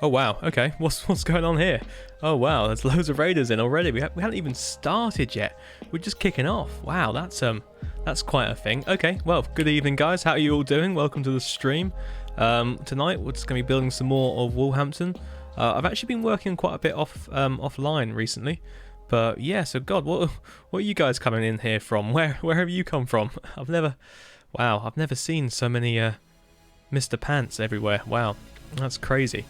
Oh wow, okay, what's going on here? Oh wow, there's loads of raiders in already. We haven't even started yet. We're just kicking off. Wow, that's quite a thing. Okay, well, good evening guys. How are you all doing? Welcome to the stream. Tonight we're just going to be building some more of Walhampton. I've actually been working quite a bit offline recently. But yeah, so God, what are you guys coming in here from? Where have you come from? I've never seen so many Mr. Pants everywhere. Wow, that's crazy.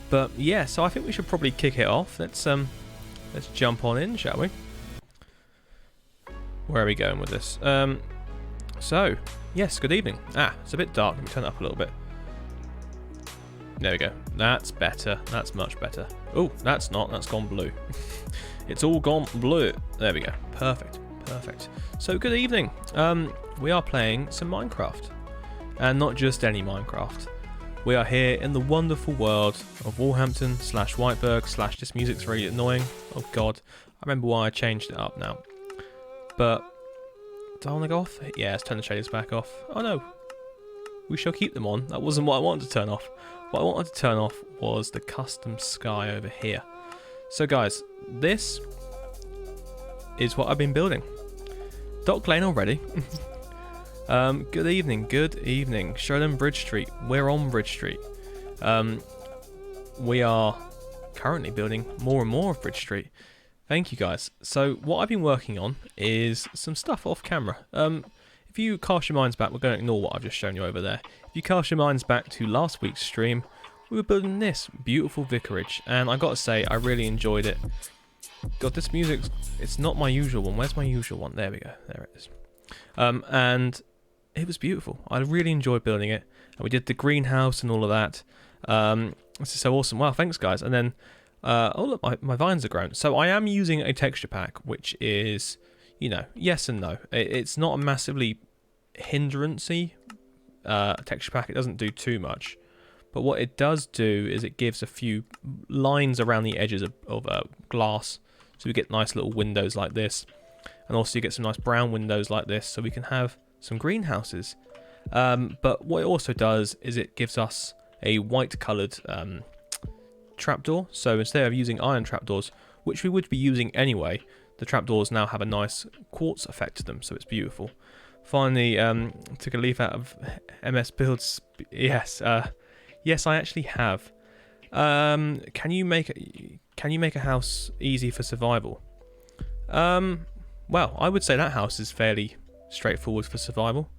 But yeah, so I think we should probably kick it off. Let's jump on in, shall we? Where are we going with this? So yes, good evening. It's a bit dark. Let me turn it up a little bit. There we go. That's better. That's much better. Oh, that's not. That's gone blue. It's all gone blue. There we go. Perfect. Perfect. So good evening. We are playing some Minecraft. And not just any Minecraft. We are here in the wonderful world of Walhampton / Whiteberg / this music's very annoying. Oh god. I remember why I changed it up now. But do I want to go off? Yeah, let's turn the shaders back off. Oh no. We shall keep them on. That wasn't what I wanted to turn off. What I wanted to turn off was the custom sky over here. So guys, this is what I've been building. Dock Lane already. Good evening. Show them Bridge Street. We're on Bridge Street. We are currently building more and more of Bridge Street. Thank you guys. So what I've been working on is some stuff off camera. If you cast your minds back, we're going to ignore what I've just shown you over there. If you cast your minds back to last week's stream, we were building this beautiful vicarage, and I got to say, I really enjoyed it. God, this music, it's not my usual one. Where's my usual one? There we go. There it is. And it was beautiful. I really enjoyed building it. And we did the greenhouse and all of that. This is so awesome. Wow, thanks guys. And then, oh look, my vines are grown. So I am using a texture pack, which is, you know, yes and no. It's not a massively hindrance-y texture pack. It doesn't do too much. But what it does do is it gives a few lines around the edges of glass. So we get nice little windows like this. And also you get some nice brown windows like this. So we can have some greenhouses. But what it also does is it gives us a white coloured trapdoor. So instead of using iron trapdoors, which we would be using anyway, the trapdoors now have a nice quartz effect to them. So it's beautiful. Finally, took a leaf out of MS Builds. Yes, yes, I actually have. Can you make a house easy for survival? Well, I would say that house is fairly straightforward for survival.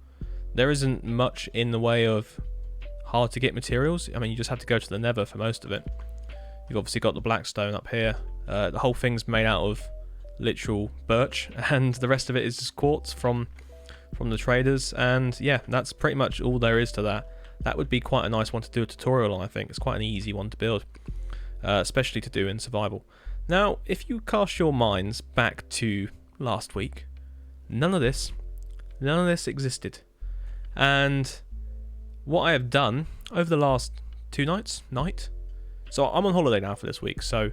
There isn't much in the way of hard to get materials. I mean, you just have to go to the Nether for most of it. You've obviously got the blackstone up here. The whole thing's made out of literal birch, and the rest of it is just quartz from the traders. And yeah, that's pretty much all there is to that. That would be quite a nice one to do a tutorial on, I think. It's quite an easy one to build, especially to do in survival. Now, if you cast your minds back to last week, none of this existed. And what I have done over the last 2 nights, so I'm on holiday now for this week, so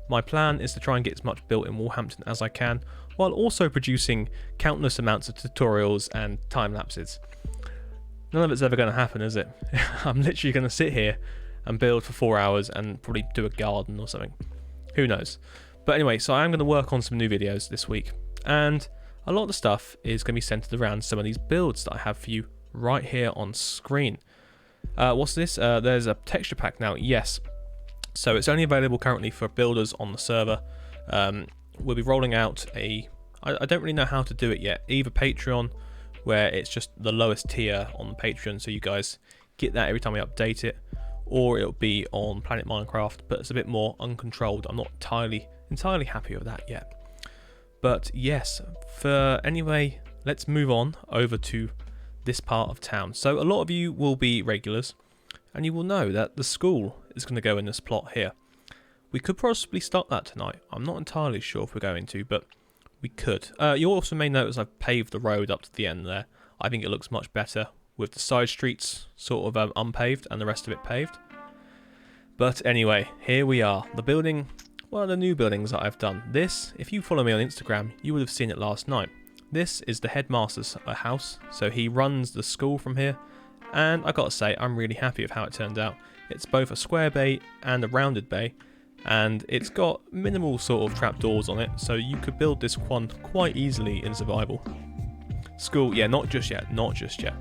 my plan is to try and get as much built in Walhampton as I can, while also producing countless amounts of tutorials and time lapses. None of it's ever going to happen, is it? I'm literally going to sit here and build for 4 hours and probably do a garden or something. Who knows? But anyway, so I am going to work on some new videos this week. And a lot of the stuff is going to be centered around some of these builds that I have for you right here on screen. What's this? There's a texture pack now. Yes. So it's only available currently for builders on the server. We'll be rolling out I don't really know how to do it yet. Either Patreon, where it's just the lowest tier on the Patreon, so you guys get that every time we update it, or it'll be on Planet Minecraft, but it's a bit more uncontrolled. I'm not entirely happy with that yet. But yes, anyway, let's move on over to this part of town. So a lot of you will be regulars, and you will know that the school is going to go in this plot here. We could possibly start that tonight. I'm not entirely sure if we're going to, but we could. You also may notice I've paved the road up to the end there. I think it looks much better with the side streets sort of unpaved and the rest of it paved. But anyway, here we are. The building, one of the new buildings that I've done. This, if you follow me on Instagram, you would have seen it last night. This is the headmaster's house, so he runs the school from here. And I gotta say, I'm really happy with how it turned out. It's both a square bay and a rounded bay, and it's got minimal sort of trapdoors on it, so you could build this one quite easily in survival. School, yeah, not just yet, not just yet.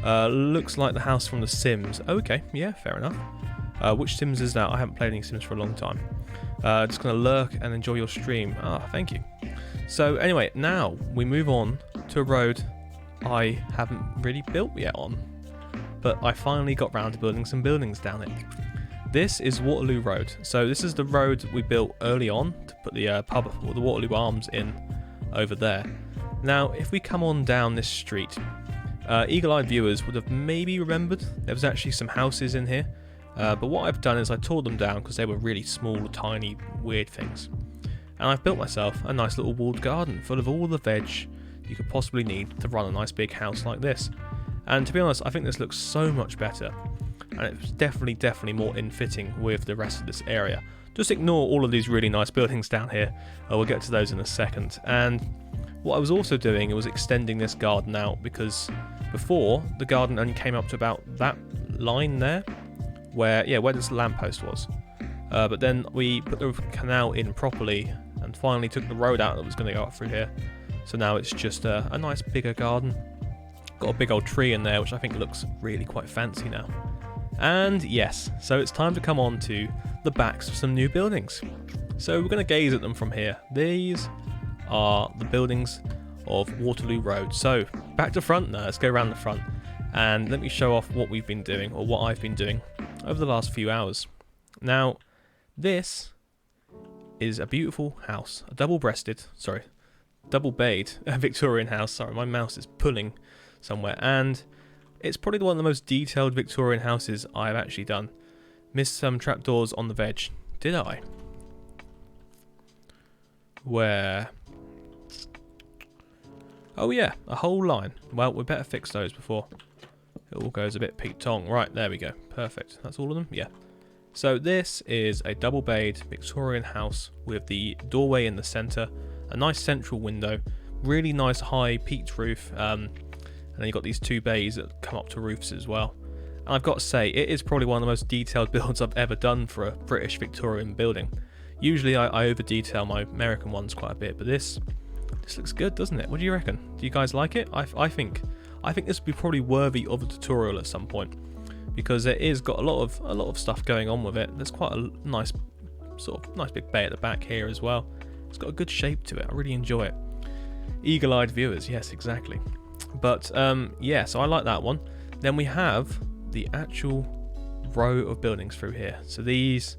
Looks like the house from The Sims. Okay, yeah, fair enough. Which Sims is that? I haven't played any Sims for a long time. Just gonna lurk and enjoy your stream. Thank you. So anyway, now we move on to a road I haven't really built yet on, but I finally got round to building some buildings down it. This is Waterloo Road. So this is the road we built early on to put the pub or the Waterloo Arms in over there. Now, if we come on down this street, eagle-eyed viewers would have maybe remembered there was actually some houses in here. But what I've done is I tore them down because they were really small, tiny, weird things. And I've built myself a nice little walled garden full of all the veg you could possibly need to run a nice big house like this. And to be honest, I think this looks so much better. And it's definitely more in fitting with the rest of this area. Just ignore all of these really nice buildings down here. We'll get to those in a second. And what I was also doing was extending this garden out, because before the garden only came up to about that line there, where this lamppost was. But then we put the canal in properly and finally took the road out that was going to go up through here. So now it's just a nice bigger garden. Got a big old tree in there, which I think looks really quite fancy now. And yes, so it's time to come on to the backs of some new buildings. So we're going to gaze at them from here. These are the buildings of Waterloo Road. So back to front now, let's go around the front and let me show off what we've been doing, or what I've been doing over the last few hours. Now, this is a beautiful house, a double-bayed Victorian house. Sorry, my mouse is pulling somewhere, and it's probably one of the most detailed Victorian houses I've actually done. Missed some trapdoors on the veg, did I? Where? Oh yeah, a whole line. Well, we better fix those before it all goes a bit Pete-tong. Right, there we go. Perfect. That's all of them? Yeah. So this is a double-bayed Victorian house with the doorway in the centre, a nice central window, really nice high peaked roof, and then you've got these two bays that come up to roofs as well. And I've got to say, it is probably one of the most detailed builds I've ever done for a British Victorian building. Usually I over-detail my American ones quite a bit, but this looks good, doesn't it? What do you reckon? Do you guys like it? I think this would be probably worthy of a tutorial at some point, because it is got a lot of stuff going on with it. There's quite a nice big bay at the back here as well. It's got a good shape to it. I really enjoy it. Eagle-eyed viewers, yes, exactly. But yeah, so I like that one. Then we have the actual row of buildings through here. So these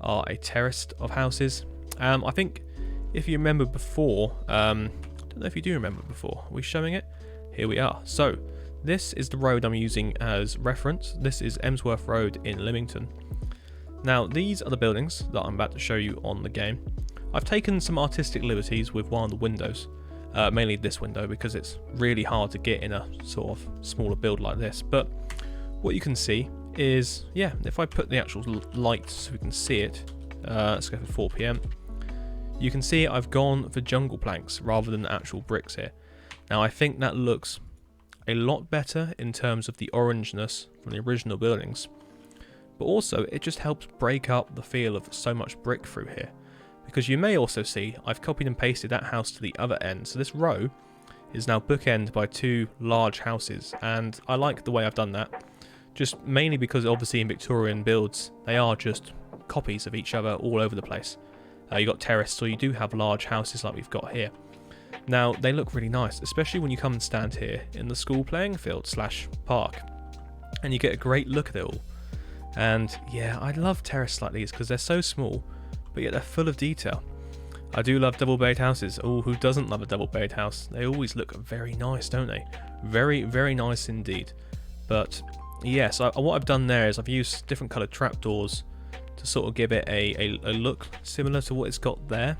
are a terrace of houses. I think if you remember before, I don't know if you do remember before. Are we showing it? Here we are. So this is the road I'm using as reference. This is Emsworth Road in Lymington. Now these are the buildings that I'm about to show you on the game. I've taken some artistic liberties with one of the windows, mainly this window, because it's really hard to get in a sort of smaller build like this. But what you can see is, yeah, if I put the actual light so we can see it, let's go for 4 PM. You can see I've gone for jungle planks rather than actual bricks here. Now I think that looks a lot better in terms of the orangeness from the original buildings, but also it just helps break up the feel of so much brick through here. Because you may also see I've copied and pasted that house to the other end, so this row is now bookended by two large houses, and I like the way I've done that, just mainly because obviously in Victorian builds they are just copies of each other all over the place. You got terrace, so you do have large houses like we've got here. Now they look really nice, especially when you come and stand here in the school playing field / park, and you get a great look at it all. And yeah, I love terraces like these because they're so small, but yet they're full of detail. I do love double-bayed houses. Oh, who doesn't love a double-bayed house? They always look very nice, don't they? Very, very nice indeed. But yes, what I've done there is I've used different coloured trapdoors to sort of give it a look similar to what it's got there,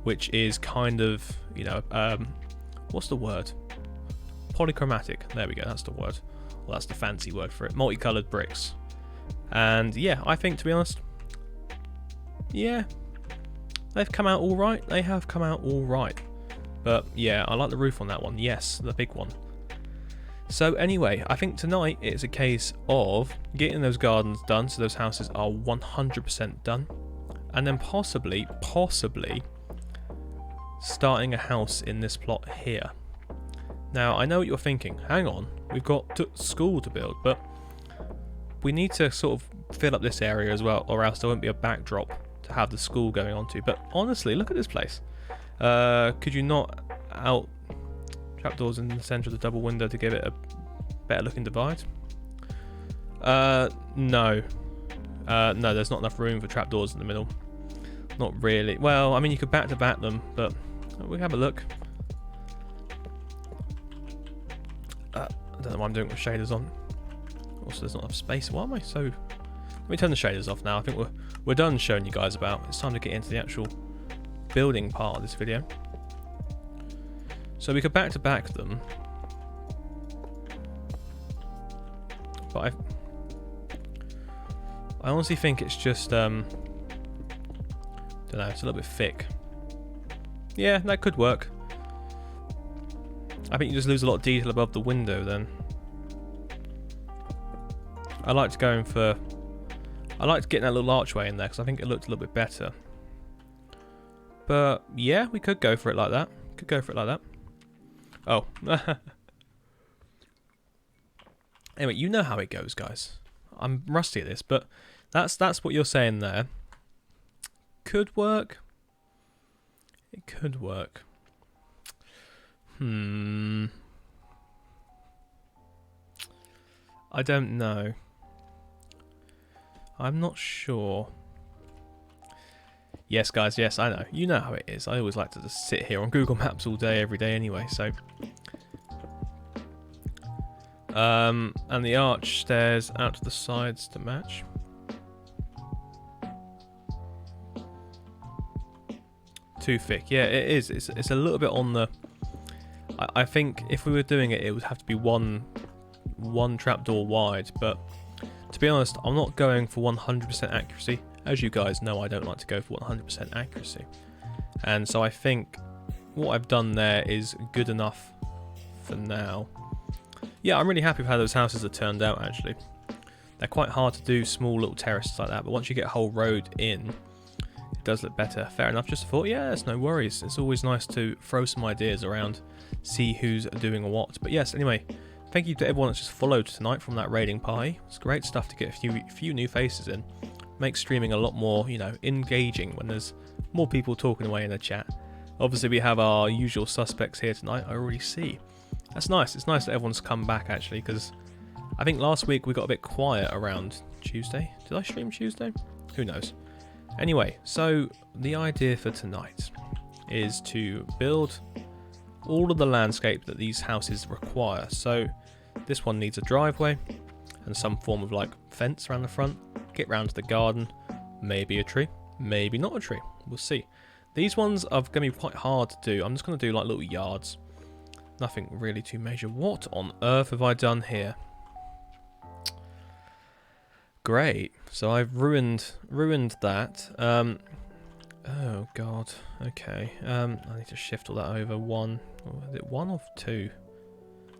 which is kind of, you know, what's the word? Polychromatic. There we go, that's the word. Well, that's the fancy word for it. Multicoloured bricks. And yeah, I think, to be honest, yeah, they've come out all right. They have come out all right. But yeah, I like the roof on that one. Yes, the big one. So anyway, I think tonight it's a case of getting those gardens done, so those houses are 100% done, and then possibly starting a house in this plot here. Now, I know what you're thinking. Hang on, we've got school to build, but we need to sort of fill up this area as well, or else there won't be a backdrop to have the school going on to. But honestly, look at this place. Could you not out trapdoors in the centre of the double window to give it a better looking divide? No. No, there's not enough room for trapdoors in the middle. Not really. Well, I mean, you could back to back them, but we'll have a look. I don't know what I'm doing with shaders on. Also, there's not enough space. Why am I so... Let me turn the shaders off now. I think we're done showing you guys about. It's time to get into the actual building part of this video. So we could back to back them. But I honestly think it's just... don't know, it's a little bit thick. Yeah, that could work. I think you just lose a lot of detail above the window then. I liked getting that little archway in there because I think it looked a little bit better. But yeah, we could go for it like that. Oh. Anyway, you know how it goes, guys. I'm rusty at this, but that's what you're saying there. Could work. It could work. I don't know. I'm not sure. Yes, guys, yes, I know. You know how it is. I always like to just sit here on Google Maps all day, every day anyway, so... and the arch stairs out to the sides to match. Too thick. Yeah, it is. It's a little bit on the... I think if we were doing it, it would have to be one trapdoor wide, but to be honest, I'm not going for 100% accuracy. As you guys know, I don't like to go for 100% accuracy. And so I think what I've done there is good enough for now. Yeah, I'm really happy with how those houses have turned out, actually. They're quite hard to do small little terraces like that, but once you get a whole road in, it does look better. Fair enough, just thought, yeah, it's no worries. It's always nice to throw some ideas around, see who's doing what. But yes, anyway, thank you to everyone that's just followed tonight from that raiding party. It's great stuff to get a few new faces in. Makes streaming a lot more, you know, engaging when there's more people talking away in the chat. Obviously, we have our usual suspects here tonight, I already see. That's nice. It's nice that everyone's come back, actually, because I think last week we got a bit quiet around Tuesday. Did I stream Tuesday? Who knows? Anyway, so the idea for tonight is to build all of the landscape that these houses require. So this one needs a driveway and some form of like fence around the front. Get round to the garden, maybe a tree, maybe not a tree. We'll see. These ones are going to be quite hard to do. I'm just going to do like little yards. Nothing really too major. What on earth have I done here? Great. So I've ruined that. Oh god. Okay. I need to shift all that over one. Is it one or two?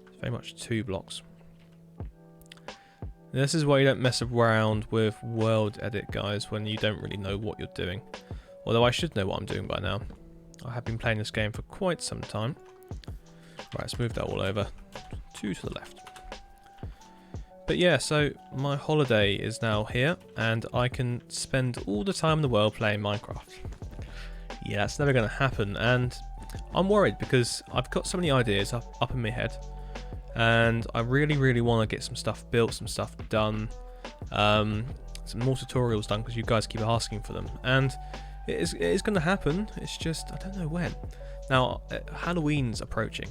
It's very much 2 blocks. This is why you don't mess around with world edit, guys, when you don't really know what you're doing. Although I should know what I'm doing by now. I have been playing this game for quite some time. Right, let's move that all over. 2 to the left. But yeah, so my holiday is now here, and I can spend all the time in the world playing Minecraft. Yeah, that's never going to happen, and I'm worried because I've got so many ideas up in my head. And I really want to get some stuff built, some stuff done, some more tutorials done because you guys keep asking for them. And it is going to happen, it's just, I don't know when. Now, Halloween's approaching,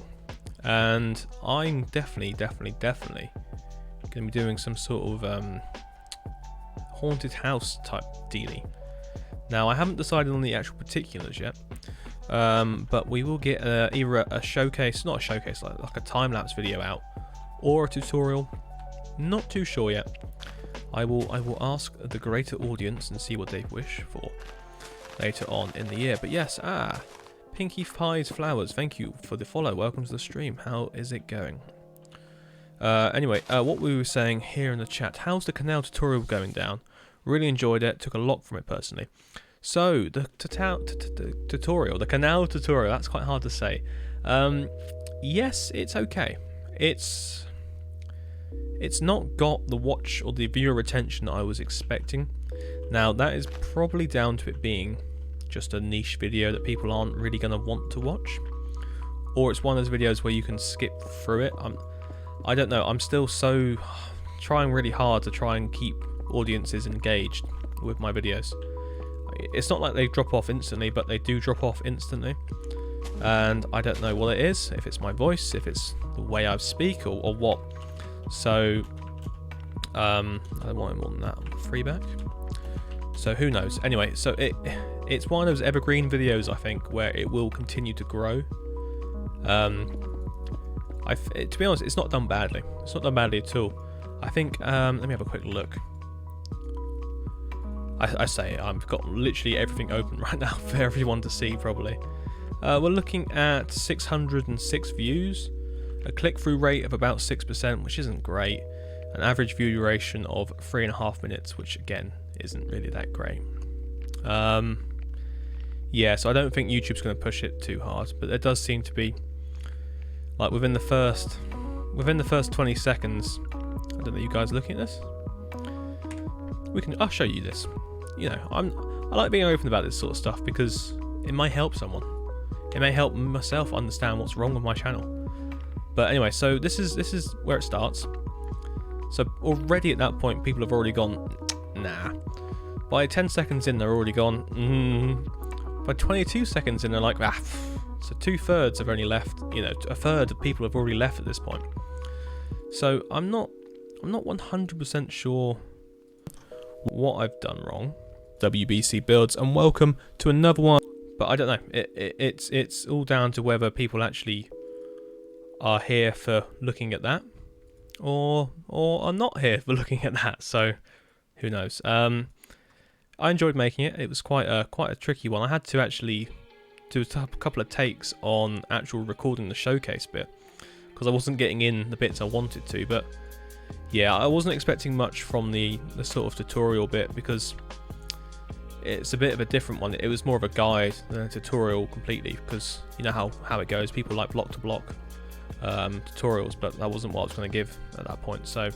and I'm definitely going to be doing some sort of haunted house type dealie. Now, I haven't decided on the actual particulars yet. But we will get either a showcase, not a showcase, like a time-lapse video out, or a tutorial. Not too sure yet. I will ask the greater audience and see what they wish for later on in the year. But yes, Pinkie Pie's Flowers, thank you for the follow. Welcome to the stream. How is it going? Anyway, what we were saying here in the chat, how's the canal tutorial going down? Really enjoyed it, took a lot from it personally. So, the tutorial, the canal tutorial, that's quite hard to say. Yes, it's okay. It's not got the watch or the viewer retention that I was expecting. Now, that is probably down to it being just a niche video that people aren't really going to want to watch. Or it's one of those videos where you can skip through it. I don't know, I'm still so trying really hard to try and keep audiences engaged with my videos. It's not like they drop off instantly, but they do drop off instantly. And I don't know what it is, if it's my voice, if it's the way I speak, or what. So, I don't want more than that. 3 back. So who knows? Anyway, so it's one of those evergreen videos, I think, where it will continue to grow. To be honest, it's not done badly. It's not done badly at all. I think, let me have a quick look. I say I've got literally everything open right now for everyone to see, probably. We're looking at 606 views, a click-through rate of about 6%, which isn't great, an average view duration of 3.5 minutes, which again isn't really that great. Yeah, so I don't think YouTube's going to push it too hard, but there does seem to be, like, within the first 20 seconds. I don't know, you guys looking at this? I'll show you this. You know, I like being open about this sort of stuff because it may help someone. It may help myself understand what's wrong with my channel. But anyway, so this is where it starts. So already at that point, people have already gone, nah. By 10 seconds in, they're already gone, By 22 seconds in, they're like, ah. So 2/3 have only left. You know, a third of people have already left at this point. So I'm not 100% sure what I've done wrong. WBC builds, and welcome to another one. But I don't know. It's all down to whether people actually are here for looking at that, or are not here for looking at that. So who knows? I enjoyed making it. It was quite a tricky one. I had to actually do a couple of takes on actual recording the showcase bit because I wasn't getting in the bits I wanted to. But yeah, I wasn't expecting much from the sort of tutorial bit because it's a bit of a different one. It was more of a guide than a tutorial completely, because you know how it goes. People like block to block tutorials, but that wasn't what I was going to give at that point. So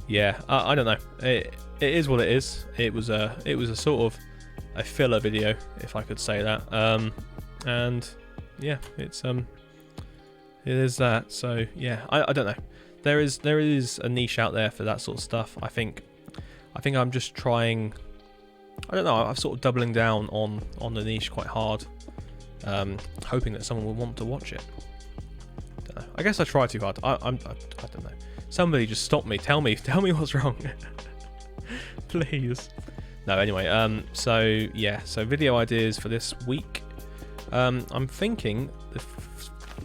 yeah, I don't know. It is what it is. It was a sort of a filler video, if I could say that. And yeah, it is that. So yeah, I don't know. There is a niche out there for that sort of stuff. I think I'm just trying. I don't know. I'm sort of doubling down on the niche quite hard, hoping that someone will want to watch it. Don't know. I guess I try too hard. I don't know. Somebody just stop me. Tell me what's wrong, please. No, anyway. So yeah. So video ideas for this week. I'm thinking the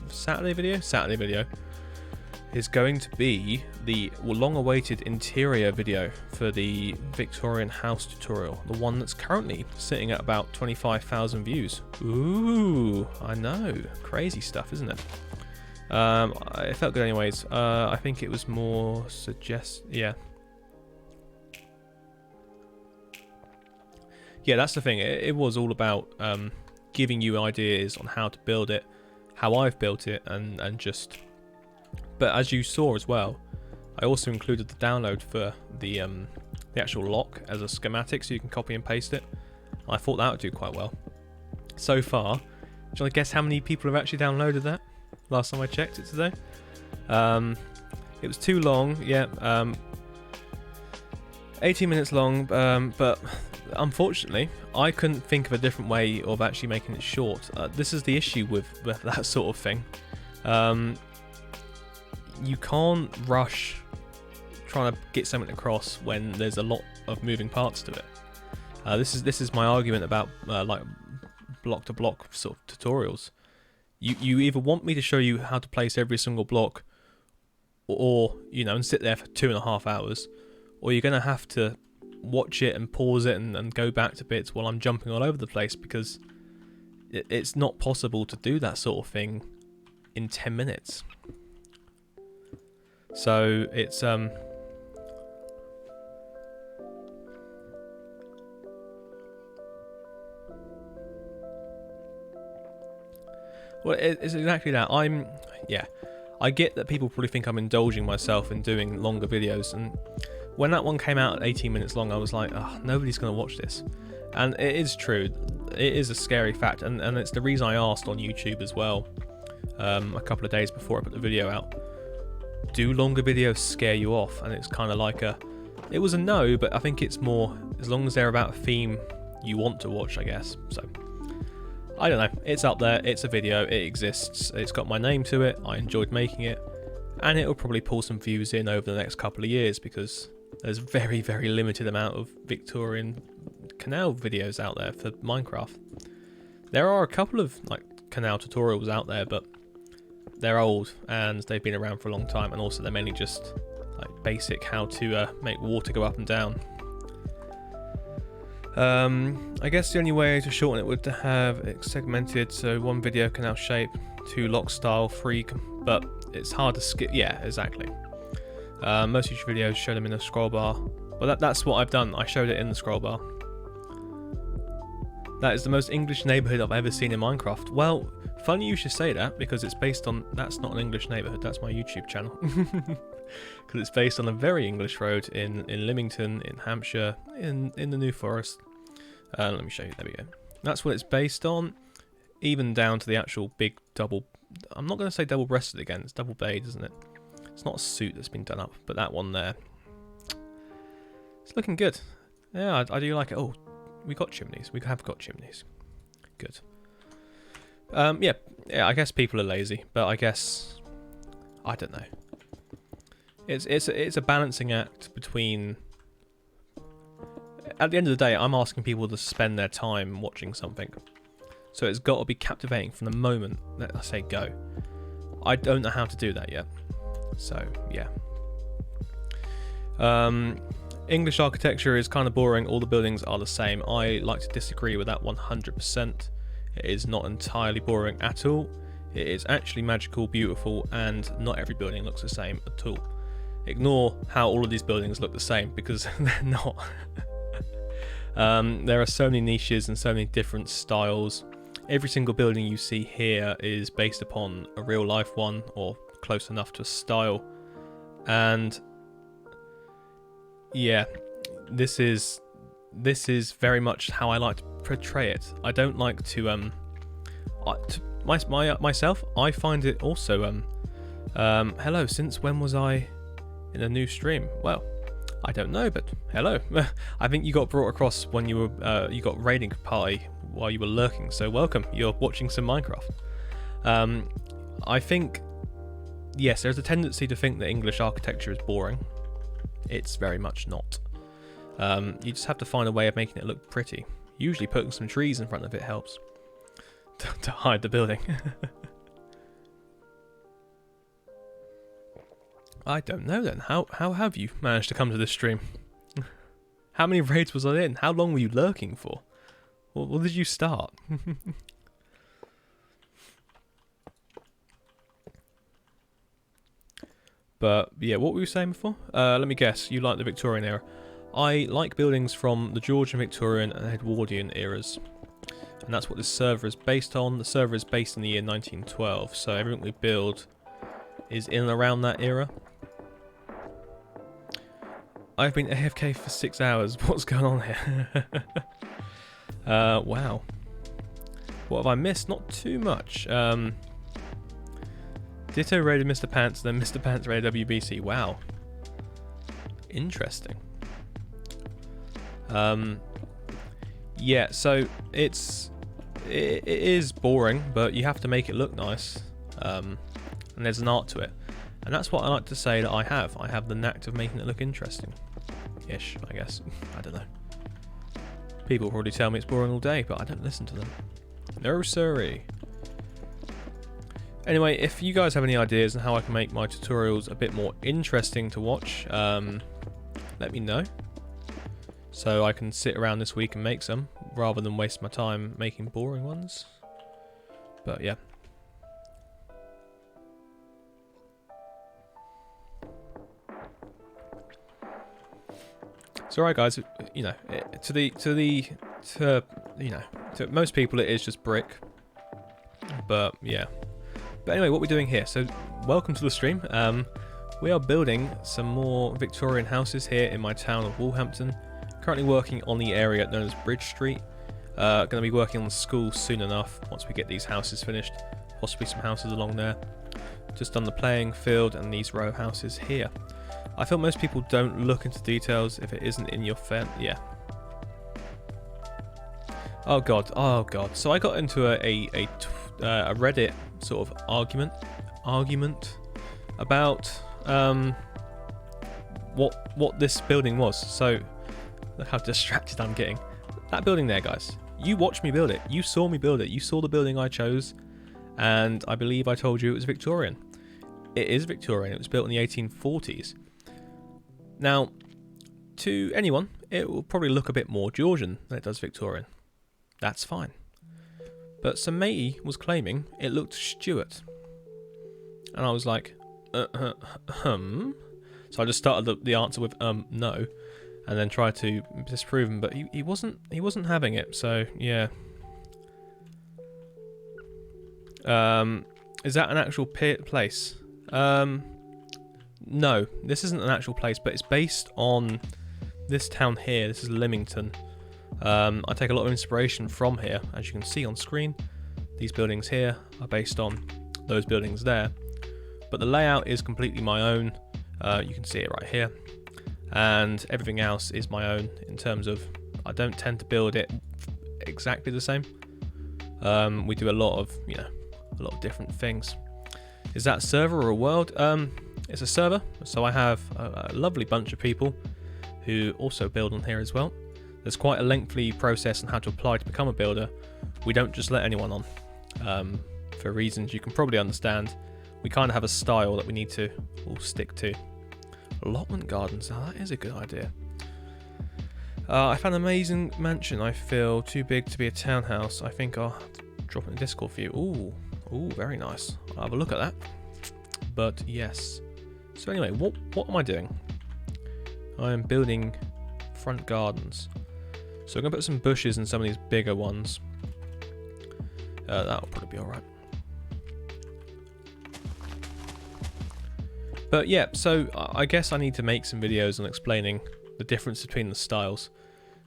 Saturday video is going to be the long-awaited interior video for the Victorian house tutorial, the one that's currently sitting at about 25,000 views. Ooh, I know, crazy stuff, isn't it? It felt good anyways. I think it was more yeah, that's the thing. It was all about giving you ideas on how to build it, how I've built it, and just. But as you saw as well, I also included the download for the actual lock as a schematic, so you can copy and paste it. I thought that would do quite well. So far, do you want to guess how many people have actually downloaded that? Last time I checked it today, it was too long. Yeah, 18 minutes long. But unfortunately, I couldn't think of a different way of actually making it short. This is the issue with that sort of thing. You can't rush trying to get something across when there's a lot of moving parts to it. This is my argument about like block to block sort of tutorials. You either want me to show you how to place every single block, or you know, and sit there for 2.5 hours, or you're gonna have to watch it and pause it and go back to bits while I'm jumping all over the place, because it's not possible to do that sort of thing in 10 minutes. So it's well, it's exactly that. I get that people probably think I'm indulging myself in doing longer videos, and when that one came out at 18 minutes long, I was like, oh, nobody's going to watch this. And it is true. It is a scary fact, and it's the reason I asked on YouTube as well, a couple of days before I put the video out, do longer videos scare you off? And it's kind of like it was a no, but I think it's more, as long as they're about a theme you want to watch, I guess. So, I don't know, it's up there, it's a video, it exists, it's got my name to it, I enjoyed making it, and it'll probably pull some views in over the next couple of years, because there's very, very limited amount of Victorian canal videos out there for Minecraft. There are a couple of like canal tutorials out there, but they're old and they've been around for a long time, and also they're mainly just like basic how to make water go up and down. I guess the only way to shorten it would have it segmented, so 1 video canal shape, 2 lock style, 3, but it's hard to skip. Yeah, exactly. Most YouTube videos show them in the scroll bar, but that's what I've done. I showed it in the scroll bar. That is the most English neighbourhood I've ever seen in Minecraft. Well, funny you should say that, because it's based on... That's not an English neighbourhood, that's my YouTube channel. Because it's based on a very English road in Lymington, in Hampshire, in the New Forest. Let me show you, there we go. That's what it's based on, even down to the actual big double... I'm not going to say double-breasted again, it's double-bayed, isn't it? It's not a suit that's been done up, but that one there. It's looking good. Yeah, I do like it. Oh, we got chimneys. We have got chimneys. Good. Yeah, I guess people are lazy, but I guess I don't know. It's a balancing act between. At the end of the day, I'm asking people to spend their time watching something, so it's got to be captivating from the moment that I say go. I don't know how to do that yet, so yeah. English architecture is kind of boring, all the buildings are the same. I like to disagree with that 100%. It is not entirely boring at all. It is actually magical, beautiful, and not every building looks the same at all. Ignore how all of these buildings look the same, because they're not. There are so many niches and so many different styles. Every single building you see here is based upon a real life one, or close enough to a style. And yeah, this is very much how I like to portray it. I don't like to myself. I find it also hello. Since when was I in a new stream? Well, I don't know, but hello. I think you got brought across when you were you got raiding party while you were lurking. So welcome. You're watching some Minecraft. I think yes, there's a tendency to think that English architecture is boring. It's very much not. You just have to find a way of making it look pretty. Usually putting some trees in front of it helps to hide the building. I don't know then. How have you managed to come to this stream? How many raids was I in? How long were you lurking for? What did you start? But yeah, what were you saying before? Let me guess, you like the Victorian era. I like buildings from the Georgian, Victorian and Edwardian eras. And that's what this server is based on. The server is based in the year 1912, so everything we build is in and around that era. I've been AFK for 6 hours. What's going on here? Wow. What have I missed? Not too much. Ditto raided Mr. Pants, then Mr. Pants raided WBC. Wow. Interesting. Yeah, so it is boring, but you have to make it look nice. And there's an art to it. And that's what I like to say that I have. I have the knack of making it look interesting. Ish, I guess. I don't know. People probably tell me it's boring all day, but I don't listen to them. No siree. Anyway, if you guys have any ideas on how I can make my tutorials a bit more interesting to watch, let me know. So I can sit around this week and make some, rather than waste my time making boring ones. But yeah. It's alright, guys. You know, to most people it is just brick. But yeah. But anyway, what we're doing here. So welcome to the stream. We are building some more Victorian houses here in my town of Walhampton. Currently working on the area known as Bridge Street. Going to be working on the school soon enough once we get these houses finished. Possibly some houses along there. Just done the playing field and these row houses here. I feel most people don't look into details if it isn't in your yeah. Oh god, oh god. So I got into a Reddit sort of argument about what this building was. So look how distracted I'm getting. That building there, guys. You watched me build it. You saw me build it. You saw the building I chose, and I believe I told you it was Victorian. It is Victorian. It was built in the 1840s. Now, to anyone, it will probably look a bit more Georgian than it does Victorian. That's fine. But some matey was claiming it looked Stuart. And I was like, So I just started the answer with no, and then tried to disprove him, but he wasn't having it. So yeah. Is that an actual place? No, this isn't an actual place, but it's based on this town here. This is Lymington. I take a lot of inspiration from here, as you can see on screen. These buildings here are based on those buildings there, but the layout is completely my own. You can see it right here, and everything else is my own in terms of I don't tend to build it exactly the same. We do a lot of different things. Is that a server or a world? It's a server, so I have a lovely bunch of people who also build on here as well. There's quite a lengthy process on how to apply to become a builder. We don't just let anyone on, for reasons you can probably understand. We kind of have a style that we need to all stick to. Allotment gardens, now that is a good idea. I found an amazing mansion. I feel too big to be a townhouse. I think I'll have to drop it in Discord for you. Ooh, very nice. I'll have a look at that. But yes. So anyway, what am I doing? I am building front gardens. So I'm going to put some bushes in some of these bigger ones. That'll probably be alright. But yeah, so I guess I need to make some videos on explaining the difference between the styles.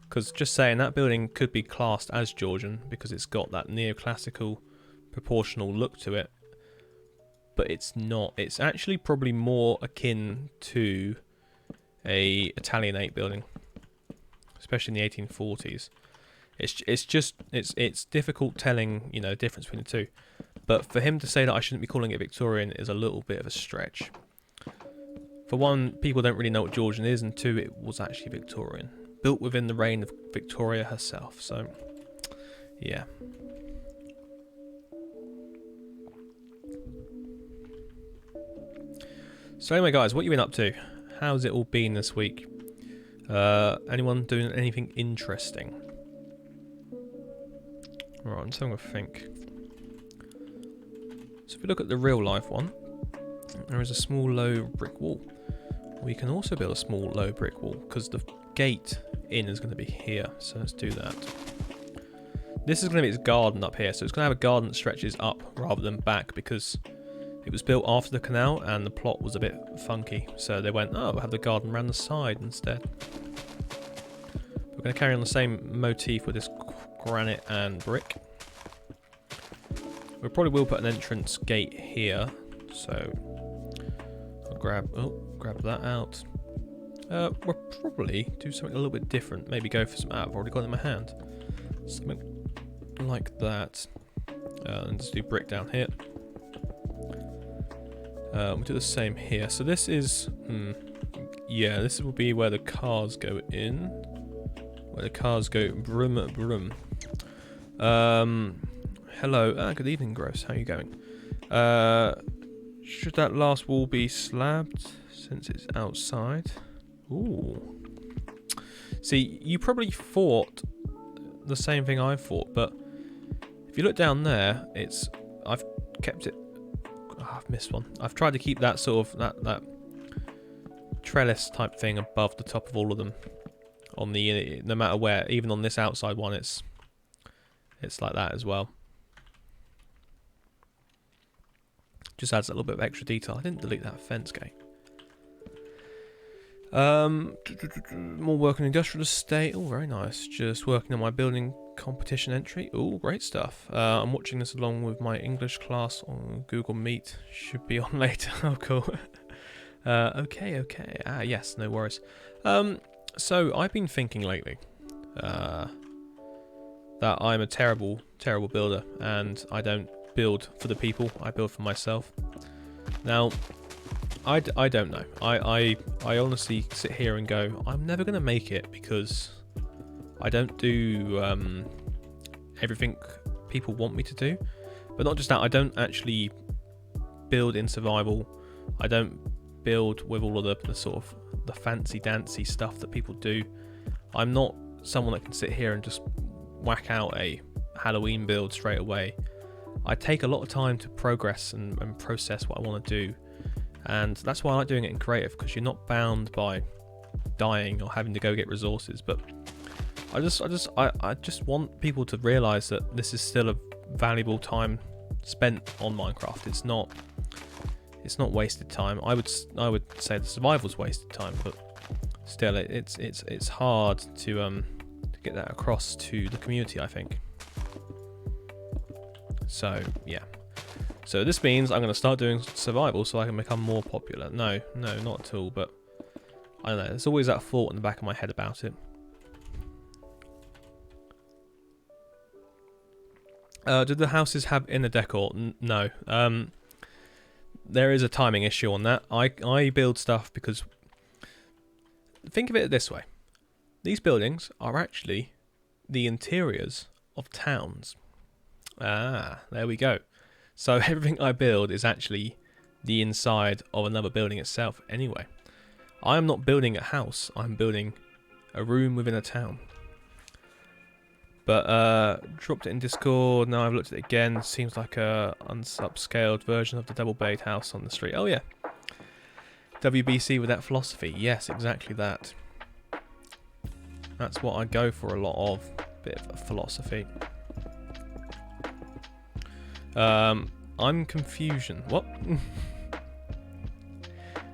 Because just saying, that building could be classed as Georgian because it's got that neoclassical proportional look to it. But it's not. It's actually probably more akin to a Italianate building, especially in the 1840s. It's difficult telling, the difference between the two. But for him to say that I shouldn't be calling it Victorian is a little bit of a stretch. For one, people don't really know what Georgian is, and two, it was actually Victorian, built within the reign of Victoria herself. So, yeah. So anyway, guys, what you been up to? How's it all been this week? Anyone doing anything interesting? Right, I'm just having a think. So if we look at the real life one, there is a small low brick wall. We can also build a small low brick wall because the gate in is going to be here. So let's do that. This is going to be its garden up here. So it's going to have a garden that stretches up rather than back because it was built after the canal and the plot was a bit funky. So they went, oh, we'll have the garden around the side instead. We're going to carry on the same motif with this granite and brick. We probably will put an entrance gate here. So I'll grab that out. We'll probably do something a little bit different. Maybe go for some I've already got it in my hand. Something like that. And just do brick down here. We'll do the same here. So this is, yeah, this will be where the cars go in. Where the cars go brum brum. Hello, good evening, Gross. How are you going? Should that last wall be slabbed since it's outside? Ooh. See, you probably thought the same thing I thought, but if you look down there, I've kept it. Oh, I've missed one. I've tried to keep that sort of that trellis type thing above the top of all of them. On the no matter where, even on this outside one, it's like that as well. Just adds a little bit of extra detail. I didn't delete that fence gate. More work on industrial estate. Oh, very nice. Just working on my building competition entry. Oh, great stuff. I'm watching this along with my English class on Google Meet. Should be on later. Oh, cool. Okay. Ah, yes, no worries. So I've been thinking lately that I'm a terrible builder, and I don't build for the people. I build for myself. Now, I don't know. I honestly sit here and go, I'm never going to make it because I don't do everything people want me to do. But not just that, I don't actually build in survival. I don't build with all of the sort of the fancy dancy stuff that people do. I'm not someone that can sit here and just whack out a Halloween build straight away. I take a lot of time to progress and process what I want to do. And that's why I like doing it in creative, because you're not bound by dying or having to go get resources. But I just want people to realise that this is still a valuable time spent on Minecraft. It's not wasted time. I would say the survival's wasted time, but still, it's hard to get that across to the community, I think. So yeah. So this means I'm going to start doing survival so I can become more popular. No, not at all, but I don't know. There's always that thought in the back of my head about it. Do the houses have inner decor? No. There is a timing issue on that. I build stuff because... Think of it this way. These buildings are actually the interiors of towns. Ah, there we go. So everything I build is actually the inside of another building itself anyway. I am not building a house, I'm building a room within a town. But dropped it in Discord, now I've looked at it again, seems like a upscaled version of the double-bayed house on the street. Oh yeah, WBC with that philosophy, yes, exactly that. That's what I go for a lot of, bit of a philosophy. I'm confusion. What?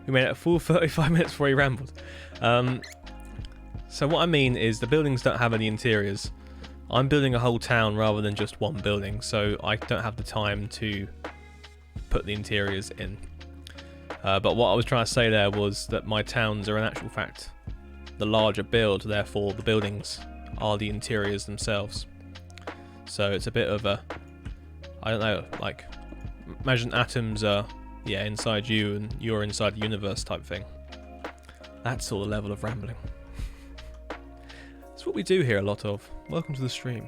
We made it a full 35 minutes before he rambled. So what I mean is the buildings don't have any interiors. I'm building a whole town rather than just one building, so I don't have the time to put the interiors in. But what I was trying to say there was that my towns are in actual fact the larger build, therefore the buildings are the interiors themselves. So it's a bit of a, I don't know, like, imagine atoms are, yeah, inside you and you're inside the universe type thing. That's sort of level of rambling. That's what we do here a lot of. Welcome to the stream.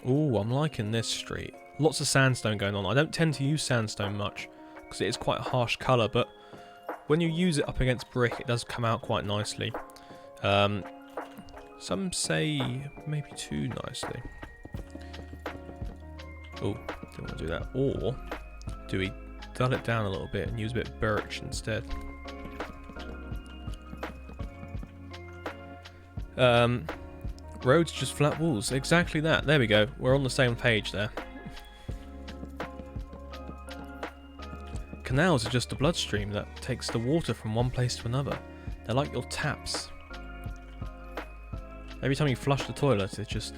Ooh, I'm liking this street. Lots of sandstone going on. I don't tend to use sandstone much because it is quite a harsh colour, but when you use it up against brick, it does come out quite nicely. Some say maybe too nicely. Oh, don't want to do that. Or do we dull it down a little bit and use a bit of birch instead? Roads, just flat walls. Exactly that. There we go. We're on the same page there. Canals are just a bloodstream that takes the water from one place to another. They're like your taps. Every time you flush the toilet, it just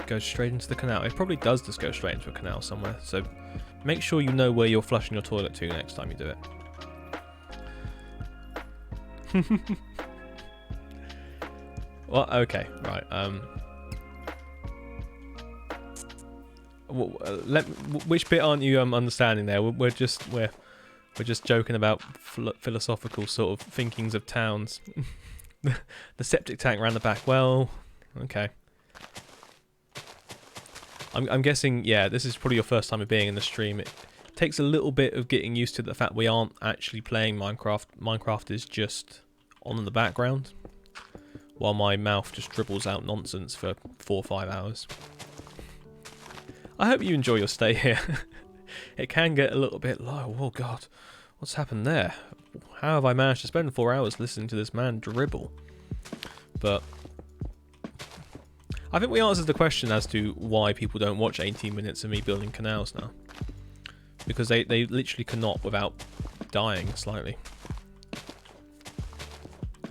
goes straight into the canal. It probably does just go straight into a canal somewhere. So make sure you know where you're flushing your toilet to next time you do it. Well, okay, right. Which bit aren't you understanding there? We're just joking about philosophical sort of thinkings of towns. The septic tank around the back. Well, okay. I'm guessing, yeah, this is probably your first time of being in the stream. It takes a little bit of getting used to the fact we aren't actually playing Minecraft. Minecraft is just on in the background, while my mouth just dribbles out nonsense for 4 or 5 hours. I hope you enjoy your stay here. It can get a little bit low. Oh god, what's happened there? How have I managed to spend 4 hours listening to this man dribble? But I think we answered the question as to why people don't watch 18 minutes of me building canals now. Because they literally cannot without dying slightly.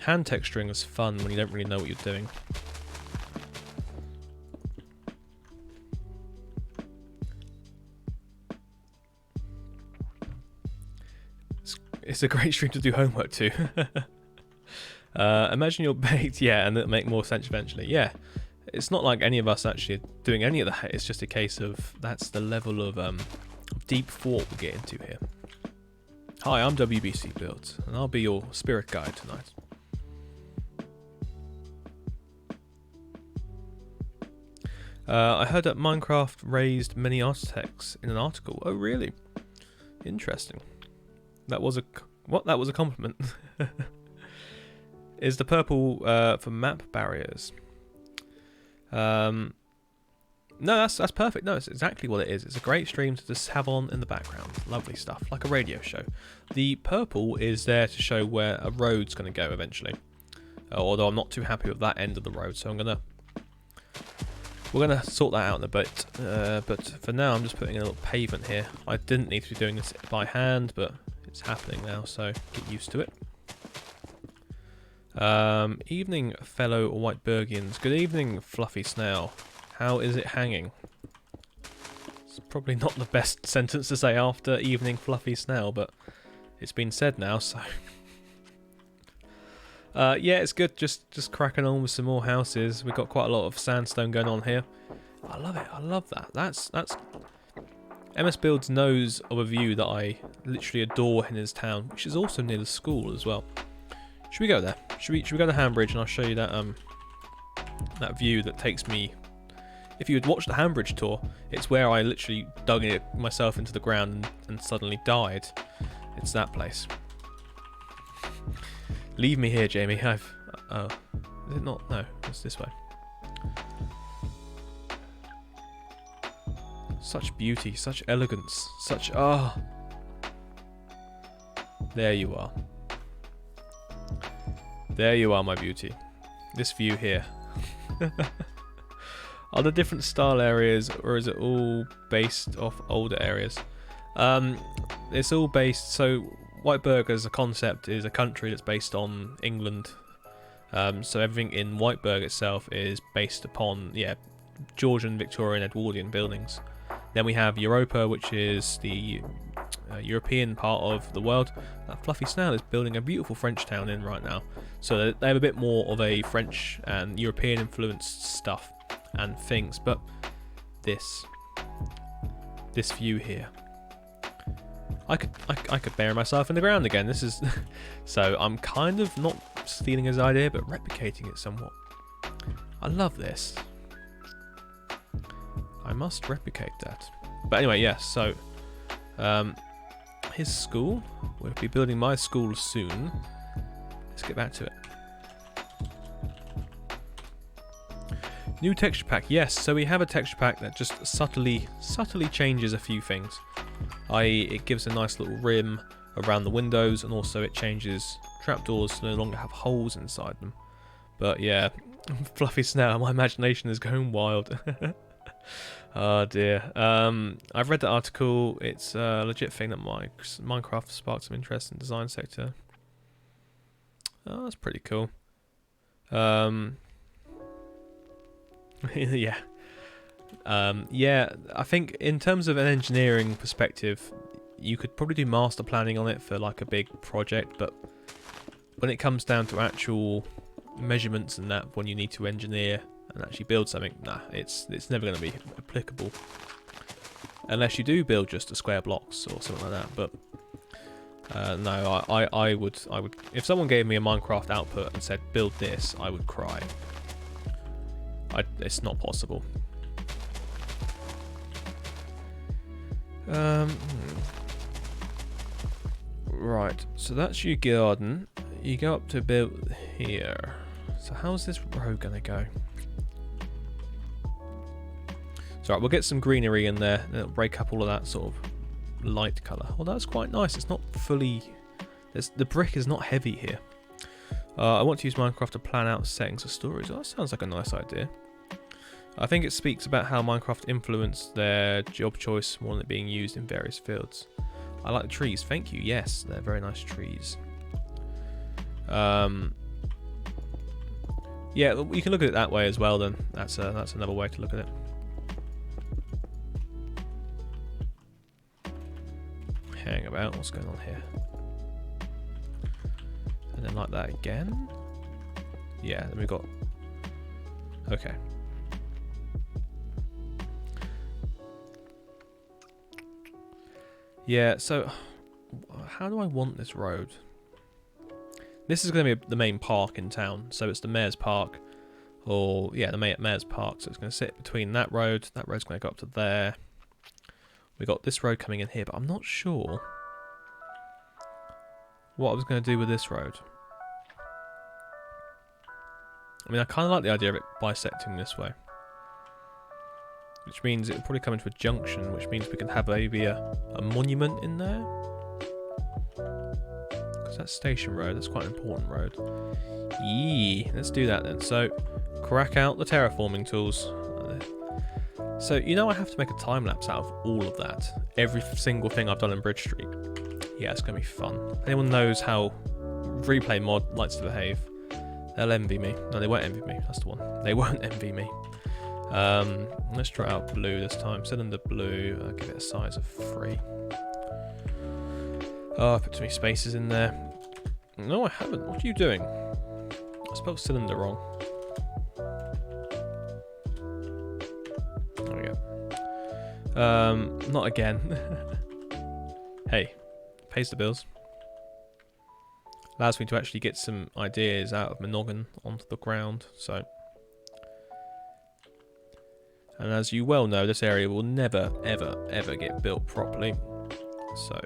Hand texturing is fun when you don't really know what you're doing. It's a great stream to do homework too. Imagine you're baked, yeah, and it'll make more sense eventually. Yeah, it's not like any of us actually are doing any of that. It's just a case of that's the level of deep thought we get into here. Hi, I'm WBC Builds, and I'll be your spirit guide tonight. I heard that Minecraft raised many architects in an article. Oh, really? Interesting. That was a compliment. Is the purple for map barriers? No, that's perfect. No, it's exactly what it is. It's a great stream to just have on in the background. Lovely stuff, like a radio show. The purple is there to show where a road's going to go eventually. Although I'm not too happy with that end of the road, so we're gonna sort that out in a bit. But for now, I'm just putting in a little pavement here. I didn't need to be doing this by hand, but it's happening now, so get used to it. Evening, fellow Whiteburgians. Good evening, Fluffy Snail. How is it hanging? It's probably not the best sentence to say after evening, Fluffy Snail, but it's been said now, so... yeah, it's good. Just cracking on with some more houses. We've got quite a lot of sandstone going on here. I love it. I love that. That's MS Builds knows of a view that I literally adore in his town, which is also near the school as well. Should we go there? Should we go to Hambridge and I'll show you that that view that takes me. If you had watched the Hambridge tour, it's where I literally dug myself into the ground and suddenly died. It's that place. Leave me here, Jamie. Oh, is it not? No, it's this way. Such beauty, such elegance, such There you are. There you are, my beauty. This view here. Are there different style areas, or is it all based off older areas? It's all based. So Whiteburg as a concept is a country that's based on England. So everything in Whiteburg itself is based upon Georgian, Victorian, Edwardian buildings. Then we have Europa, which is the European part of the world. That Fluffy Snail is building a beautiful French town in right now. So they have a bit more of a French and European influenced stuff and things. But this view here, I could bury myself in the ground again. This is so I'm kind of not stealing his idea, but replicating it somewhat. I love this. I must replicate that. But anyway, yes. So his school. We'll be building my school soon. Let's get back to it. New texture pack. Yes. So we have a texture pack that just subtly changes a few things. It gives a nice little rim around the windows, and also it changes trapdoors to no longer have holes inside them. But yeah, Fluffy Snail, my imagination is going wild. Oh dear. I've read the article. It's a legit thing that Minecraft sparked some interest in the design sector. Oh, that's pretty cool. Yeah. Yeah, I think in terms of an engineering perspective, you could probably do master planning on it for like a big project, but when it comes down to actual measurements and that, when you need to engineer and actually build something, nah, it's never going to be applicable unless you do build just a square blocks or something like that. But no, I would if someone gave me a Minecraft output and said build this, I would cry. It's not possible. Right, so that's your garden. You go up to about here. So how's this road gonna go? So right, we'll get some greenery in there, and it'll break up all of that sort of light colour. Well, that's quite nice. It's not fully. The brick is not heavy here. I want to use Minecraft to plan out settings of stories. Oh, that sounds like a nice idea. I think it speaks about how Minecraft influenced their job choice more than it being used in various fields. I like the trees. Thank you. Yes, they're very nice trees. Yeah, you can look at it that way as well. Then that's another way to look at it. Hang about. What's going on here? And then like that again. Yeah, then we've got... Okay. Yeah, so... How do I want this road? This is going to be the main park in town. So it's the Mayor's Park. Or, yeah, the Mayor's Park. So it's going to sit between that road. That road's going to go up to there. We got this road coming in here, but I'm not sure what I was going to do with this road. I mean, I kind of like the idea of it bisecting this way. Which means it will probably come into a junction, which means we can have maybe a monument in there. Because that's Station Road, that's quite an important road. Yeah, let's do that then. So, crack out the terraforming tools. So, you know I have to make a time-lapse out of all of that. Every single thing I've done in Bridge Street. Yeah, it's going to be fun. Anyone knows how Replay Mod likes to behave, they'll envy me. No, they won't envy me. That's the one. They won't envy me. Let's try out blue this time. Cylinder blue. I'll give it a size of 3. Oh, I put too many spaces in there. No, I haven't. What are you doing? I spelled cylinder wrong. There we go. Not again. Hey, pays the bills. Allows me to actually get some ideas out of my noggin onto the ground, so... And as you well know, this area will never, ever, ever get built properly, so...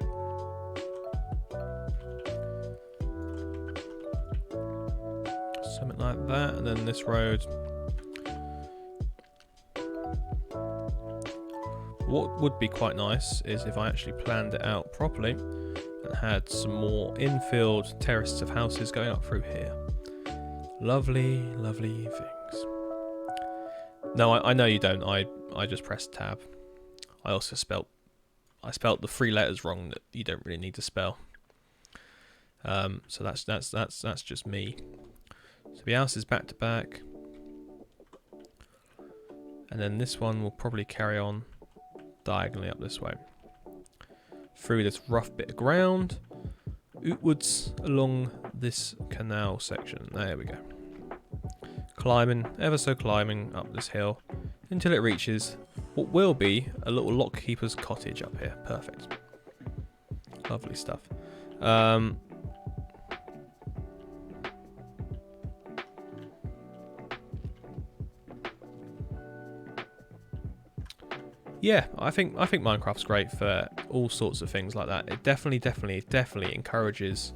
Something like that, and then this road... What would be quite nice is if I actually planned it out properly and had some more infield terraces of houses going up through here. Lovely, lovely things. No, I know you don't. I just pressed tab. I also spelt the 3 letters wrong that you don't really need to spell. So that's just me. So the house is back to back, and then this one will probably carry on diagonally up this way through this rough bit of ground outwards along this canal section. There we go. Climbing, ever so climbing up this hill until it reaches what will be a little lockkeeper's cottage up here. Perfect. Lovely stuff. Yeah, I think Minecraft's great for all sorts of things like that. It definitely encourages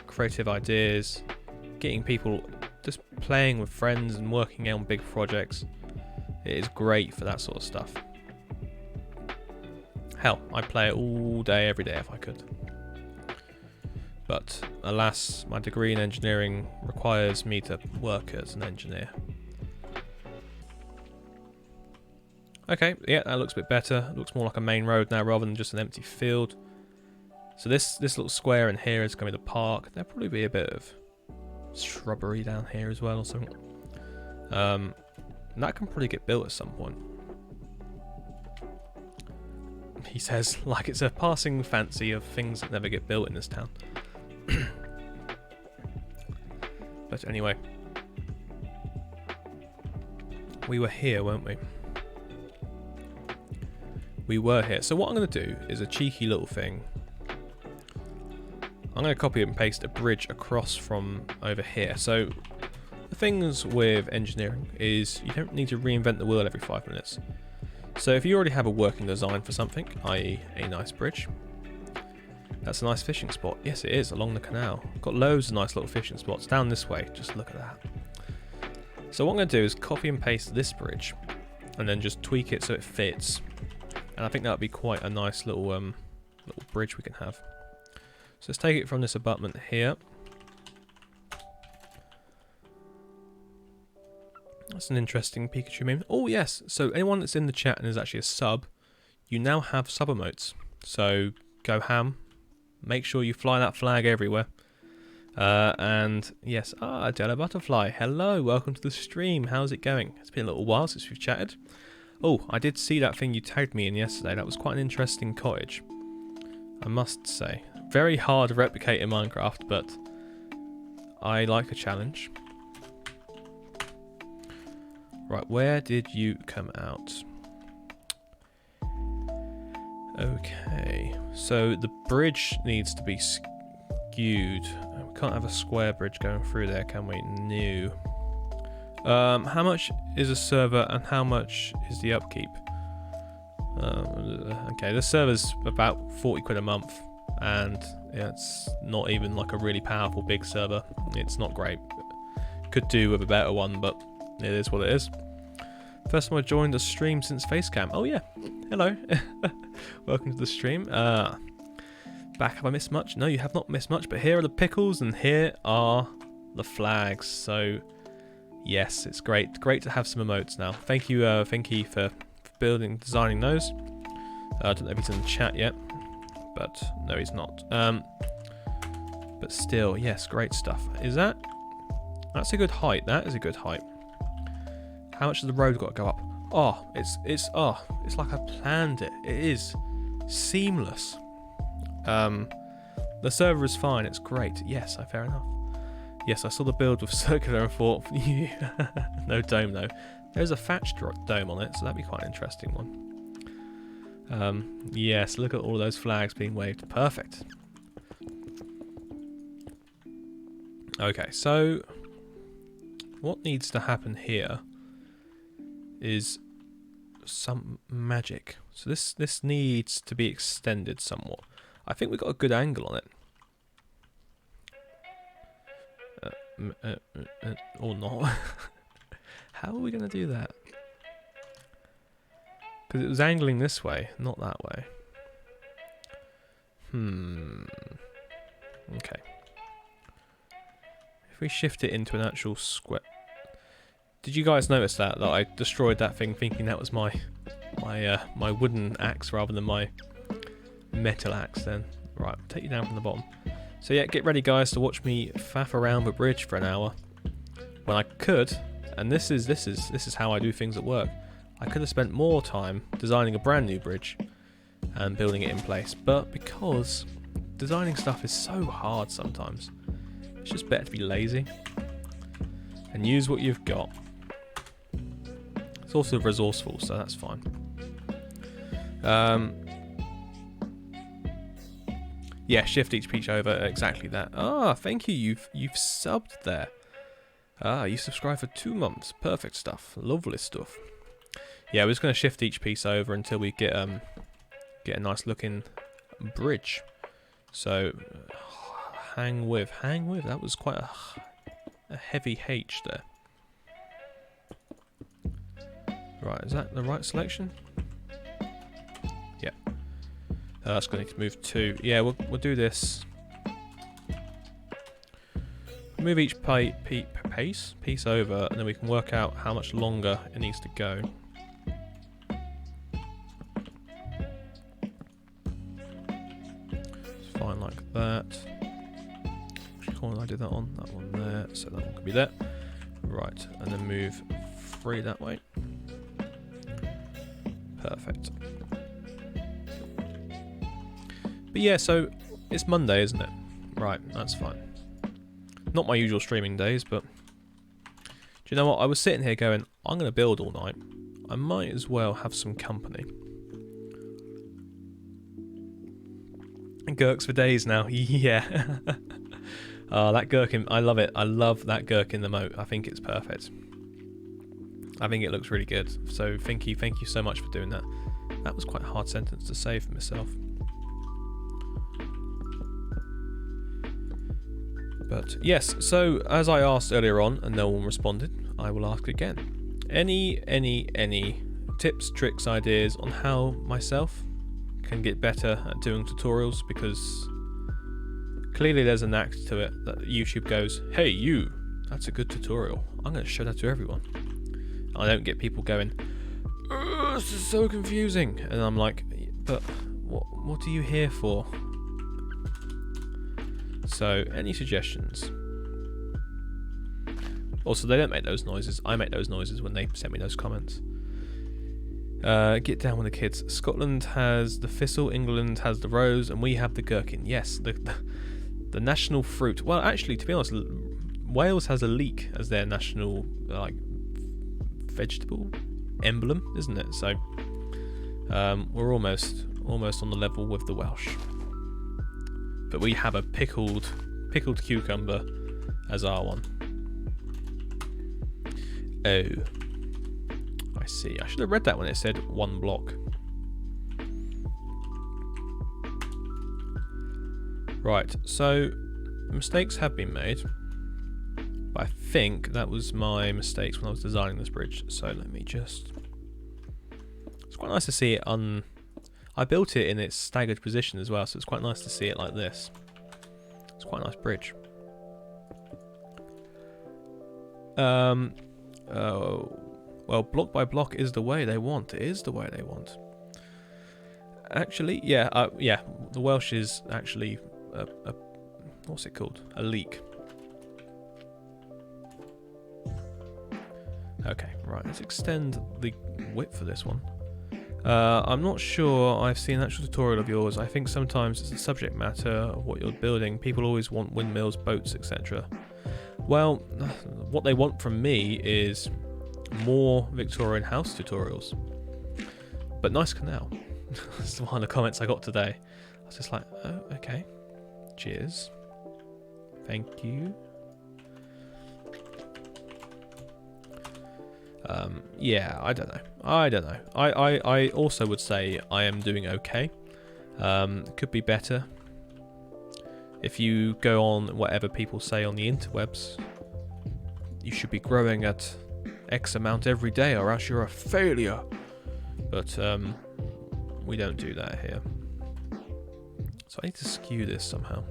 creative ideas, getting people just playing with friends and working on big projects. It is great for that sort of stuff. Hell, I'd play it all day, every day if I could. But alas, my degree in engineering requires me to work as an engineer. Okay, yeah, that looks a bit better. It looks more like a main road now rather than just an empty field. So this little square in here is going to be the park. There'll probably be a bit of shrubbery down here as well or something. And that can probably get built at some point. He says, like it's a passing fancy of things that never get built in this town. But anyway. We were here, weren't we? We were here. So what I'm going to do is a cheeky little thing. I'm going to copy and paste a bridge across from over here. So the things with engineering is you don't need to reinvent the wheel every 5 minutes. So if you already have a working design for something, i.e. a nice bridge, that's a nice fishing spot. Yes, it is, along the canal. Got loads of nice little fishing spots down this way. Just look at that. So what I'm going to do is copy and paste this bridge and then just tweak it so it fits. And I think that would be quite a nice little bridge we can have. So let's take it from this abutment here. That's an interesting Pikachu meme. Oh yes, so anyone that's in the chat and is actually a sub, you now have sub emotes. So go ham, make sure you fly that flag everywhere. And yes, Jello Butterfly, hello, welcome to the stream. How's it going? It's been a little while since we've chatted. Oh, I did see that thing you tagged me in yesterday. That was quite an interesting cottage, I must say. Very hard to replicate in Minecraft, but I like a challenge. Right, where did you come out? Okay, so the bridge needs to be skewed. We can't have a square bridge going through there, can we? No. How much is a server and how much is the upkeep? Okay, the server's about 40 quid a month, and yeah, it's not even like a really powerful big server. It's not great. Could do with a better one, but it is what it is. First time I joined the stream since Facecam. Oh yeah, hello. Welcome to the stream. Back, have I missed much? No, you have not missed much, but here are the pickles and here are the flags. So yes, it's great to have some emotes now. Thank you, Finky, for designing those. I don't know if he's in the chat yet, but no, he's not. But still, yes, great stuff. That's a good height. That is a good height. How much has the road got to go up? Oh, it's like I planned it. It is seamless. The server is fine. It's great. Yes, fair enough. Yes, I saw the build with circular and thought, no dome though. There's a thatched dome on it, so that'd be quite an interesting one. Yes, look at all those flags being waved. Perfect. Okay, so what needs to happen here is some magic. So this needs to be extended somewhat. I think we've got a good angle on it. Or not. How are we going to do that? Because it was angling this way, not that way. Okay. If we shift it into an actual square... Did you guys notice that I destroyed that thing thinking that was my wooden axe rather than my metal axe then? Right, I'll take you down from the bottom. So yeah, get ready guys to watch me faff around the bridge for an hour. When I could, and this is how I do things at work, I could have spent more time designing a brand new bridge and building it in place, but because designing stuff is so hard sometimes, it's just better to be lazy and use what you've got. It's also resourceful, so that's fine. Yeah, shift each peach over, exactly that. Ah, thank you, you've subbed there. Ah, you subscribed for 2 months. Perfect stuff. Lovely stuff. Yeah, we're just going to shift each piece over until we get a nice looking bridge. So, hang with. That was quite a heavy H there. Right, is that the right selection? Yeah. That's going to move 2. Yeah, we'll do this. Move each piece over, and then we can work out how much longer it needs to go. It's fine like that. Which corner did I do that on? That one there, so that one could be there. Right, and then move 3 that way. Perfect. But yeah, so it's Monday, isn't it? Right, that's fine. Not my usual streaming days, but do you know what? I was sitting here going, I'm going to build all night. I might as well have some company. And gherks for days now. Yeah. Oh, that gherkin, I love it. I love that gherkin emote. I think it's perfect. I think it looks really good. So, Finky, thank you so much for doing that. That was quite a hard sentence to say for myself. But yes, so as I asked earlier on and no one responded, I will ask again. Any tips, tricks, ideas on how myself can get better at doing tutorials? Because Clearly there's a knack to it that YouTube goes, hey you, that's a good tutorial. I'm going to show that to everyone. I don't get people going, this is so confusing. And I'm like, but what are you here for? So, any suggestions? Also, they don't make those noises. I make those noises when they send me those comments. Get down with the kids. Scotland has the thistle, England has the rose, and we have the gherkin. Yes, the national fruit. Well, actually, to be honest, Wales has a leek as their national vegetable emblem, isn't it? So we're almost on the level with the Welsh. But we have a pickled cucumber as our one. Oh, I see. I should have read that when it said 1 block. Right, so mistakes have been made. But I think that was my mistakes when I was designing this bridge. So let me just... It's quite nice to see it I built it in its staggered position as well, so it's quite nice to see it like this. It's quite a nice bridge. Well, block by block is the way they want. It is the way they want. Actually, yeah, the Welsh is actually a what's it called? A leek. Okay, right, let's extend the width for this one. I'm not sure I've seen an actual tutorial of yours. I think sometimes it's the subject matter of what you're building. People always want windmills, boats, etc. Well, what they want from me is more Victorian house tutorials. But nice canal. That's one of the comments I got today. I was just like, oh, okay. Cheers. Thank you. Yeah, I don't know. I also would say I am doing okay. Could be better. If you go on whatever people say on the interwebs, you should be growing at X amount every day or else you're a failure. But we don't do that here. So I need to skew this somehow.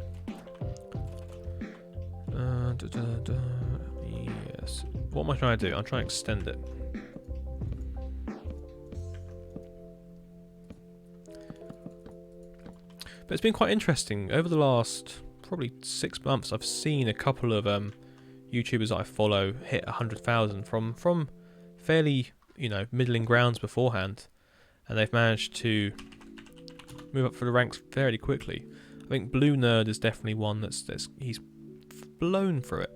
Yes. What am I trying to do? I'm trying to extend it. But it's been quite interesting. Over the last probably 6 months, I've seen a couple of YouTubers that I follow hit 100,000 from fairly, middling grounds beforehand, and they've managed to move up through the ranks fairly quickly. I think Blue Nerd is definitely one he's blown through it.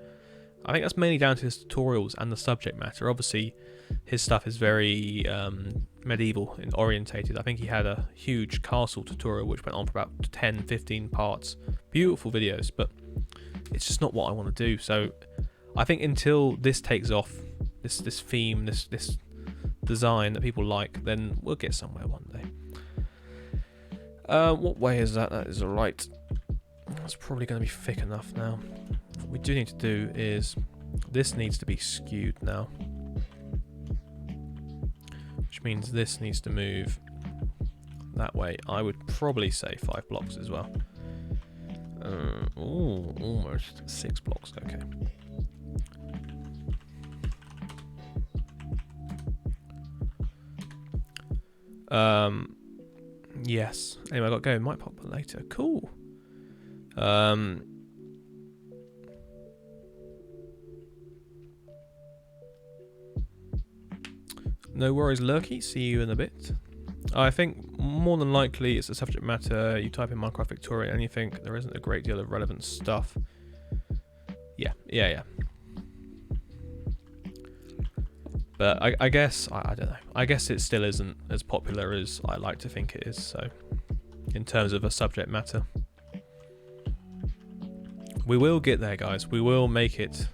I think that's mainly down to his tutorials and the subject matter. Obviously, his stuff is very medieval and orientated. I think he had a huge castle tutorial which went on for about 10-15 parts. Beautiful videos, but it's just not what I want to do. So I think until this takes off, this theme, this design that people like, then we'll get somewhere one day. What way is that? That is right. That's probably going to be thick enough now. What we do need to do is, this needs to be skewed now. Which means this needs to move that way. I would probably say 5 blocks as well. Ooh, almost 6 blocks, okay. Yes. Anyway, I got to go. Might pop later. Cool. No worries, Lurky. See you in a bit. I think more than likely it's a subject matter. You type in Minecraft Victorian and you think there isn't a great deal of relevant stuff. Yeah. But I guess, I don't know. I guess it still isn't as popular as I like to think it is, so, in terms of a subject matter. We will get there, guys. We will make it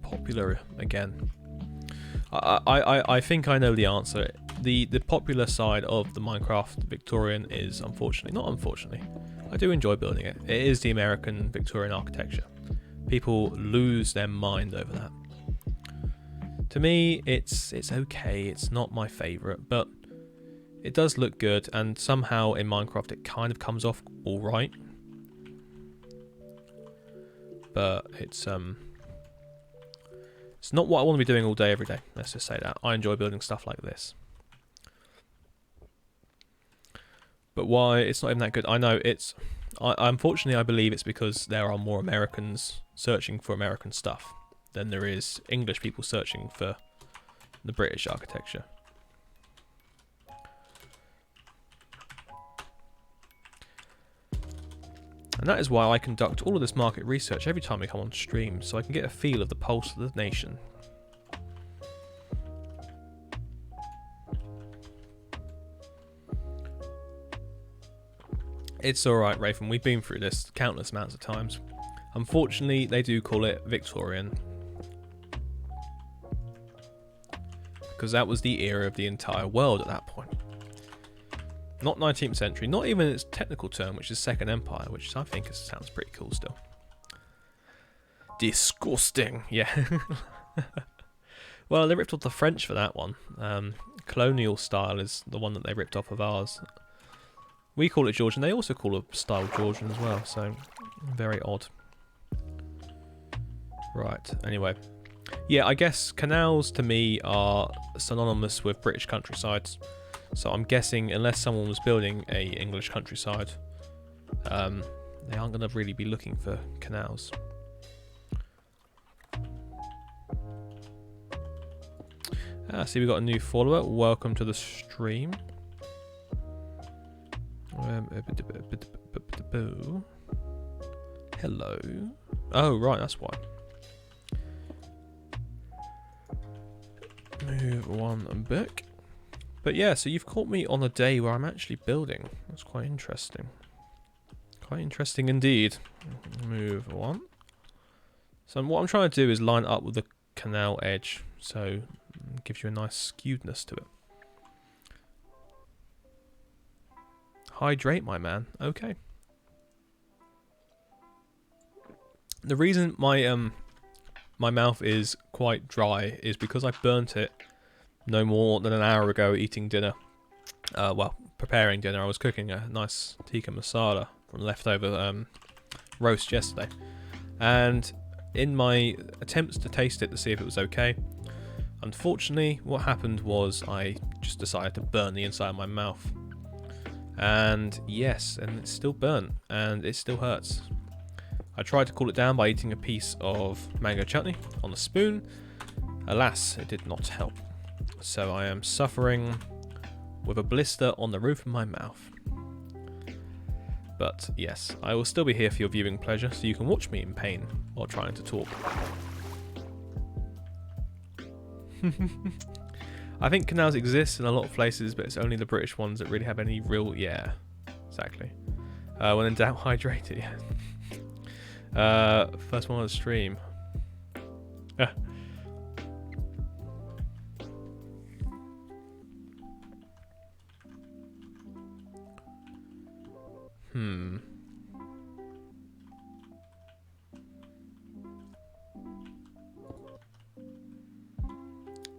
popular again. I think I know the answer. The popular side of the Minecraft Victorian is, not unfortunately, I do enjoy building it. It is the American Victorian architecture. People lose their mind over that. To me, it's okay. It's not my favourite, but it does look good, and somehow in Minecraft it kind of comes off all right. but it's not what I want to be doing all day every day. Let's just say that. I enjoy building stuff like this. But why it's not even that good? I know it's... unfortunately, I believe it's because there are more Americans searching for American stuff than there is English people searching for the British architecture. And that is why I conduct all of this market research every time we come on stream, so I can get a feel of the pulse of the nation. It's alright, Raven, we've been through this countless amounts of times. Unfortunately, they do call it Victorian. Because that was the era of the entire world at that point. Not 19th century, not even its technical term, which is Second Empire, which I think sounds pretty cool still. Disgusting, yeah. Well, they ripped off the French for that one. Colonial style is the one that they ripped off of ours. We call it Georgian, they also call it style Georgian as well, so very odd. Right, anyway. Yeah, I guess canals to me are synonymous with British countrysides. So I'm guessing unless someone was building a English countryside, they aren't going to really be looking for canals. See, we've got a new follower. Welcome to the stream. Hello. Oh, right, that's why. Move one back. But yeah, so you've caught me on a day where I'm actually building. That's quite interesting. Quite interesting indeed. Move one. So what I'm trying to do is line up with the canal edge, so it gives you a nice skewedness to it. Hydrate, my man. Okay. The reason my my mouth is quite dry is because I burnt it no more than an hour ago eating dinner. Well, preparing dinner. I was cooking a nice tikka masala from leftover roast yesterday. And in my attempts to taste it to see if it was okay, unfortunately what happened was I just decided to burn the inside of my mouth. And yes, and it's still burnt and it still hurts. I tried to cool it down by eating a piece of mango chutney on a spoon. Alas, it did not help. So I am suffering with a blister on the roof of my mouth. But yes, I will still be here for your viewing pleasure, so you can watch me in pain while trying to talk. I think canals exist in a lot of places, but it's only the British ones that really have any real... Yeah, exactly. When in doubt, hydrate it, yeah. First one on the stream.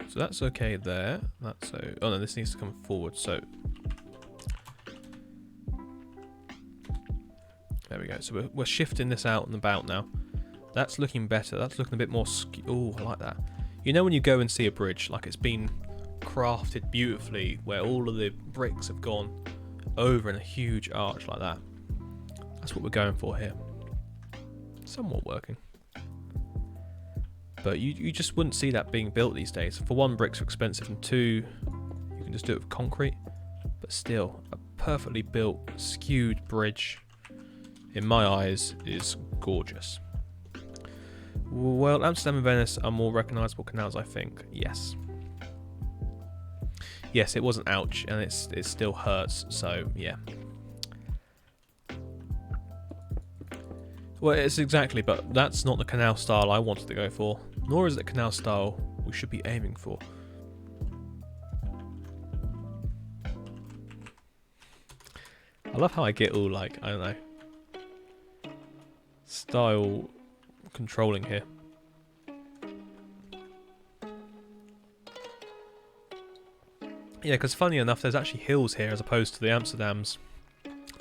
So that's okay there. That's oh no, this needs to come forward. So there we go. So we're shifting this out and about now. That's looking better. That's looking a bit more oh, I like that. You know when you go and see a bridge, like it's been crafted beautifully, where all of the bricks have gone over in a huge arch like that. That's what we're going for here. Somewhat working. But you just wouldn't see that being built these days. For one, bricks are expensive, and two, you can just do it with concrete. But still, a perfectly built, skewed bridge, in my eyes, is gorgeous. Well, Amsterdam and Venice are more recognisable canals, I think. Yes. Yes, it was an ouch, and it still hurts, so yeah. Well, it's exactly, but that's not the canal style I wanted to go for, nor is it the canal style we should be aiming for. I love how I get all like, I don't know, style controlling here. Yeah, because funny enough, there's actually hills here as opposed to the Amsterdams.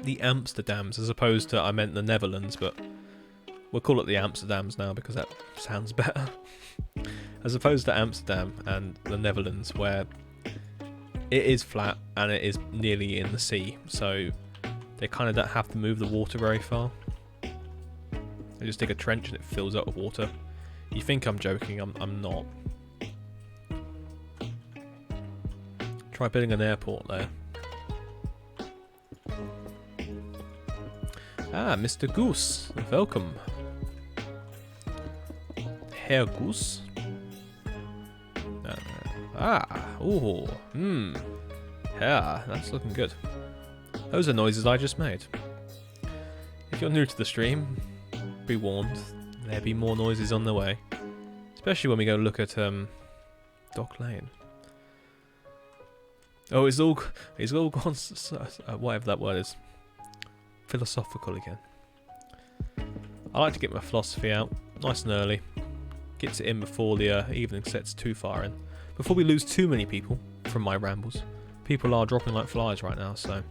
The Amsterdams, as opposed to, I meant the Netherlands, but We'll call it the Amsterdams now because that sounds better. As opposed to Amsterdam and the Netherlands, where it is flat and it is nearly in the sea, so they kind of don't have to move the water very far. They just dig a trench and it fills up with water. You think I'm joking, I'm not. Try building an airport there. Ah, Mr. Goose, welcome. Herr Goose. Yeah, that's looking good. Those are noises I just made. If you're new to the stream, be warned, there'll be more noises on the way. Especially when we go look at Dock Lane. Oh, it's all gone, whatever that word is. Philosophical again. I like to get my philosophy out, nice and early. Gets it in before the evening sets too far in. Before we lose too many people from my rambles. People are dropping like flies right now, so...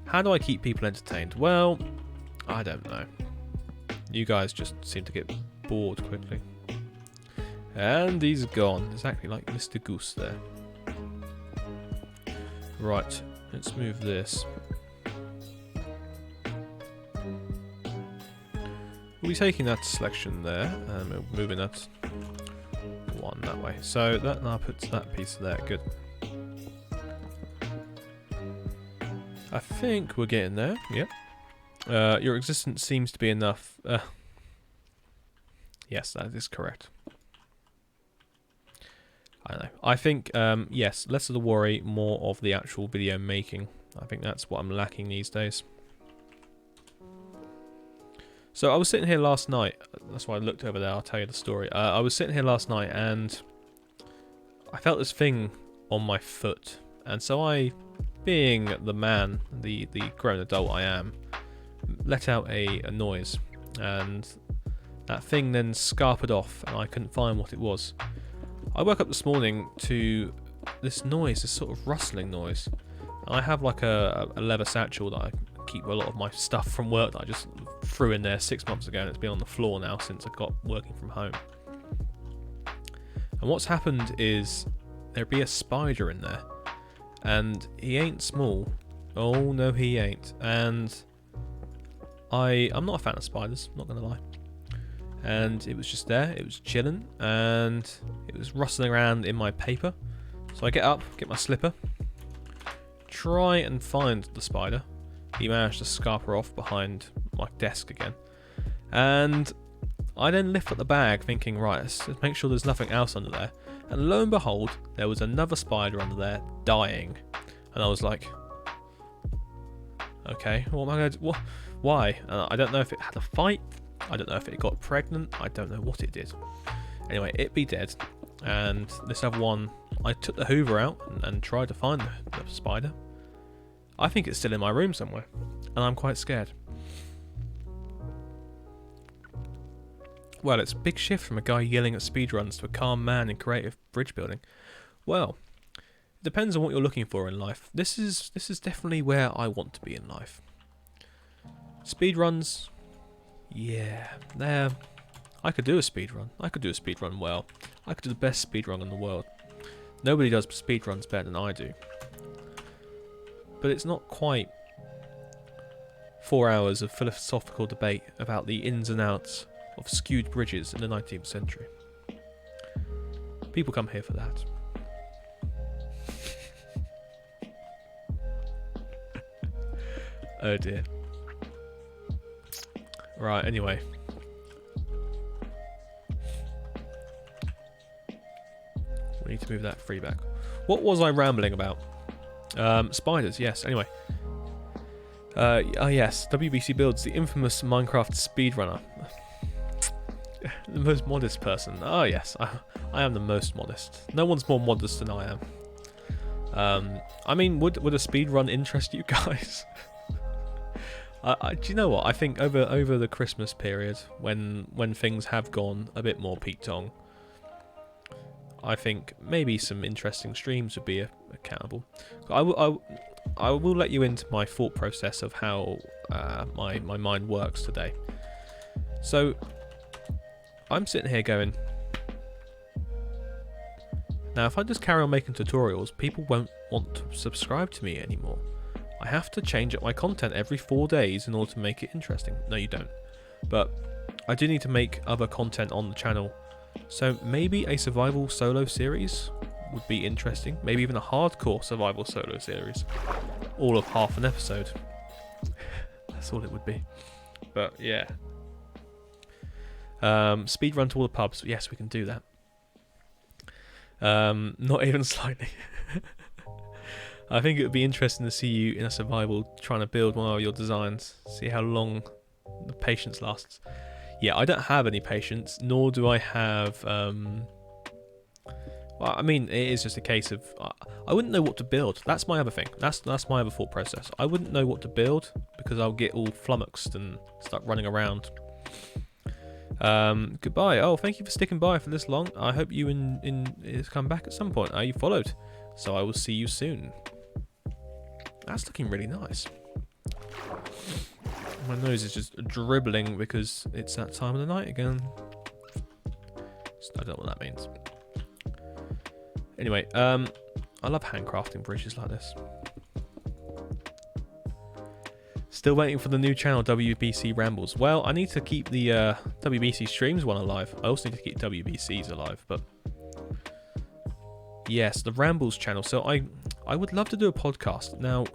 How do I keep people entertained? Well, I don't know. You guys just seem to get bored quickly. And he's gone, exactly like Mr. Goose there. Right, let's move this. We'll be taking that selection there, and we're moving that one that way. So that now puts that piece there, good. I think we're getting there, yep. Your existence seems to be enough. Yes, that is correct. I don't know. I think, yes, less of the worry, more of the actual video making. I think that's what I'm lacking these days. So I was sitting here last night. That's why I looked over there. I'll tell you the story. I was sitting here last night and I felt this thing on my foot. And so I, being the man, the grown adult I am, let out a noise. And that thing then scarpered off and I couldn't find what it was. I woke up this morning to this noise, this sort of rustling noise. And I have like a leather satchel that I keep a lot of my stuff from work that I just threw in there 6 months ago, and it's been on the floor now since I got working from home. And what's happened is there'd be a spider in there, and he ain't small. Oh no, he ain't. And I'm not a fan of spiders, not gonna lie. And it was just there, it was chilling, and it was rustling around in my paper. So I get up, get my slipper, try and find the spider. He managed to scarper off behind my desk again. And I then lift up the bag thinking, right, let's make sure there's nothing else under there. And lo and behold, there was another spider under there dying. And I was like, okay, what am I going to do? Why? And I don't know if it had a fight. I don't know if it got pregnant. I don't know what it did. Anyway, it be dead. And this other one, I took the Hoover out and tried to find the spider. I think it's still in my room somewhere, and I'm quite scared. Well, it's a big shift from a guy yelling at speedruns to a calm man in creative bridge building. Well, it depends on what you're looking for in life. This is definitely where I want to be in life. Speedruns, yeah, I could do a speedrun. I could do a speedrun well. I could do the best speedrun in the world. Nobody does speedruns better than I do. But it's not quite 4 hours of philosophical debate about the ins and outs of skewed bridges in the 19th century. People come here for that. Oh dear. Right, anyway. We need to move that free back. What was I rambling about? Spiders, yes. Anyway. Oh yes, WBC Builds, the infamous Minecraft speedrunner. The most modest person. Oh yes, I am the most modest. No one's more modest than I am. I mean, would a speedrun interest you guys? Do you know what? I think over the Christmas period, when things have gone a bit more Pete Tong, I think maybe some interesting streams would be accountable. I will let you into my thought process of how my mind works today. So I'm sitting here going, now if I just carry on making tutorials, people won't want to subscribe to me anymore. I have to change up my content every 4 days in order to make it interesting. No, you don't. But I do need to make other content on the channel. So maybe a survival solo series would be interesting. Maybe even a hardcore survival solo series. All of half an episode. That's all it would be. But yeah. Speed run to all the pubs. Yes, we can do that. Not even slightly. I think it would be interesting to see you in a survival trying to build one of your designs. See how long the patience lasts. Yeah, I don't have any patience, nor do I have... well, I mean, it is just a case of... I wouldn't know what to build. That's my other thing. That's my other thought process. I wouldn't know what to build because I'll get all flummoxed and start running around. Goodbye. Oh, thank you for sticking by for this long. I hope you come back at some point. You followed. So I will see you soon. That's looking really nice. My nose is just dribbling because it's that time of the night again. So I don't know what that means. Anyway, I love handcrafting bridges like this. Still waiting for the new channel, WBC Rambles. Well, I need to keep the WBC streams one alive. I also need to keep WBCs alive, but... Yes, the Rambles channel. So I would love to do a podcast. Now,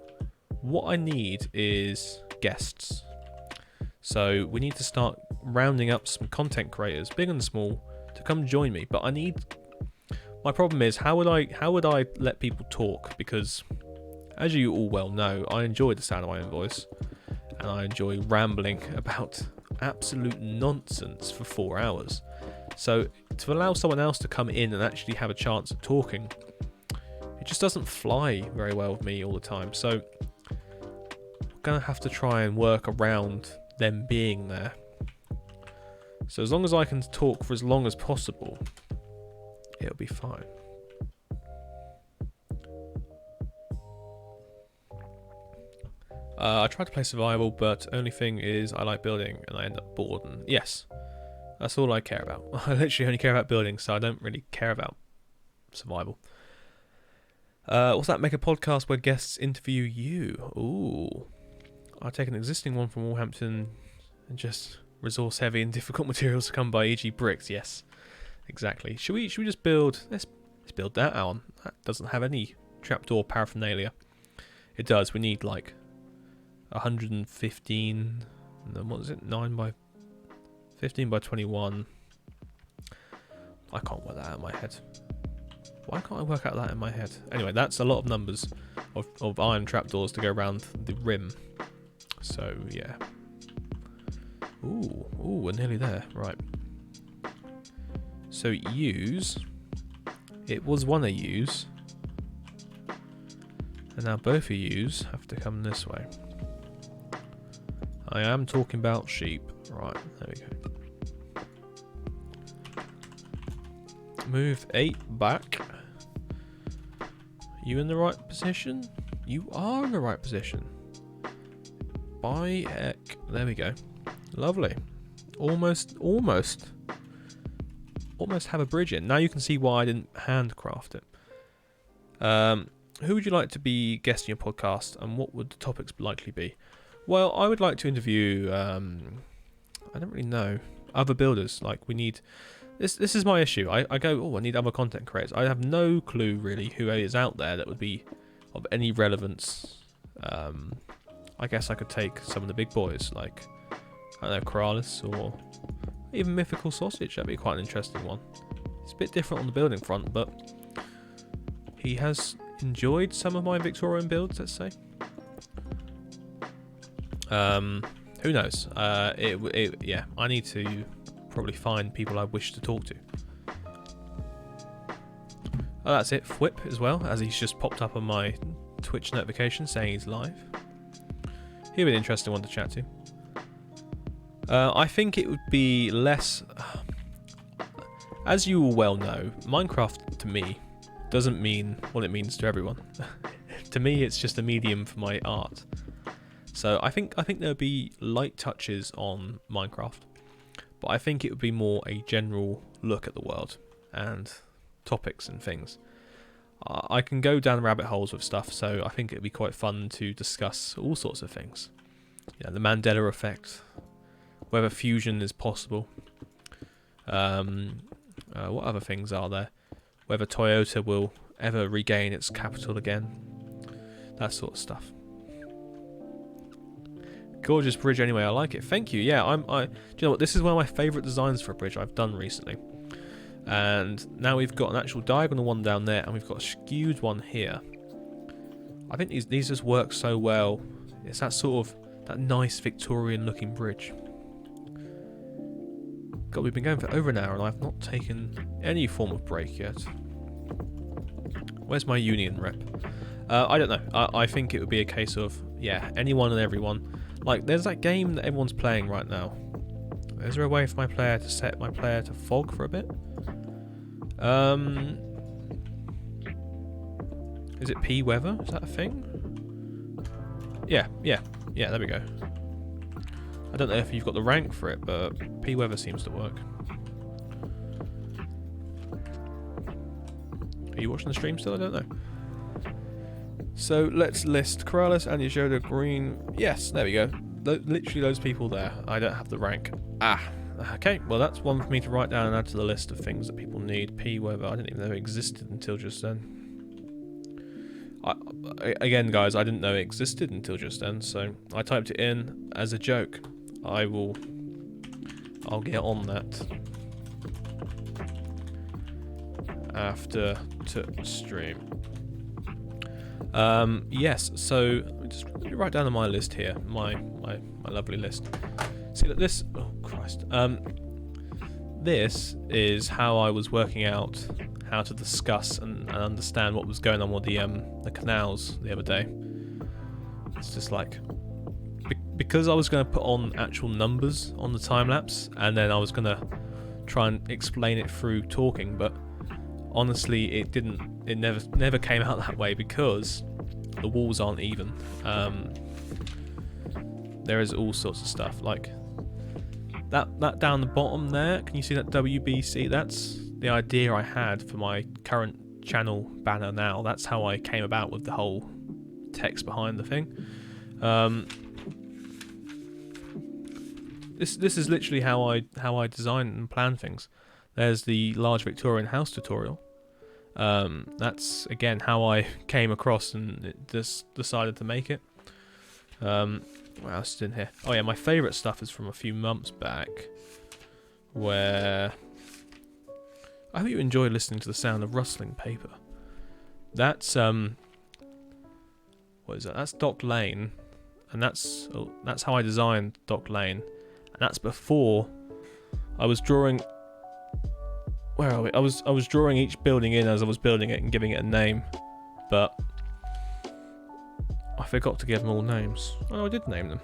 what I need is guests. So we need to start rounding up some content creators, big and small, to come join me. But I need... My problem is, how would I let people talk? Because, as you all well know, I enjoy the sound of my own voice. And I enjoy rambling about absolute nonsense for 4 hours. So to allow someone else to come in and actually have a chance at talking, it just doesn't fly very well with me all the time. So I'm going to have to try and work around them being there. So as long as I can talk for as long as possible, it'll be fine. I tried to play survival, but only thing is I like building and I end up bored. And yes, that's all I care about. I literally only care about building, so I don't really care about survival. What's that? Make a podcast where guests interview you. Ooh. I'll take an existing one from Walhampton and just resource heavy and difficult materials to come by, e.g. bricks. Yes, exactly. Should we just build... Let's build that one. That doesn't have any trapdoor paraphernalia. It does. We need like 115... And then what is it? 9 by... 15 by 21. I can't work that out in my head. Why can't I work out that in my head? Anyway, that's a lot of numbers of iron trapdoors to go around the rim. So, yeah. Ooh, we're nearly there. Right. So, use. It was one of use. And now both of yous have to come this way. I am talking about sheep. Right, there we go. Move 8 back. You in the right position? You are in the right position. By heck. There we go. Lovely. Almost have a bridge in. Now you can see why I didn't handcraft it. Who would you like to be guesting your podcast, and what would the topics likely be? Well, I would like to interview, I don't really know, other builders. Like, we need... This is my issue. I go, I need other content creators. I have no clue, really, who is out there that would be of any relevance. I guess I could take some of the big boys, like, I don't know, Corrales, or even Mythical Sausage. That'd be quite an interesting one. It's a bit different on the building front, but he has enjoyed some of my Victorian builds, let's say. Who knows? Yeah, I need to probably find people I wish to talk to. Oh, that's it. Whip as well, as he's just popped up on my Twitch notification saying he's live. He'll be an interesting one to chat to. I think it would be less... As you all well know, Minecraft to me doesn't mean what it means to everyone. To me, it's just a medium for my art. So I think there'll be light touches on Minecraft. but I think it would be more a general look at the world and topics and things. I can go down rabbit holes with stuff, so I think it'd be quite fun to discuss all sorts of things. You know, the Mandela effect, whether fusion is possible. What other things are there? Whether Toyota will ever regain its capital again. That sort of stuff. Gorgeous bridge anyway, I like it. Thank you. Yeah, do you know what? This is one of my favourite designs for a bridge I've done recently. And now we've got an actual diagonal one down there, and we've got a skewed one here. I think these just work so well. It's that sort of, that nice Victorian looking bridge. God, we've been going for over an hour and I've not taken any form of break yet. Where's my union rep? I don't know. I think it would be a case of, yeah, anyone and everyone. Like, there's that game that everyone's playing right now. Is there a way for my player to set my player to fog for a bit? Is it P weather? Is that a thing? Yeah, there we go. I don't know if you've got the rank for it, but P weather seems to work. Are you watching the stream still? I don't know. So let's list Corrales and Yoda Green. Yes, there we go. Literally those people there. I don't have the rank. Okay, well that's one for me to write down and add to the list of things that people need. P weather, I didn't even know it existed until just then. Again, guys, I didn't know it existed until just then, so I typed it in as a joke. I'll get on that after to stream. Yes, so let me write down on my list here, my lovely list. See that this, oh Christ, this is how I was working out how to discuss and understand what was going on with the canals the other day. It's just like, because I was going to put on actual numbers on the time lapse, and then I was going to try and explain it through talking, but honestly, it never came out that way because the walls aren't even. There is all sorts of stuff like that down the bottom there. Can you see that WBC? That's the idea I had for my current channel banner now. That's how I came about with the whole text behind the thing. This is literally how I design and plan things. There's the large Victorian house tutorial. That's again how I came across and just decided to make it. What else is in here? Oh yeah, my favourite stuff is from a few months back, where I hope you enjoy listening to the sound of rustling paper. That's what is that? That's Dock Lane, and that's how I designed Dock Lane, and that's before I was drawing. Where are we? I was drawing each building in as I was building it and giving it a name, but I forgot to give them all names. Oh, I did name them.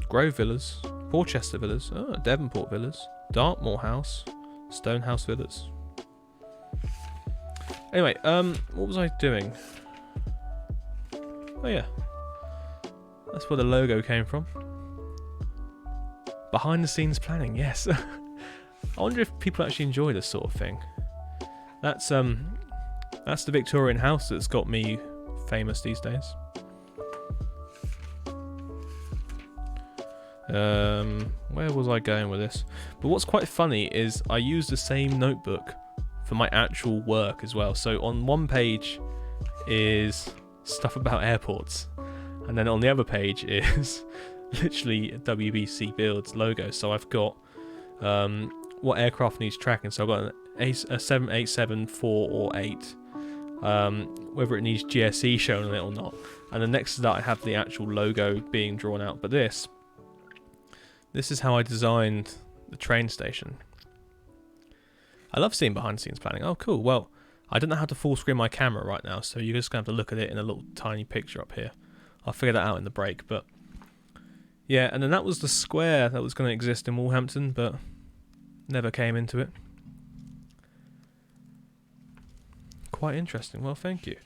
Grove Villas, Porchester Villas, Devonport Villas, Dartmoor House, Stonehouse Villas. Anyway, what was I doing? Oh yeah, that's where the logo came from. Behind the scenes planning, yes. I wonder if people actually enjoy this sort of thing. That's the Victorian house that's got me famous these days. Where was I going with this? But what's quite funny is I use the same notebook for my actual work as well. So on one page is stuff about airports, and then on the other page is literally WBC Builds logo. So I've got what aircraft needs tracking. So I've got a 787, 4 or 8, whether it needs GSE shown on it or not. And then next to that I have the actual logo being drawn out. But this is how I designed the train station. I love seeing behind the scenes planning. Oh cool, well I don't know how to full screen my camera right now, so you're just going to have to look at it in a little tiny picture up here. I'll figure that out in the break, but yeah, and then that was the square that was going to exist in Walhampton, but never came into it. Quite interesting. Well, thank you.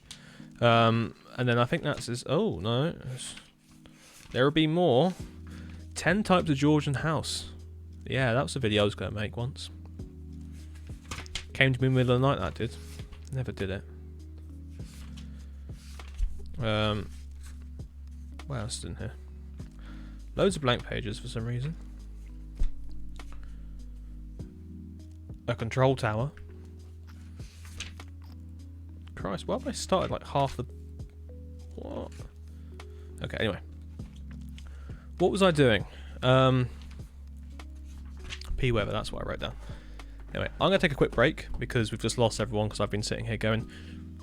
And then I think that's his. Oh no, there will be more. 10 types of Georgian house. Yeah, that was a video I was going to make once. Came to me in the middle of the night, that did. Never did it. What else is in here? Loads of blank pages for some reason. A control tower. Christ, why have I started like half the... What? Okay, anyway. What was I doing? P-weather, that's what I wrote down. Anyway, I'm going to take a quick break because we've just lost everyone because I've been sitting here going,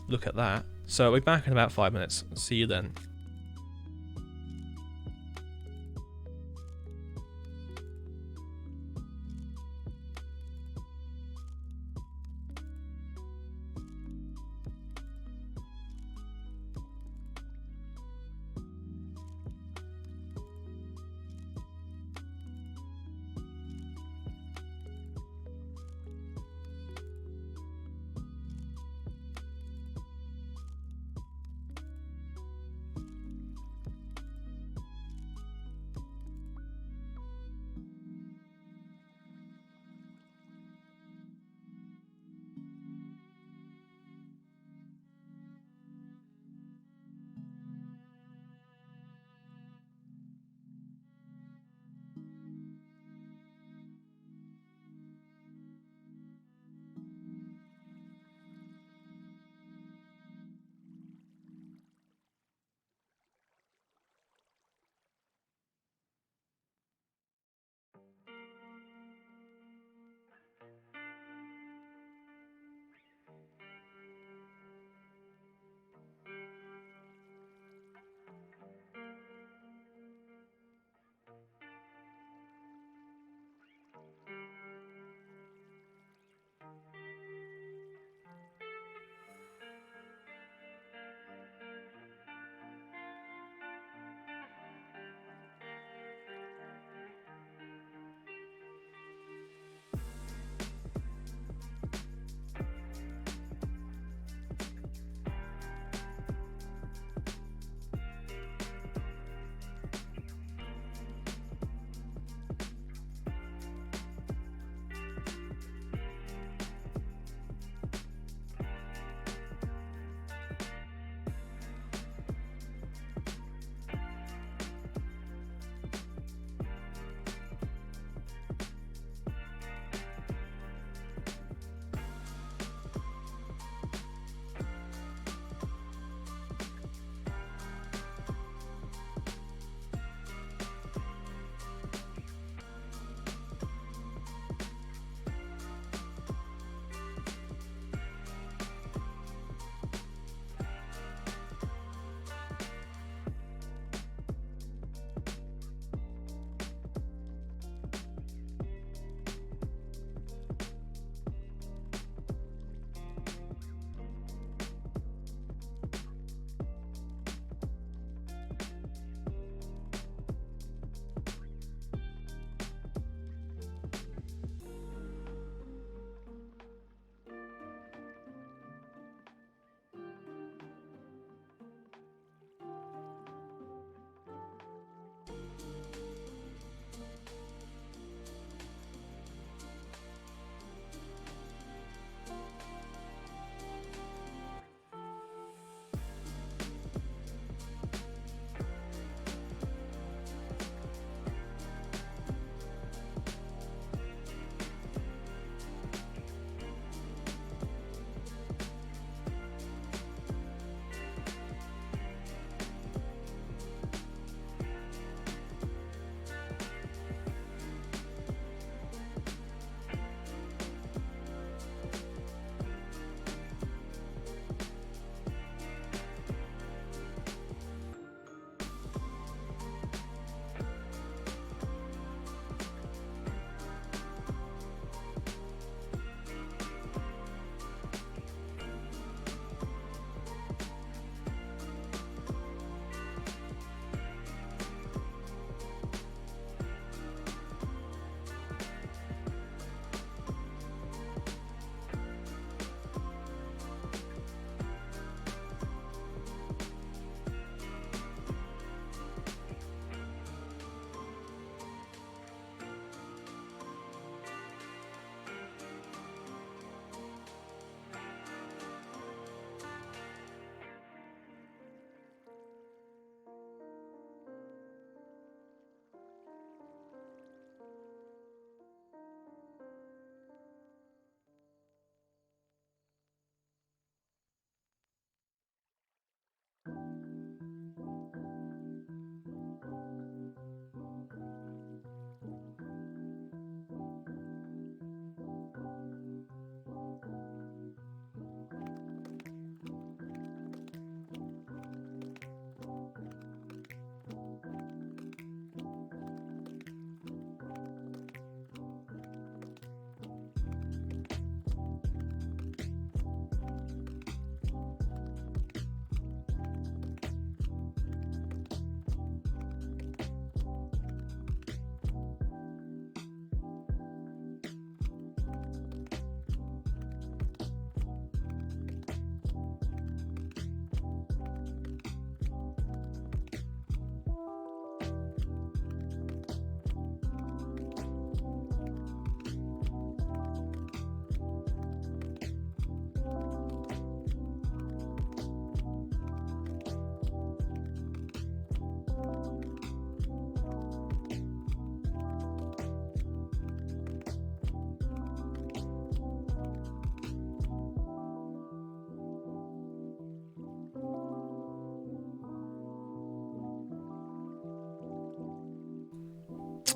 look at that. So I'll be back in about 5 minutes. See you then.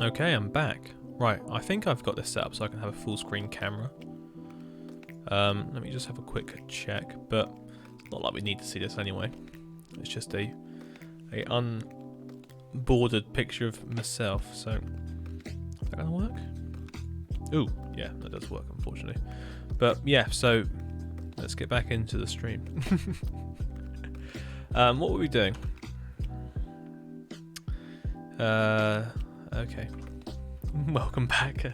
Okay, I'm back. Right, I think I've got this set up so I can have a full screen camera. Let me just have a quick check, but it's not like we need to see this anyway. It's just a unbordered picture of myself, so is that gonna work? Ooh, yeah, that does work, unfortunately. But yeah, so let's get back into the stream. What were we doing? Okay. Welcome back.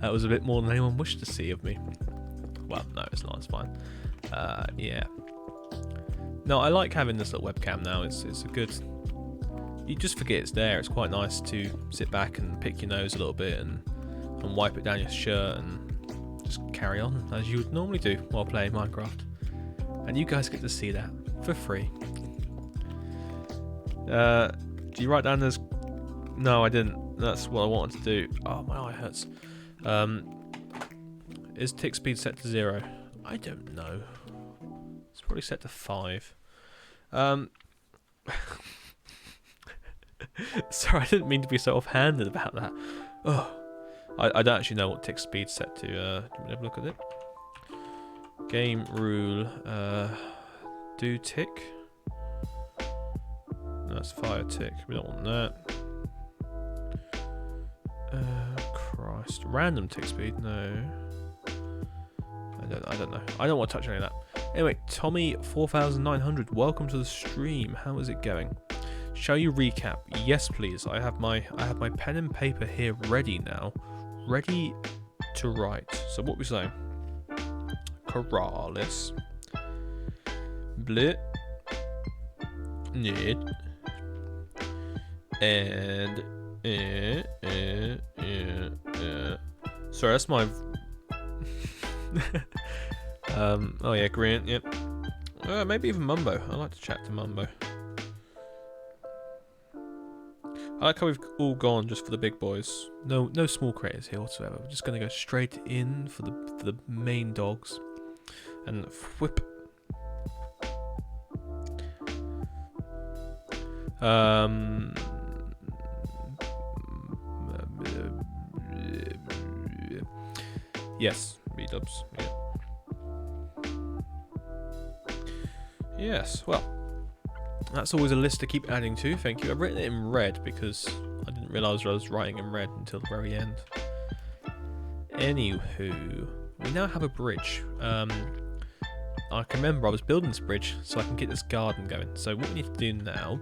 That was a bit more than anyone wished to see of me. Well, no, it's not. It's fine. Yeah. No, I like having this little webcam now. It's a good. You just forget it's there. It's quite nice to sit back and pick your nose a little bit and wipe it down your shirt and just carry on as you would normally do while playing Minecraft. And you guys get to see that for free. Do you write down this? No, I didn't. That's what I wanted to do. Oh, my eye hurts. Is tick speed set to 0? I don't know. It's probably set to 5. Sorry, I didn't mean to be so offhanded about that. Oh, I don't actually know what tick speed's set to. Let me have a look at it. Game rule. Do tick. No, that's fire tick. We don't want that. Christ. Random tick speed? No. I don't know. I don't want to touch any of that. Anyway, Tommy4900, welcome to the stream. How is it going? Shall you recap? Yes, please. I have my pen and paper here ready now. Ready to write. So what we saying? Corrales. Blit. Nid. And sorry, that's my oh yeah, Grant, yep. Maybe even Mumbo. I like to chat to Mumbo. I like how we've all gone just for the big boys. No small creators here whatsoever. We're just gonna go straight in for the main dogs. And whip. Yes, B-dubs. Yeah. Yes, well, that's always a list to keep adding to. Thank you. I've written it in red because I didn't realise I was writing in red until the very end. Anywho, we now have a bridge. I can remember I was building this bridge so I can get this garden going. So what we need to do now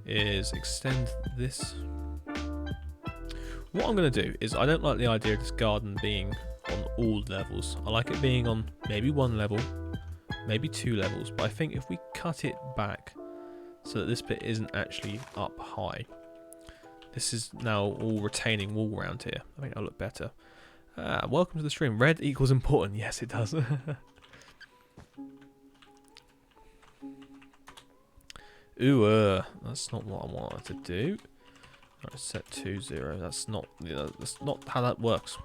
is extend this. What I'm going to do is, I don't like the idea of this garden being on all levels. I like it being on maybe 1 level, maybe 2 levels, but I think if we cut it back so that this bit isn't actually up high, this is now all retaining wall around here. I think that'll look better. Welcome to the stream. Red equals important. Yes, it does. Ooh, that's not what I wanted to do. Alright, set 2-0. That's not how that works.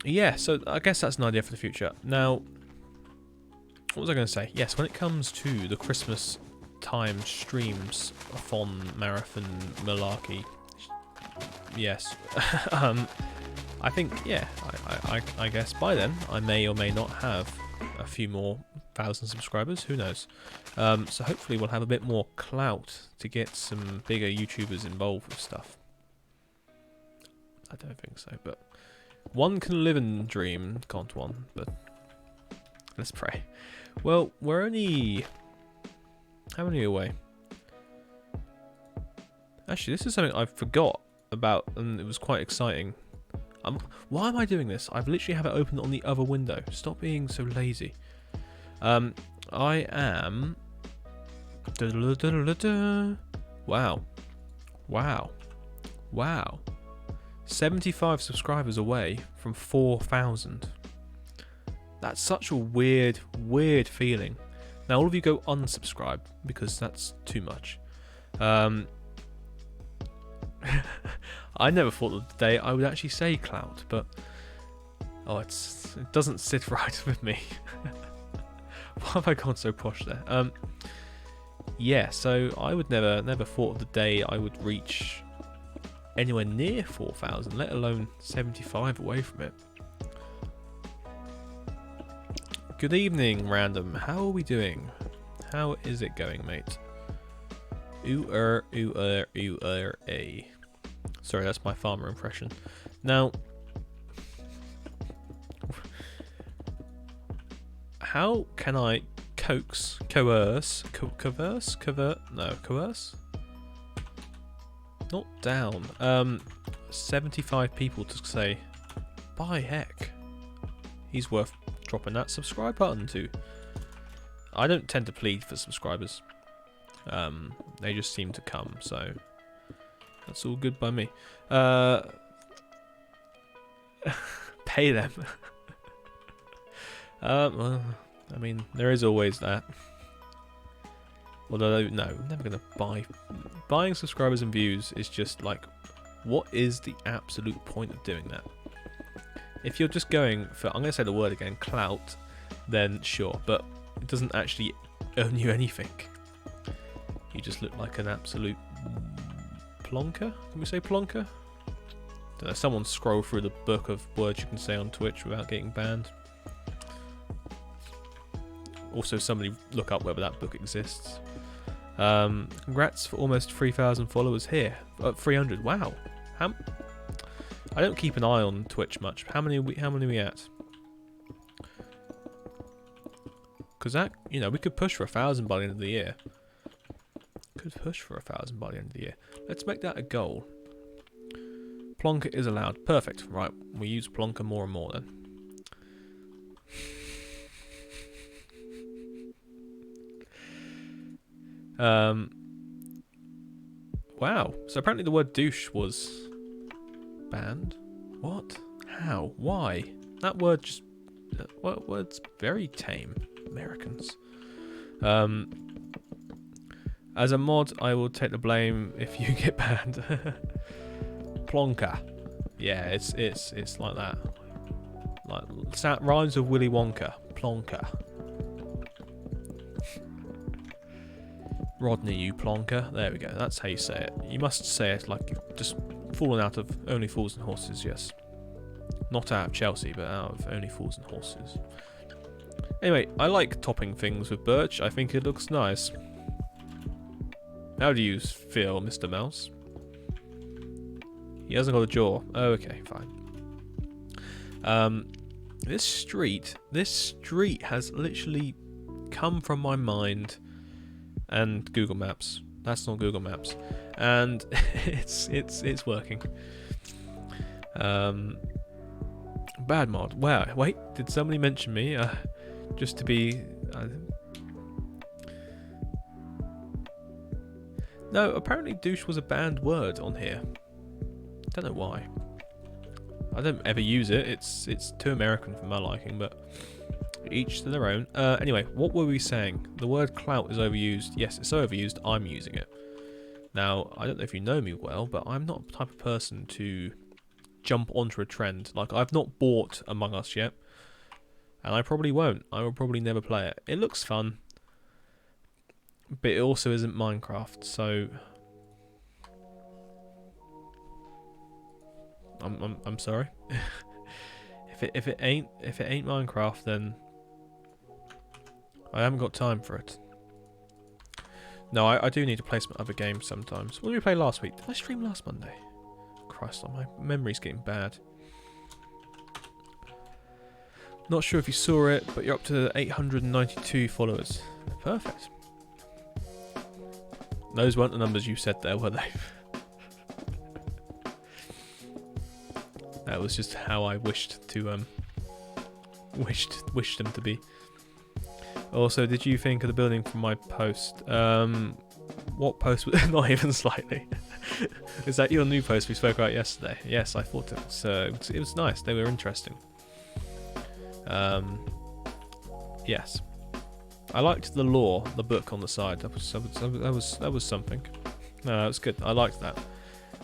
Yeah, so I guess that's an idea for the future. Now, what was I going to say? Yes, when it comes to the Christmas time streams, Fon, Marathon, Malarkey, yes. I think, yeah, I guess by then I may or may not have a few more 1,000 subscribers, who knows. So hopefully we'll have a bit more clout to get some bigger YouTubers involved with stuff. I don't think so, but one can live and dream, can't one? But let's pray. Well, we're only... how many away? Actually, this is something I forgot about, and it was quite exciting. Why am I doing this? I've literally have it open on the other window. Stop being so lazy. I am... Wow. Wow. Wow. 75 subscribers away from 4,000. That's such a weird feeling. Now all of you go unsubscribe because that's too much. I never thought of the day I would actually say clout, but it doesn't sit right with me. Why have I gone so posh there? yeah, so I would never thought of the day I would reach anywhere near 4,000, let alone 75 away from it. Good evening, random. How are we doing? How is it going, mate? A. Sorry, that's my farmer impression. Now, how can I coerce? Not down. 75 people to say, by heck, he's worth dropping that subscribe button to. I don't tend to plead for subscribers. They just seem to come, so that's all good by me. Pay them. Well, I mean, there is always that. Although, no, I'm never going to buy. Buying subscribers and views is just like, what is the absolute point of doing that? If you're just going for, I'm going to say the word again, clout, then sure, but it doesn't actually earn you anything. You just look like an absolute plonker. Can we say plonker? Don't know, someone scroll through the book of words you can say on Twitch without getting banned. Also, somebody look up whether that book exists. Congrats for almost 3,000 followers here. 300. Wow. I don't keep an eye on Twitch much. How many are we at? Because that, you know, we could push for 1,000 by the end of the year. Could push for 1,000 by the end of the year. Let's make that a goal. Plonker is allowed. Perfect. Right, we use Plonker more and more then. Wow. So apparently the word douche was banned. What? How? Why? That word just... What word's very tame. Americans. As a mod, I will take the blame if you get banned. Plonker. Yeah, it's like that. Like rhymes with Willy Wonka. Plonker. Rodney, you plonker. There we go. That's how you say it. You must say it like you've just fallen out of Only Fools and Horses, yes. Not out of Chelsea, but out of Only Fools and Horses. Anyway, I like topping things with birch. I think it looks nice. How do you feel, Mr. Mouse? He hasn't got a jaw. Oh, okay, fine. This street has literally come from my mind and Google Maps. That's not Google Maps, and it's working. Bad mod. Wow. Wait, did somebody mention me? Just to be. No, apparently douche was a banned word on here. Don't know why. I don't ever use it. It's too American for my liking, but each to their own. Anyway, what were we saying? The word clout is overused. Yes, it's so overused, I'm using it. Now, I don't know if you know me well, but I'm not the type of person to jump onto a trend. Like, I've not bought Among Us yet, and I probably won't. I will probably never play it. It looks fun, but it also isn't Minecraft, so I'm sorry. if it ain't Minecraft, then I haven't got time for it. No, I do need to play some other games sometimes. What did we play last week? Did I stream last Monday? Christ, my memory's getting bad. Not sure if you saw it, but you're up to 892 followers. Perfect. Those weren't the numbers you said there, were they? That was just how I wished to wished them to be. Also, did you think of the building from my post? What post? Not even slightly. Is that your new post we spoke about yesterday? Yes, I thought it was nice. They were interesting. Yes, I liked the lore, the book on the side. That was something. No, that was good. I liked that.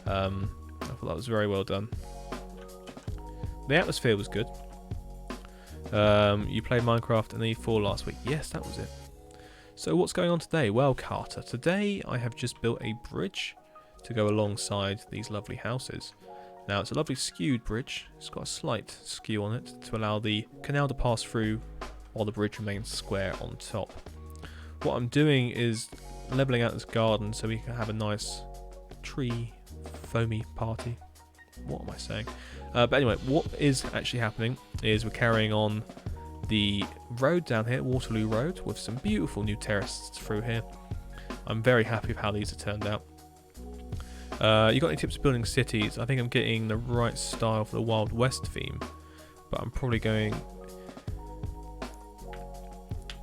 I thought that was very well done. The atmosphere was good. You played Minecraft and E4 last week. Yes, that was it. So what's going on today? Well, Carter, today I have just built a bridge to go alongside these lovely houses. Now, it's a lovely skewed bridge. It's got a slight skew on it to allow the canal to pass through while the bridge remains square on top. What I'm doing is levelling out this garden so we can have a nice tree foamy party. What am I saying? But anyway, what is actually happening is we're carrying on the road down here, Waterloo Road, with some beautiful new terraces through here. I'm very happy with how these have turned out. You got any tips for building cities? I think I'm getting the right style for the Wild West theme, but I'm probably going...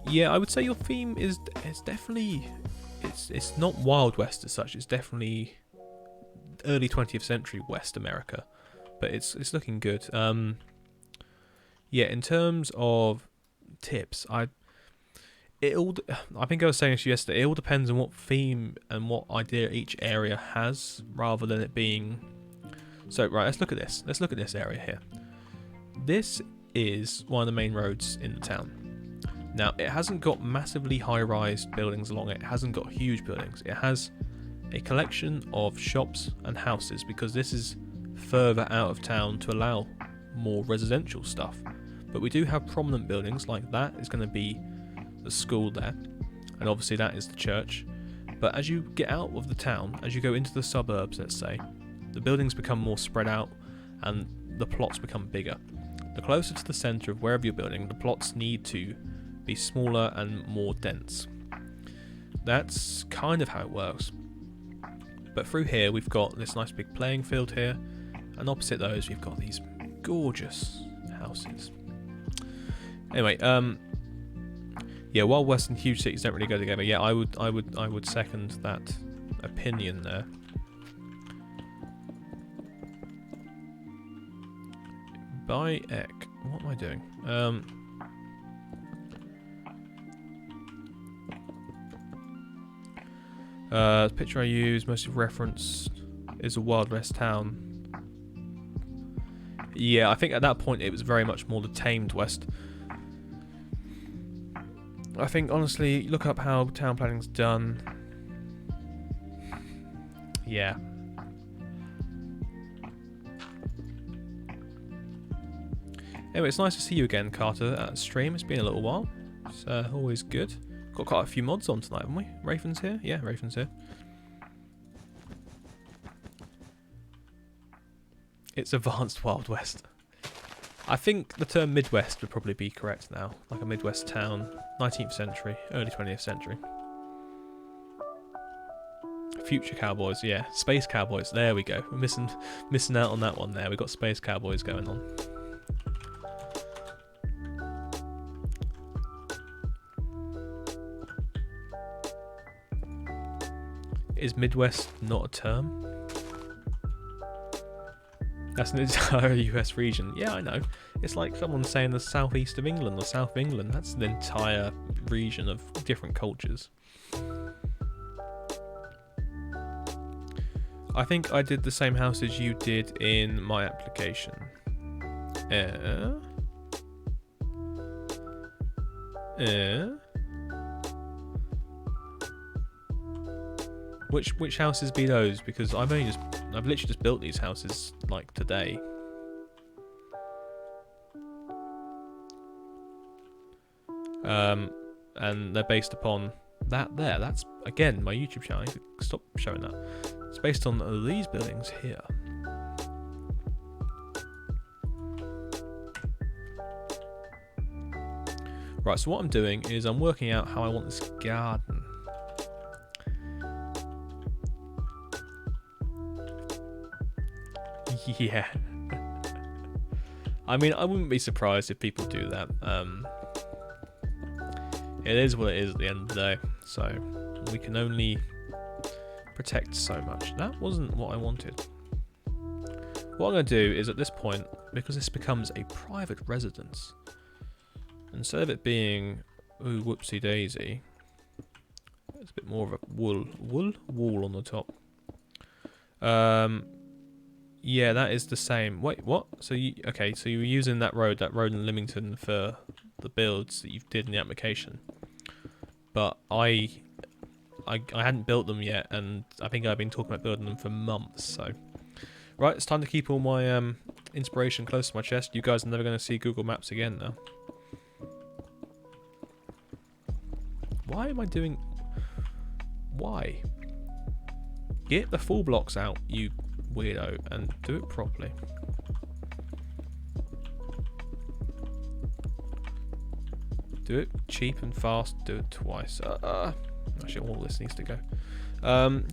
Yeah, I would say your theme is definitely... It's not Wild West as such, it's definitely early 20th century West America, but it's looking good. Yeah, in terms of tips, I think I was saying this yesterday, it all depends on what theme and what idea each area has, rather than it being... So, right, let's look at this. Let's look at this area here. This is one of the main roads in the town. Now, it hasn't got massively high-rise buildings along it. It hasn't got huge buildings. It has a collection of shops and houses, because this is further out of town to allow more residential stuff. But we do have prominent buildings, like that is going to be the school there, and obviously that is the church. But as you get out of the town, as you go into the suburbs, let's say, the buildings become more spread out and the plots become bigger. The closer to the centre of wherever you're building, the plots need to be smaller and more dense. That's kind of how it works. But through here we've got this nice big playing field here, and opposite those we've got these gorgeous houses. Anyway, yeah, Wild West and huge cities don't really go together. Yeah, I would second that opinion there. By Eck, what am I doing? The picture I use, mostly referenced, is a Wild West town. Yeah, I think at that point it was very much more the tamed West. I think, honestly, look up how town planning's done. Yeah. Anyway, it's nice to see you again, Carter, at stream. It's been a little while. It's always good. Got quite a few mods on tonight, haven't we? Raven's here? Yeah, Raven's here. It's advanced Wild West. I think the term Midwest would probably be correct now. Like a Midwest town, 19th century, early 20th century. Future cowboys, yeah. Space cowboys, there we go. We're missing out on that one there. We've got space cowboys going on. Is Midwest not a term? That's an entire US region. Yeah, I know. It's like someone saying the southeast of England or south of England. That's an entire region of different cultures. I think I did the same house as you did in my application. Which houses be those? Because I've literally just built these houses like today. And they're based upon that there. That's again my YouTube channel. I need to stop showing that. It's based on these buildings here. Right, so what I'm doing is I'm working out how I want this garden. Yeah. I mean, I wouldn't be surprised if people do that. It is what it is at the end of the day, so we can only protect so much. That wasn't what I wanted. What I'm going to do is, at this point, because this becomes a private residence, instead of it being, ooh, whoopsie daisy, it's a bit more of a wall on the top. Yeah, that is the same. Wait, what? So you so you were using that road in Lymington for the builds that you did in the application. but I hadn't built them yet, and I think I've been talking about building them for months. So, right, it's time to keep all my inspiration close to my chest. You guys are never going to see Google Maps again now. Why am I doing... Why? Get the full blocks out, you weirdo, and do it properly. Do it cheap and fast, do it twice. Actually, all this needs to go.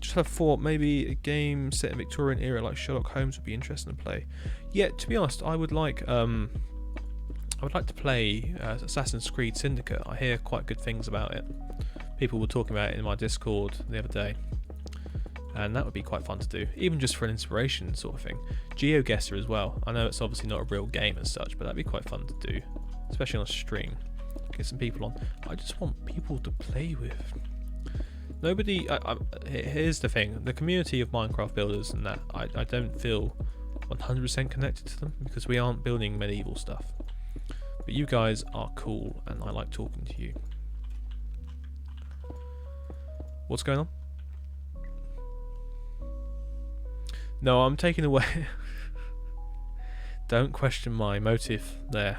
Just have thought, maybe a game set in Victorian era like Sherlock Holmes would be interesting to play. Yeah, to be honest, I would like to play Assassin's Creed Syndicate. I hear quite good things about it. People were talking about it in my Discord the other day, and that would be quite fun to do, even just for an inspiration sort of thing. GeoGuessr as well. I know it's obviously not a real game as such, but that'd be quite fun to do, especially on a stream. Get some people on. I just want people to play with. Nobody. Here's the thing: the community of Minecraft builders and that I don't feel 100% connected to them because we aren't building medieval stuff. But you guys are cool, and I like talking to you. What's going on? No, I'm taking away. Don't question my motive there,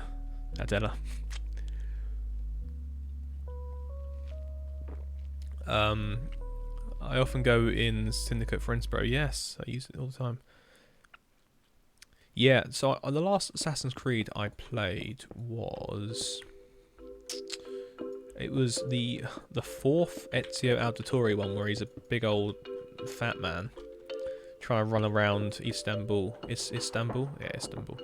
Adela. I often go in Syndicate for inspo. Yes, I use it all the time. Yeah, so on the last Assassin's Creed I played was... It was the fourth Ezio Auditore one, where he's a big old fat man trying to run around Istanbul. Istanbul? Yeah, Istanbul.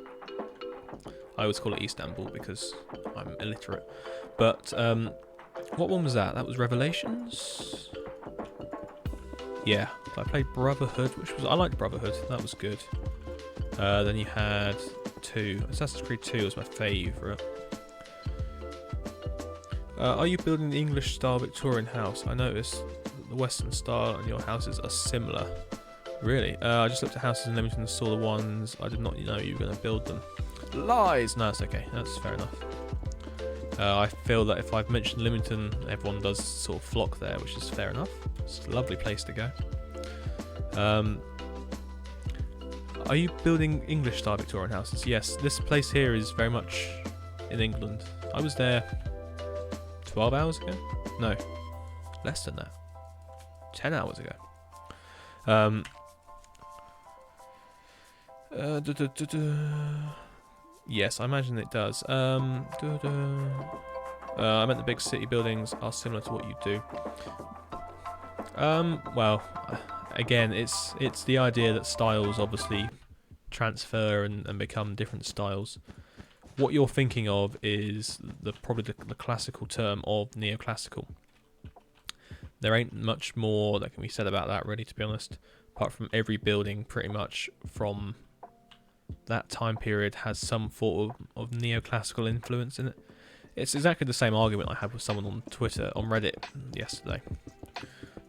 I always call it Istanbul because I'm illiterate. But what one was that? That was Revelations? Yeah, I played Brotherhood, which was... I liked Brotherhood, that was good. Then you had 2. Assassin's Creed 2 was my favourite. Are you building the English style Victorian house? I noticed the Western style and your houses are similar. Really? I just looked at houses in Lymington and saw the ones. I did not know you were going to build them. Lies! No, it's okay. That's fair enough. I feel that if I've mentioned Lymington, everyone does sort of flock there, which is fair enough. It's a lovely place to go. Are you building English style Victorian houses? Yes, this place here is very much in England. I was there 12 hours ago? No, less than that. 10 hours ago. Yes, I imagine it does. I meant the big city buildings are similar to what you do. Well, again, it's the idea that styles obviously transfer and become different styles. What you're thinking of is probably the classical term of neoclassical. There ain't much more that can be said about that, really, to be honest, apart from every building pretty much from that time period has some form of neoclassical influence in it. It's exactly the same argument I had with someone on Twitter, on Reddit yesterday.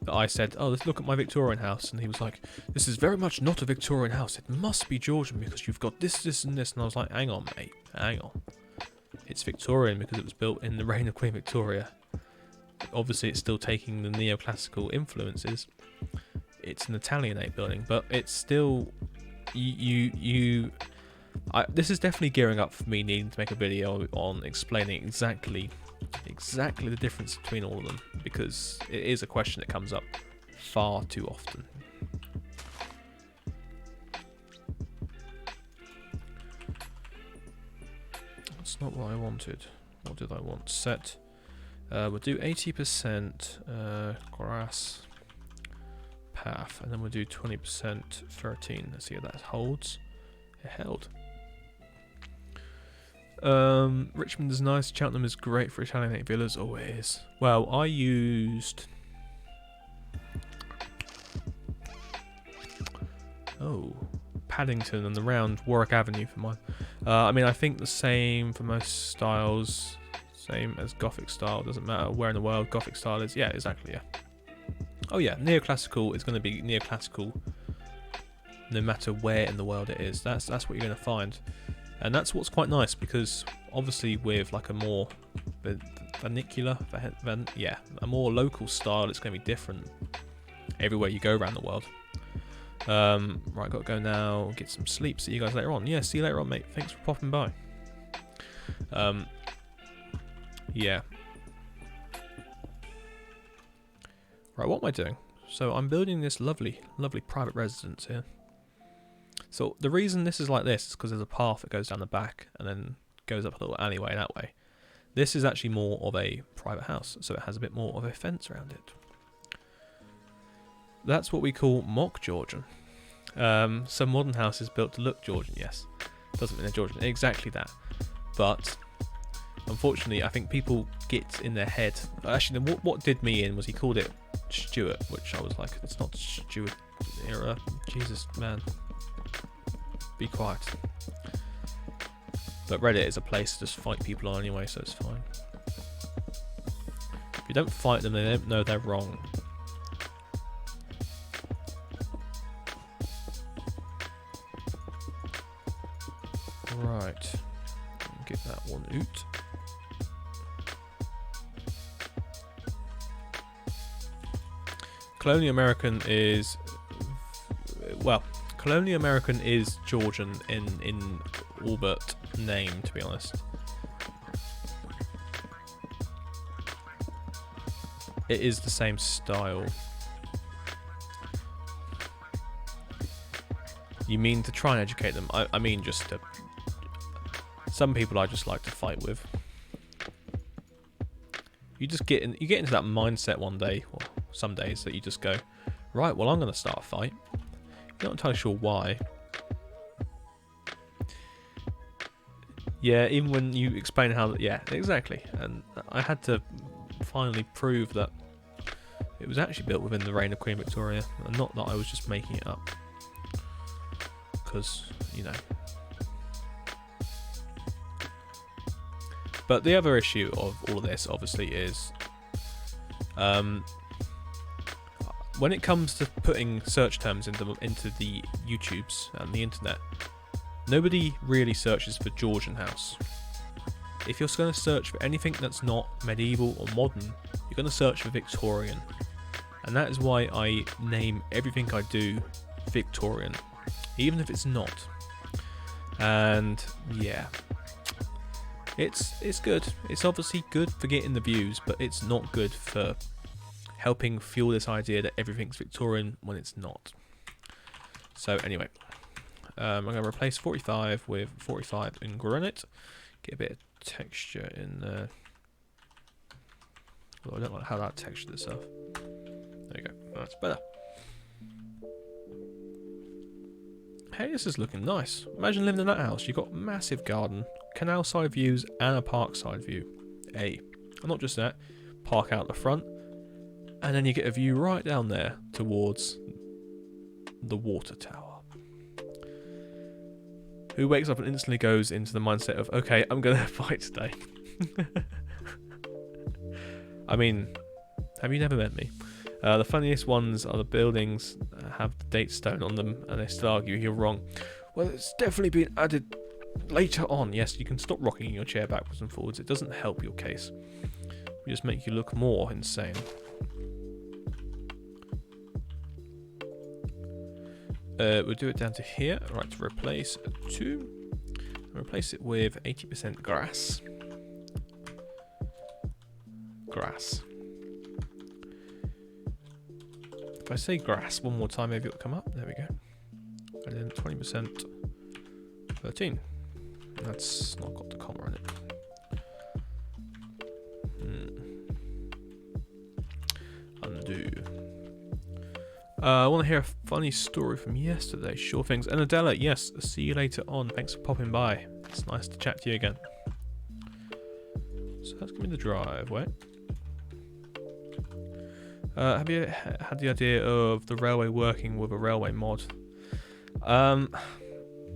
That I said, oh, let's look at my Victorian house, and he was like, this is very much not a Victorian house, it must be Georgian because you've got this, this and this, and I was like, hang on mate, hang on. It's Victorian because it was built in the reign of Queen Victoria. Obviously it's still taking the neoclassical influences. It's an Italianate building, but it's still... this is definitely gearing up for me needing to make a video on explaining exactly the difference between all of them, because it is a question that comes up far too often. That's not what I wanted. What did I want? Set. We'll do 80% grass path, and then we'll do 20% 13. Let's see if that holds. It held. Richmond is nice. Cheltenham is great for Italianate villas. Oh, it is. Well, I used... Paddington and the round Warwick Avenue for mine. I mean, I think the same for most styles. Same as Gothic style. Doesn't matter where in the world Gothic style is. Yeah, exactly, yeah. Oh yeah, neoclassical is going to be neoclassical no matter where in the world it is. That's what you're going to find. And that's what's quite nice, because obviously with like a more yeah, a more local style. It's going to be different everywhere you go around the world. Right, got to go now, get some sleep. See you guys later on. Yeah, see you later on, mate. Thanks for popping by. Yeah. Right, what am I doing? So I'm building this lovely, lovely private residence here. So the reason this is like this is because there's a path that goes down the back and then goes up a little alleyway that way. This is actually more of a private house, so it has a bit more of a fence around it. That's what we call mock Georgian. Some modern houses built to look Georgian, yes. Doesn't mean they're Georgian, exactly that. But unfortunately, I think people get in their head. Actually, what did me in was he called it Stuart, which I was like, it's not Stuart era. Jesus, man. Be quiet. But Reddit is a place to just fight people on anyway, so it's fine. If you don't fight them, they don't know they're wrong. Right. Get that one out. Colonial American is... well, Colonial American is Georgian in all but name, to be honest. It is the same style. You mean to try and educate them? I mean just to... Some people I just like to fight with. You just get into that mindset one day, or some days, that you just go, right, well, I'm going to start a fight. You're not entirely sure why. Yeah, even when you explain how... Yeah, exactly. And I had to finally prove that it was actually built within the reign of Queen Victoria, and not that I was just making it up. Because, you know... But the other issue of all of this, obviously, is when it comes to putting search terms into the YouTubes and the internet, nobody really searches for Georgian house. If you're going to search for anything that's not medieval or modern, you're going to search for Victorian. And that is why I name everything I do Victorian, even if it's not. And yeah. It's good. It's obviously good for getting the views, but it's not good for helping fuel this idea that everything's Victorian when it's not. So anyway, I'm going to replace 45 with 45 in granite. Get a bit of texture in there. Although I don't like how that textured itself. There you go. That's better. Hey, this is looking nice. Imagine living in that house. You've got a massive garden, canal side views, and a park side view. Hey, and not just that, park out the front, and then you get a view right down there towards the water tower. Who wakes up and instantly goes into the mindset of, okay, I'm going to fight today. I mean, have you never met me? The funniest ones are the buildings that have the date stone on them, and they still argue you're wrong. Well, it's definitely been added later on. Yes, you can stop rocking your chair backwards and forwards. It doesn't help your case. We just make you look more insane. We'll do it down to here. Right, to replace 2. Replace it with 80% grass. Grass. If I say grass one more time, maybe it'll come up. There we go. And then 20%, 13. That's not got the comma on it. Undo. I want to hear a funny story from yesterday. Sure things. And Adela, yes, see you later on. Thanks for popping by. It's nice to chat to you again. So that's going to be the driveway. Have you had the idea of the railway working with a railway mod?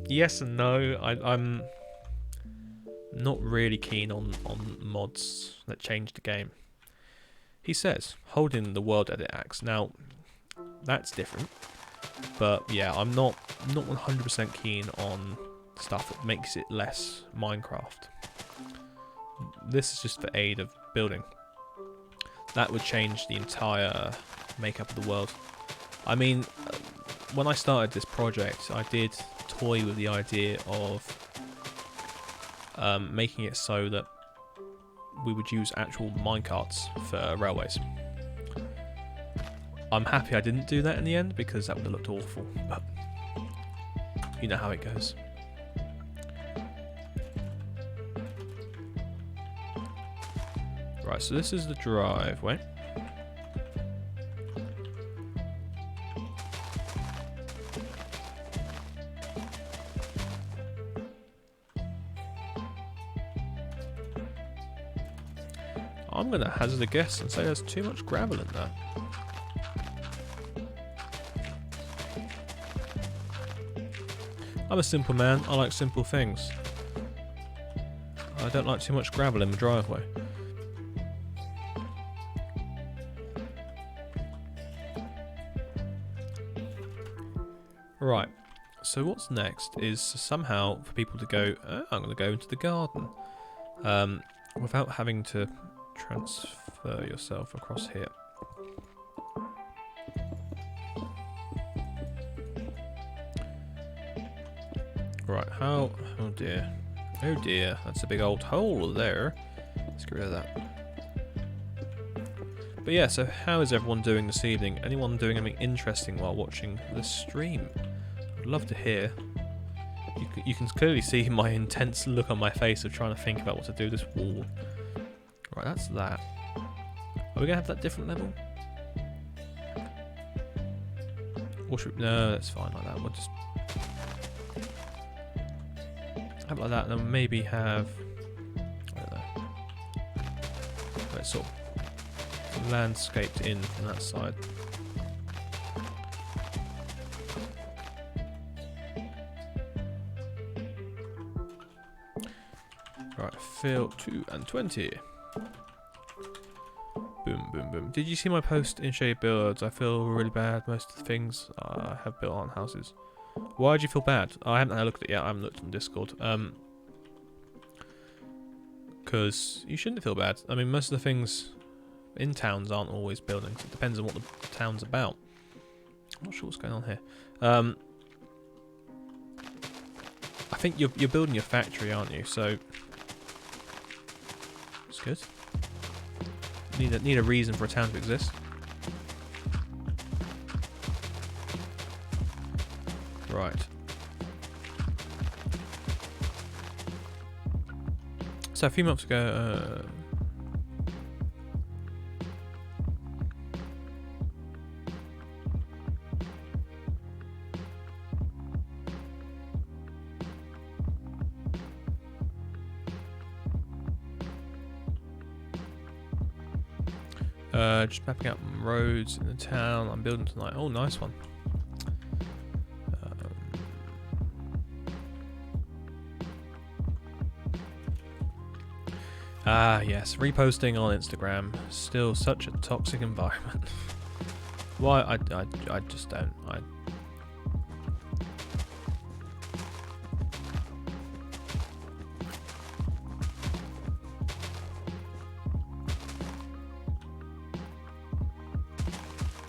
Yes and no. I'm not really keen on mods that change the game. He says, holding the world edit axe. Now, that's different. But yeah, I'm not 100% keen on stuff that makes it less Minecraft. This is just for aid of building. That would change the entire makeup of the world. I mean, when I started this project, I did toy with the idea of making it so that we would use actual minecarts for railways. I'm happy I didn't do that in the end because that would have looked awful, but you know how it goes. Right, so this is the driveway. I'm going to hazard a guess and say there's too much gravel in there. I'm a simple man, I like simple things. I don't like too much gravel in my driveway. Right, so what's next is somehow for people to go, oh, I'm going to go into the garden. Without having to transfer yourself across here. Right, oh dear. Oh dear, that's a big old hole there. Let's get rid of that. But yeah, so how is everyone doing this evening? Anyone doing anything interesting while watching the stream? I'd love to hear. You can clearly see my intense look on my face of trying to think about what to do with this wall. Right, that's that. Are we going to have that different level? Or should we, no, that's fine like that. We'll just have it like that, and then maybe have, I don't know, let's sort of landscaped in from that side. Right, fill 2 and 20. Boom, boom, boom. Did you see my post in Shade Builds? I feel really bad. Most of the things I have built aren't houses. Why do you feel bad? I haven't had a look at it yet. I haven't looked on Discord. Because you shouldn't feel bad. I mean, most of the things in towns aren't always buildings. It depends on what the town's about. I'm not sure what's going on here. I think you're building your factory, aren't you? So it's good. Need a reason for a town to exist. Right. So a few months ago, just mapping out roads in the town. I'm building tonight. Oh, nice one. Yes, reposting on Instagram. Still such a toxic environment. Why? I just don't.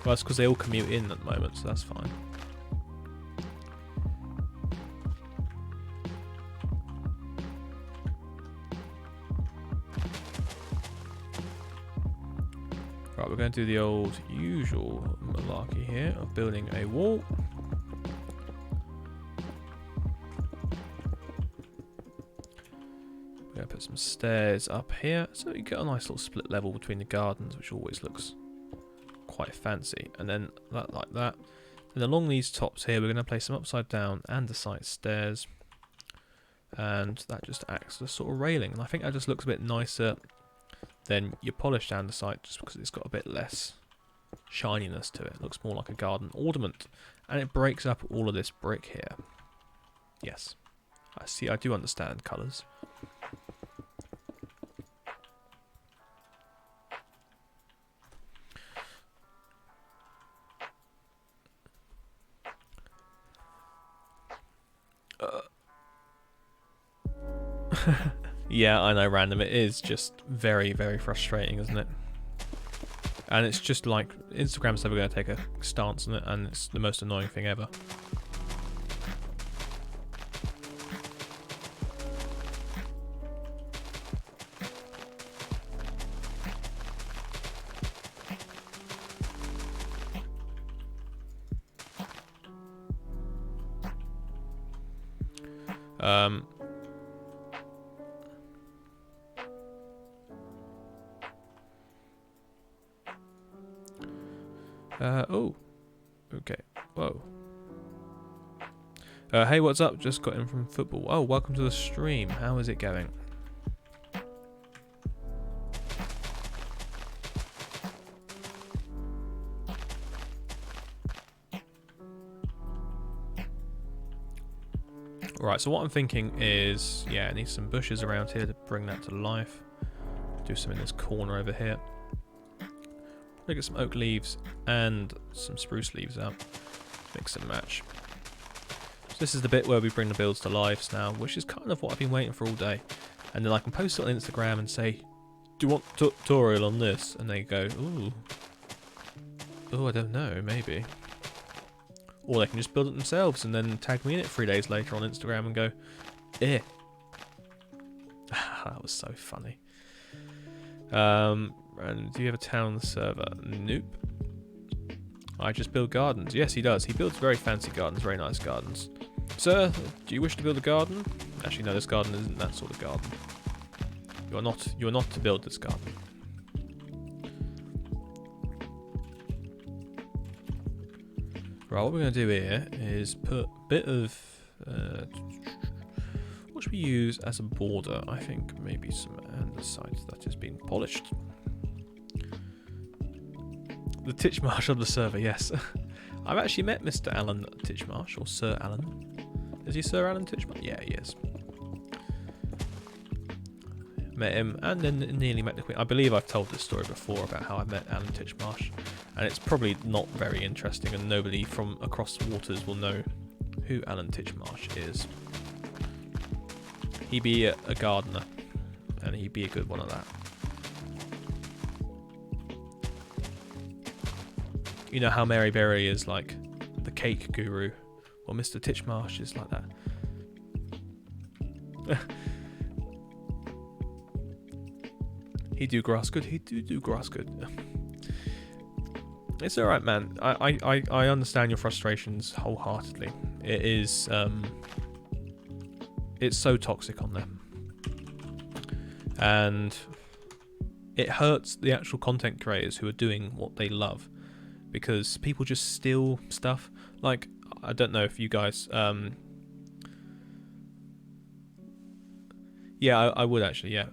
Well, that's because they all commute in at the moment, so that's fine. Right, we're going to do the old usual malarkey here of building a wall. We're going to put some stairs up here, so you get a nice little split level between the gardens, which always looks quite fancy. And then that like that. And along these tops here, we're going to place some upside down andesite stairs, and that just acts as a sort of railing. And I think that just looks a bit nicer than your polished andesite, just because it's got a bit less shininess to it. It looks more like a garden ornament, and it breaks up all of this brick here. Yes, I see. I do understand colours. Yeah, I know, random. It is just very, very frustrating, isn't it? And it's just like, Instagram's never going to take a stance on it, and it's the most annoying thing ever. Oh, okay. Whoa. Hey, what's up? Just got in from football. Oh, welcome to the stream. How is it going? Right, so what I'm thinking is, yeah, I need some bushes around here to bring that to life. Do some in this corner over here. Probably get some oak leaves and some spruce leaves out. Mix and match. So this is the bit where we bring the builds to life now, which is kind of what I've been waiting for all day. And then I can post it on Instagram and say, do you want a tutorial on this? And they go, ooh. Oh, I don't know, maybe. Or they can just build it themselves and then tag me in it 3 days later on Instagram and go, eh. That was so funny. And do you have a town server? Nope. I just build gardens. Yes, he does. He builds very fancy gardens, very nice gardens. Sir, do you wish to build a garden? Actually, no, this garden isn't that sort of garden. You are not to build this garden. Right, what we're going to do here is put a bit of... what should we use as a border? I think maybe some andesite that has been polished. The Titchmarsh of the server, yes. I've actually met Mr. Alan Titchmarsh, or Sir Alan. Is he Sir Alan Titchmarsh? Yeah, he is. Met him, and then nearly met the Queen. I believe I've told this story before about how I met Alan Titchmarsh. And it's probably not very interesting, and nobody from across the waters will know who Alan Titchmarsh is. He'd be a gardener, and he'd be a good one at that. You know how Mary Berry is like the cake guru? Well, Mr. Titchmarsh is like that. He do grass good. He do grass good. It's all right, man. I understand your frustrations wholeheartedly. It is it's so toxic on there, and it hurts the actual content creators who are doing what they love, because people just steal stuff. Like, I don't know if you guys yeah, I would actually, yeah.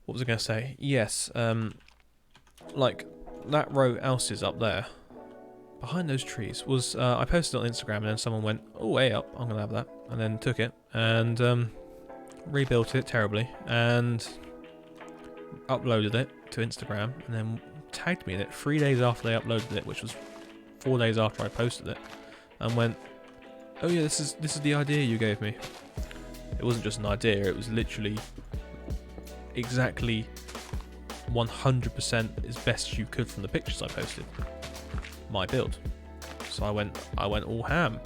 What was I going to say? Yes, like that row houses up there behind those trees was I posted it on Instagram, and then someone went, oh, hey up, I'm gonna have that, and then took it and rebuilt it terribly and uploaded it to Instagram, and then tagged me in it 3 days after they uploaded it, which was 4 days after I posted it, and went, oh yeah, this is the idea you gave me. It wasn't just an idea, it was literally exactly 100% as best you could from the pictures I posted. My build. So I went all ham,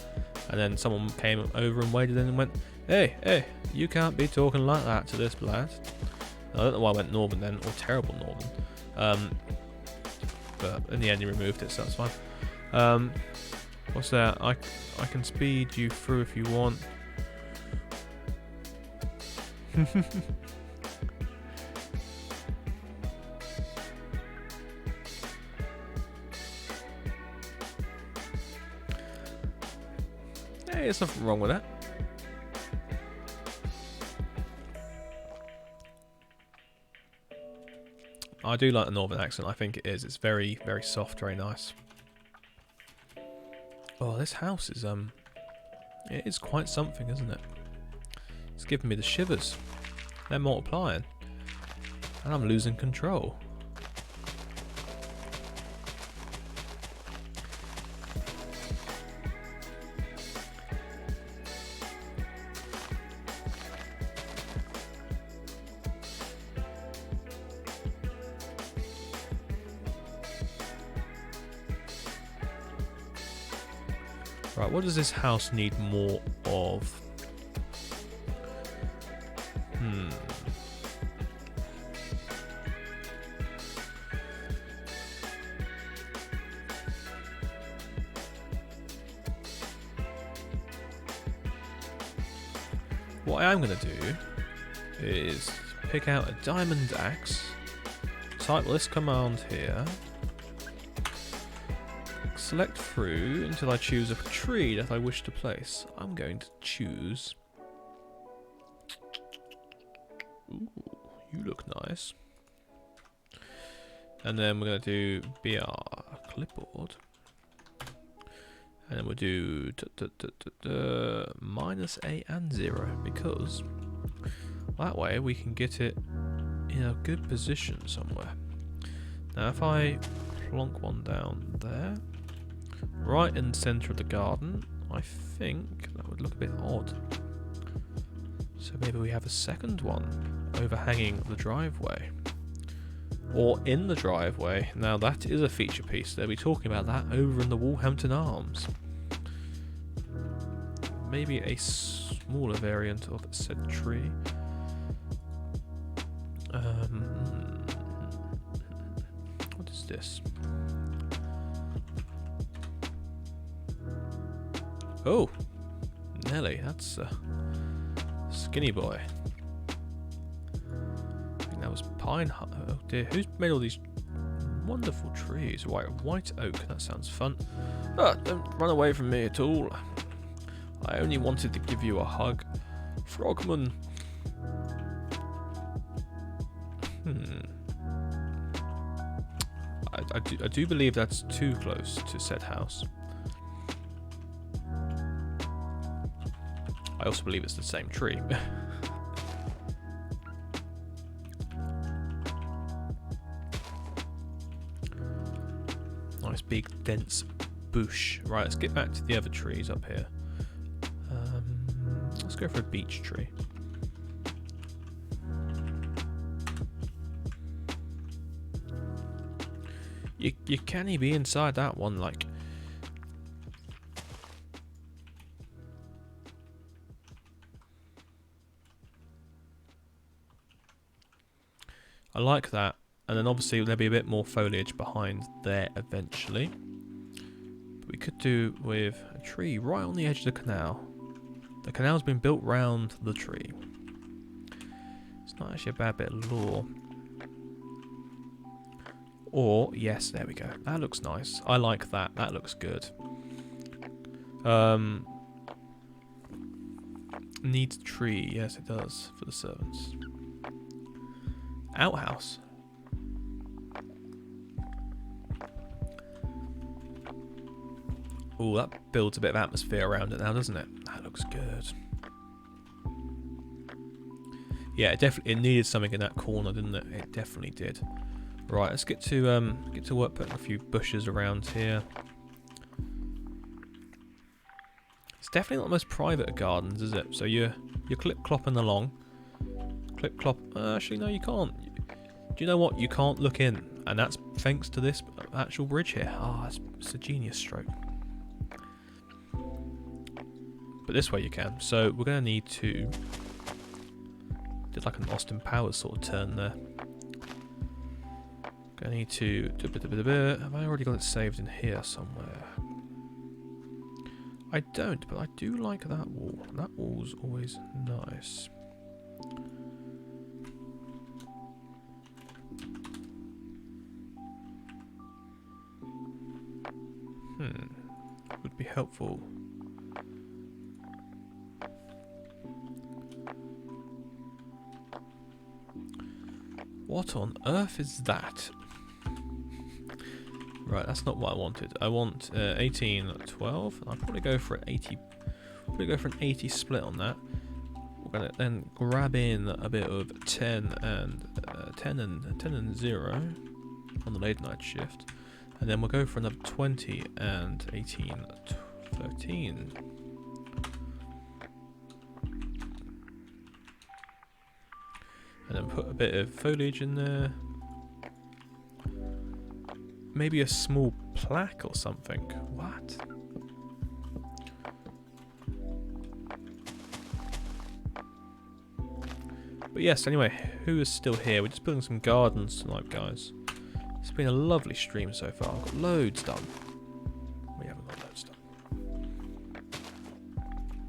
and then someone came over and waded in and went, hey, you can't be talking like that to this lad. I don't know why I went northern then, or terrible northern. But in the end he removed it, so that's fine. What's that? I can speed you through if you want. Hey, there's nothing wrong with that. I do like the northern accent. I think it is. It's very, very soft, very nice. Oh, this house is it is quite something, isn't it? It's giving me the shivers. They're multiplying, and I'm losing control. Right, what does this house need more of? What I am going to do is pick out a diamond axe, type this command here, select through until I choose a tree that I wish to place. I'm going to choose... Ooh, you look nice. And then we're going to do BR clipboard. And then we'll do -A and 0, because that way we can get it in a good position somewhere. Now if I plonk one down there, right in the centre of the garden, I think that would look a bit odd. So maybe we have a second one overhanging the driveway. Or in the driveway. Now that is a feature piece. They'll be talking about that over in the Walhampton Arms. Maybe a smaller variant of said tree. What is this? Oh, Nelly, that's a skinny boy. I think that was pine. Oh dear, who's made all these wonderful trees? White oak, that sounds fun. Ah, don't run away from me at all. I only wanted to give you a hug. Frogman. I do believe that's too close to said house. I also believe it's the same tree. Nice big dense bush. Right, let's get back to the other trees up here. Let's go for a beech tree. You can't be inside that one, like. I like that, and then obviously there'll be a bit more foliage behind there eventually. But we could do with a tree right on the edge of the canal. The canal's been built round the tree. It's not actually a bad bit of lore. Or, yes, there we go. That looks nice. I like that. That looks good. Needs a tree. Yes, it does, for the servants. Outhouse. Oh, that builds a bit of atmosphere around it now, doesn't it? That looks good. Yeah, it needed something in that corner, didn't it? It definitely did. Right, let's get to work putting a few bushes around here. It's definitely not the most private of gardens, is it? So you're clip-clopping along. Clip-clop. Actually, no, you can't. Do you know what? You can't look in, and that's thanks to this actual bridge here. Ah, it's a genius stroke. But this way you can. So we're going to need to... Did like an Austin Powers sort of turn there. Going to need to... Have I already got it saved in here somewhere? I don't, but I do like that wall. That wall's always nice. Would be helpful. What on earth is that? Right, that's not what I wanted. I want 18, 12. I'll probably go for an 80. Probably go for an 80 split on that. We're gonna then grab in a bit of 10 and 10 and 0 on the late night shift, and then we'll go for another 20 and 18, 13. And then put a bit of foliage in there. Maybe a small plaque or something. What? But yes, anyway, who is still here? We're just building some gardens tonight, guys. It's been a lovely stream so far. I've got loads done. We haven't got loads done.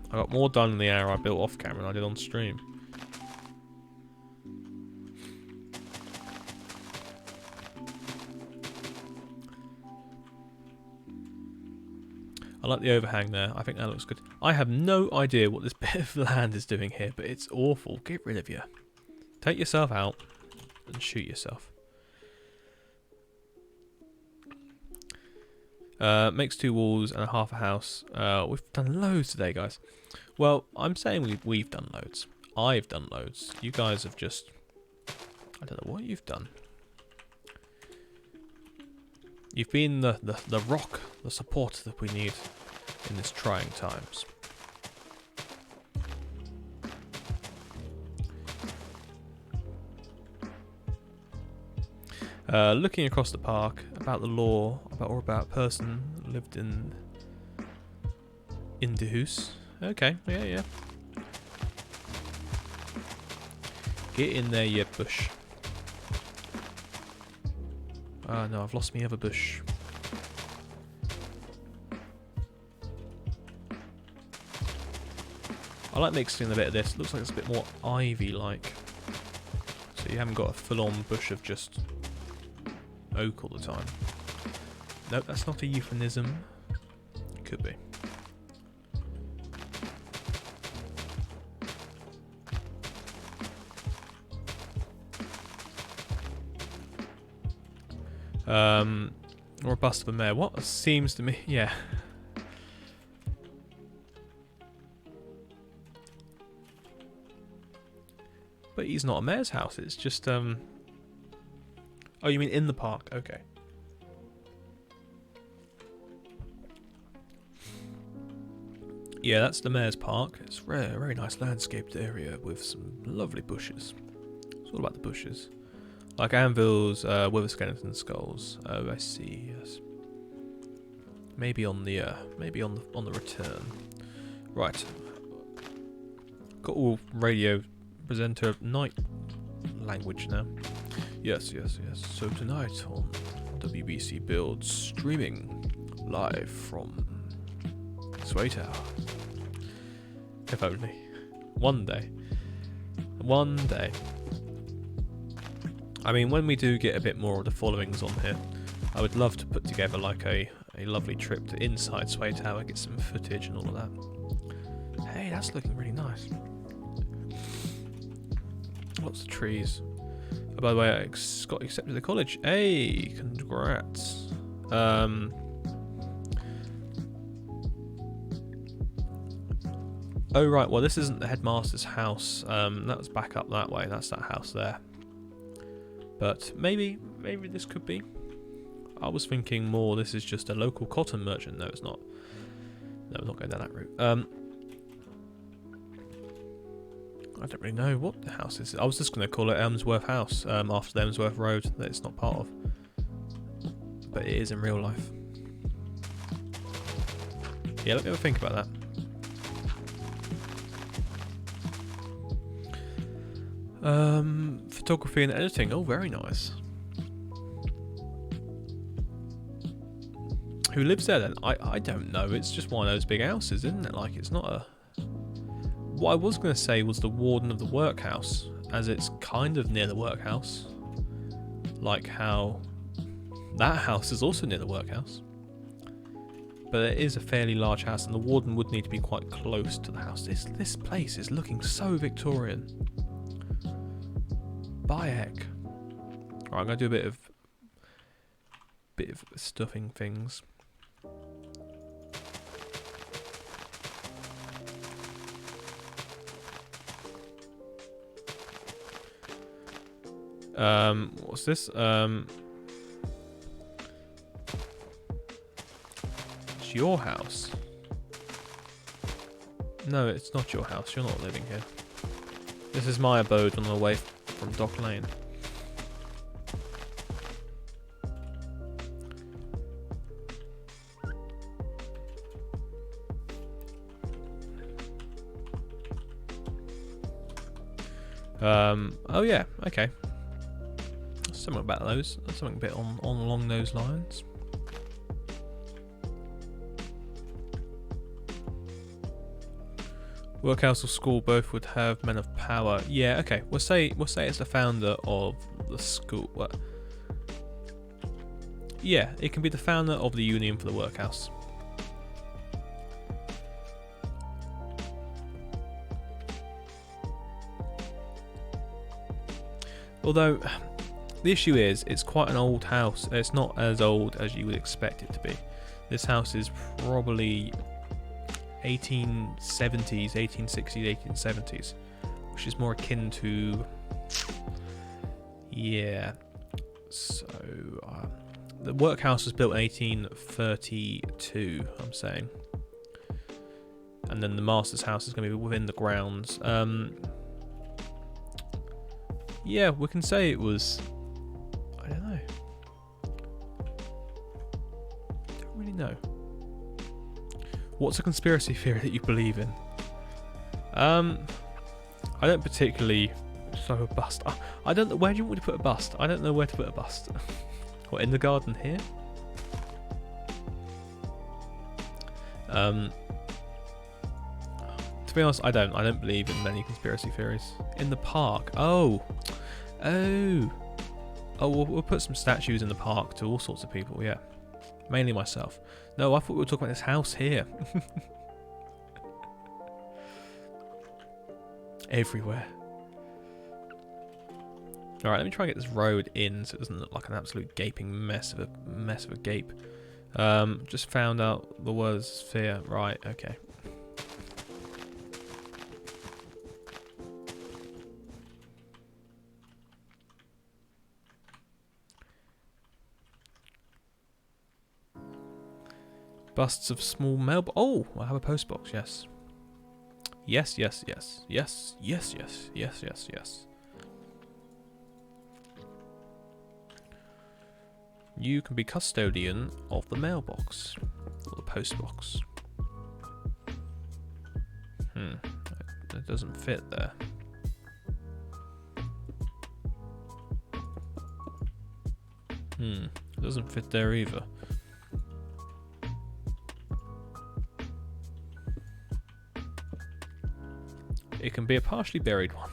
I got more done in the hour I built off camera than I did on stream. I like the overhang there. I think that looks good. I have no idea what this bit of land is doing here, but it's awful. Get rid of you. Take yourself out and shoot yourself. Makes 2 walls and a half a house. We've done loads today, guys. Well, I'm saying we've done loads. I've done loads. You guys have just... I don't know what you've done. You've been the rock, the support that we need in this trying times. Looking across the park, about the law, about a person lived in the house. Okay, yeah. Get in there, you bush. Ah, no, I've lost me other bush. I like mixing a bit of this. It looks like it's a bit more ivy-like. So you haven't got a full-on bush of just oak all the time. Nope, that's not a euphemism. It could be. Or a bust of a mayor. What seems to me, yeah. But he's not a mayor's house. It's just oh, you mean in the park? Okay. Yeah, that's the mayor's park. It's a very nice landscaped area with some lovely bushes. It's all about the bushes. Like anvils, with skeleton skulls. Oh, I see. Yes. Maybe on the return. Right. Got all radio presenter night language now. Yes. So tonight on WBC Builds, streaming live from Sway Tower. If only. One day. I mean, when we do get a bit more of the followings on here, I would love to put together like a lovely trip to inside Sway Tower, get some footage and all of that. Hey, that's looking really nice. Lots of trees. Oh, by the way, I got accepted to college. Hey, congrats. Oh right, well this isn't the headmaster's house. That was back up that way. That's that house there. But maybe this could be. I was thinking more this is just a local cotton merchant. No, it's not. No, we're not going down that route. I don't really know what the house is. I was just going to call it Elmsworth House after the Elmsworth Road that it's not part of. But it is in real life. Yeah, let me have a think about that. Photography and editing. Oh, very nice. Who lives there then? I don't know. It's just one of those big houses, isn't it? Like, it's not a... What I was going to say was the warden of the workhouse, as it's kind of near the workhouse. Like how that house is also near the workhouse. But it is a fairly large house, and the warden would need to be quite close to the house. This place is looking so Victorian. By heck. Alright, I'm going to do a bit of stuffing things. What's this? It's your house. No, it's not your house. You're not living here. This is my abode on the way from Dock Lane. Oh yeah, okay. Something about those. Something a bit on along those lines. Workhouse or school both would have men of power. Yeah, okay. We'll say it's the founder of the school. What? Yeah, it can be the founder of the union for the workhouse. Although the issue is, it's quite an old house. It's not as old as you would expect it to be. This house is probably 1870s, 1860s, 1870s, which is more akin to, yeah. So the workhouse was built in 1832, I'm saying, and then the master's house is going to be within the grounds. Yeah, we can say it was, I don't know. Don't really know. What's a conspiracy theory that you believe in? I don't particularly throw a bust. I don't know, where do you want me to put a bust? I don't know where to put a bust. What, in the garden here? To be honest, I don't believe in many conspiracy theories. In the park. Oh, we'll put some statues in the park to all sorts of people, yeah. Mainly myself. No, I thought we were talking about this house here. Everywhere. Alright, let me try and get this road in so it doesn't look like an absolute gaping mess of a gape. Just found out the word sphere. Right, okay. Busts of small mail. Oh, I have a post box. Yes. Yes. Yes. Yes. Yes. Yes. Yes. Yes. Yes. Yes. You can be custodian of the mailbox or the post box. It doesn't fit there. It doesn't fit there either. It can be a partially buried one.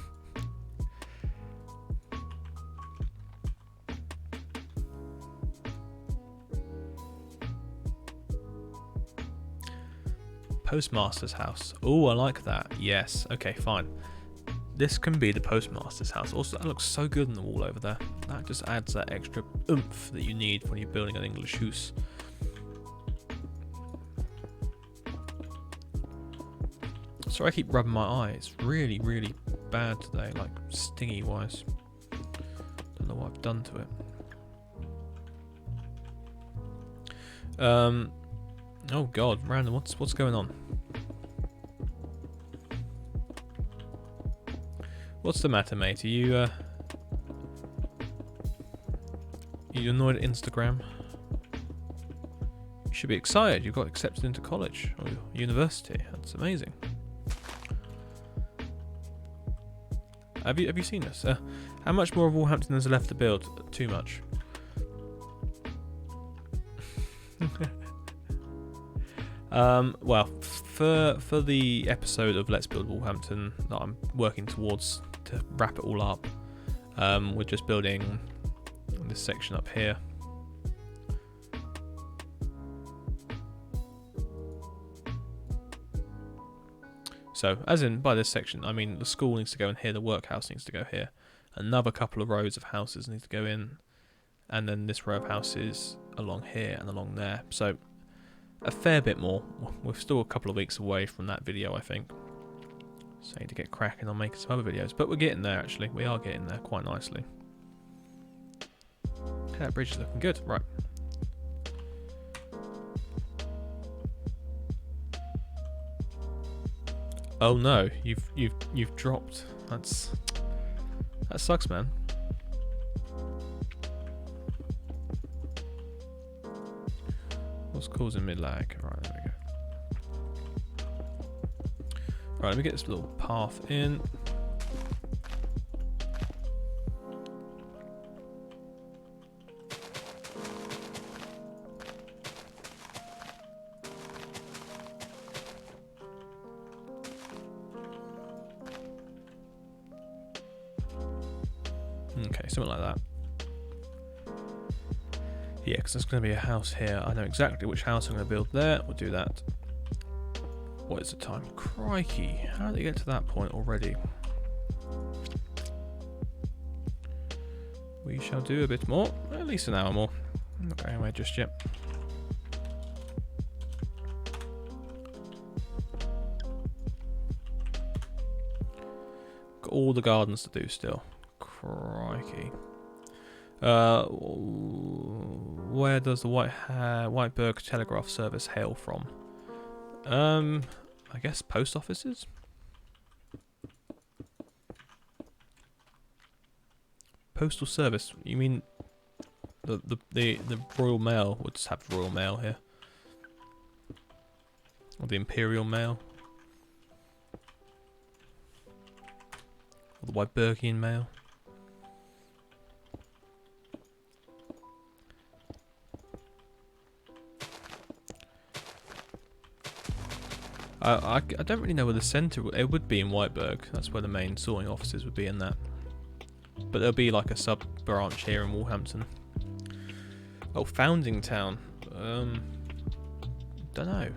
Postmaster's house. Oh, I like that. Yes. Okay, fine. This can be the postmaster's house. Also, that looks so good on the wall over there. That just adds that extra oomph that you need when you're building an English house. Sorry, I keep rubbing my eye. It's really, really bad today, like stingy wise. Don't know what I've done to it. Oh God, random. What's going on? What's the matter, mate? Are you annoyed at Instagram? You should be excited. You got accepted into college or university. That's amazing. Have you seen this? How much more of Walhampton is left to build? Too much. Well, for the episode of Let's Build Walhampton that I'm working towards to wrap it all up, we're just building this section up here. So, as in by this section, I mean the school needs to go in here, the workhouse needs to go here, another couple of rows of houses need to go in, and then this row of houses along here and along there. So, a fair bit more. We're still a couple of weeks away from that video, I think. So I need to get cracking on making some other videos. But we're getting there, actually. We are getting there quite nicely. Okay, that bridge is looking good. Right. Oh no, you've dropped. That sucks, man. What's causing me lag? Right, there we go. Right, let me get this little path in. Okay, something like that. Yeah, because there's going to be a house here. I know exactly which house I'm going to build there. We'll do that. What is the time? Crikey, how did they get to that point already? We shall do a bit more. At least an hour more. I'm not going away just yet. Got all the gardens to do still. Crikey. Where does the Whiteburg Telegraph Service hail from? I guess post offices? Postal Service? You mean the Royal Mail would just have Royal Mail here? Or the Imperial Mail? Or the Whiteburgian Mail? I don't really know where the centre... It would be in Whiteburg. That's where the main sorting offices would be in that. But there'll be like a sub-branch here in Walhampton. Oh, Founding Town. Don't know.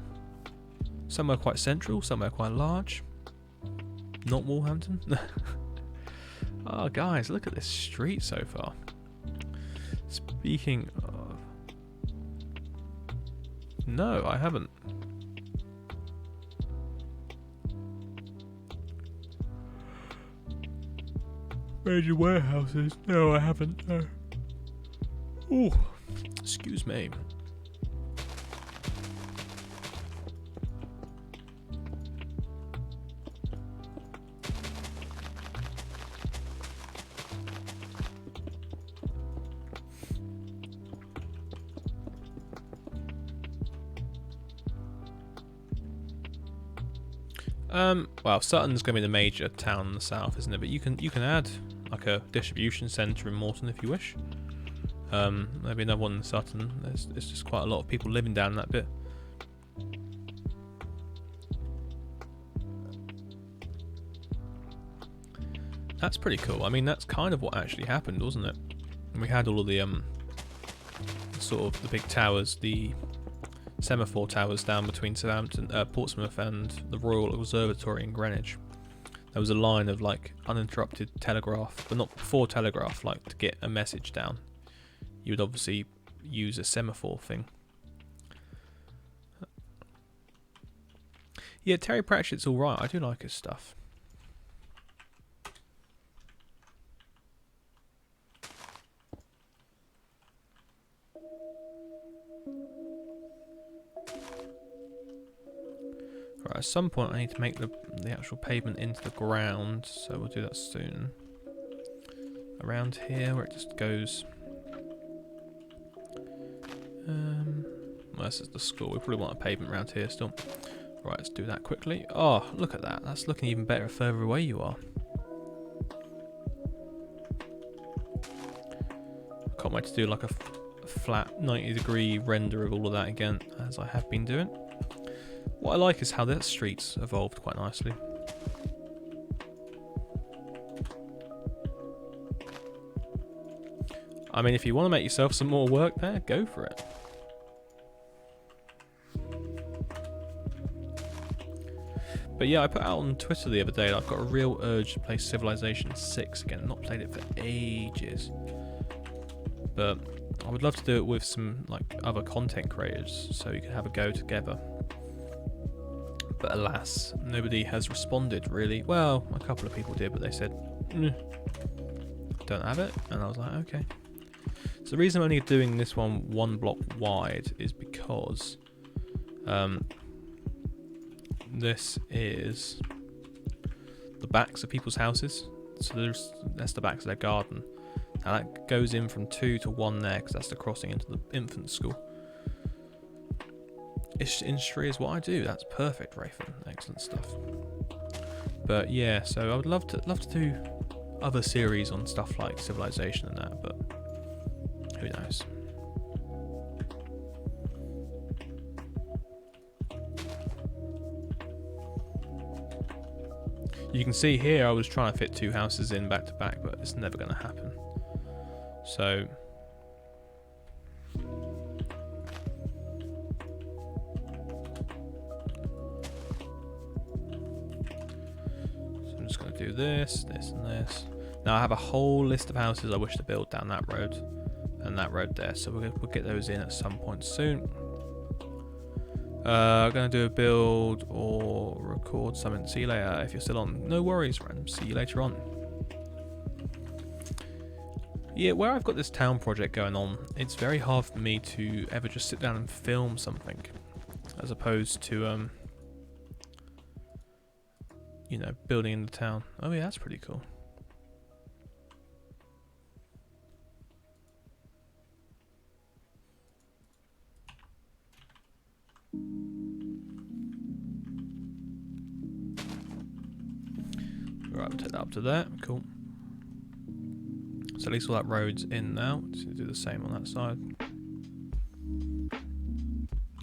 Somewhere quite central, somewhere quite large. Not Walhampton. Oh, guys, look at this street so far. Speaking of... No, I haven't. Major warehouses? No, I haven't. No. Oh, excuse me. Well, Sutton's going to be the major town in the south, isn't it? But you can add like a distribution centre in Morton if you wish. Maybe another one in Sutton. There's just quite a lot of people living down that bit. That's pretty cool. I mean, that's kind of what actually happened, wasn't it? And we had all of the sort of the big towers, the semaphore towers down between Southampton, Portsmouth and the Royal Observatory in Greenwich. There was a line of like uninterrupted telegraph, but not before telegraph, like to get a message down. You would obviously use a semaphore thing. Yeah, Terry Pratchett's alright. I do like his stuff. Right, at some point I need to make the actual pavement into the ground, so we'll do that soon. Around here where it just goes... well, this is the school. We probably want a pavement around here still. Right, let's do that quickly. Oh, look at that. That's looking even better further away you are. Can't wait to do like a flat 90-degree render of all of that again, as I have been doing. What I like is how that street's evolved quite nicely. I mean, if you want to make yourself some more work there, go for it. But yeah, I put out on Twitter the other day that I've got a real urge to play Civilization 6 again. Not played it for ages. But I would love to do it with some like other content creators so you can have a go together. But alas, nobody has responded really. Well, a couple of people did, but they said, don't have it. And I was like, okay. So the reason I'm only doing this one block wide is because this is the backs of people's houses. So that's the backs of their garden. Now that goes in from 2 to 1 there because that's the crossing into the infant school. Industry is what I do. That's perfect, Rayford. Excellent stuff. But yeah, so I would love to do other series on stuff like Civilization and that, but who knows? You can see here I was trying to fit 2 houses in back to back, but it's never going to happen. So I'm just going to do this, this, and this. Now I have a whole list of houses I wish to build down that road and that road there, so we'll get those in at some point soon. I'm going to do a build or record something. See you later. If you're still on, no worries, random. See you later on. Yeah, where I've got this town project going on, it's very hard for me to ever just sit down and film something, as opposed to you know, building in the town. Oh yeah, that's pretty cool. Right, we'll take that up to there. Cool. So at least all that road's in now. Just do the same on that side.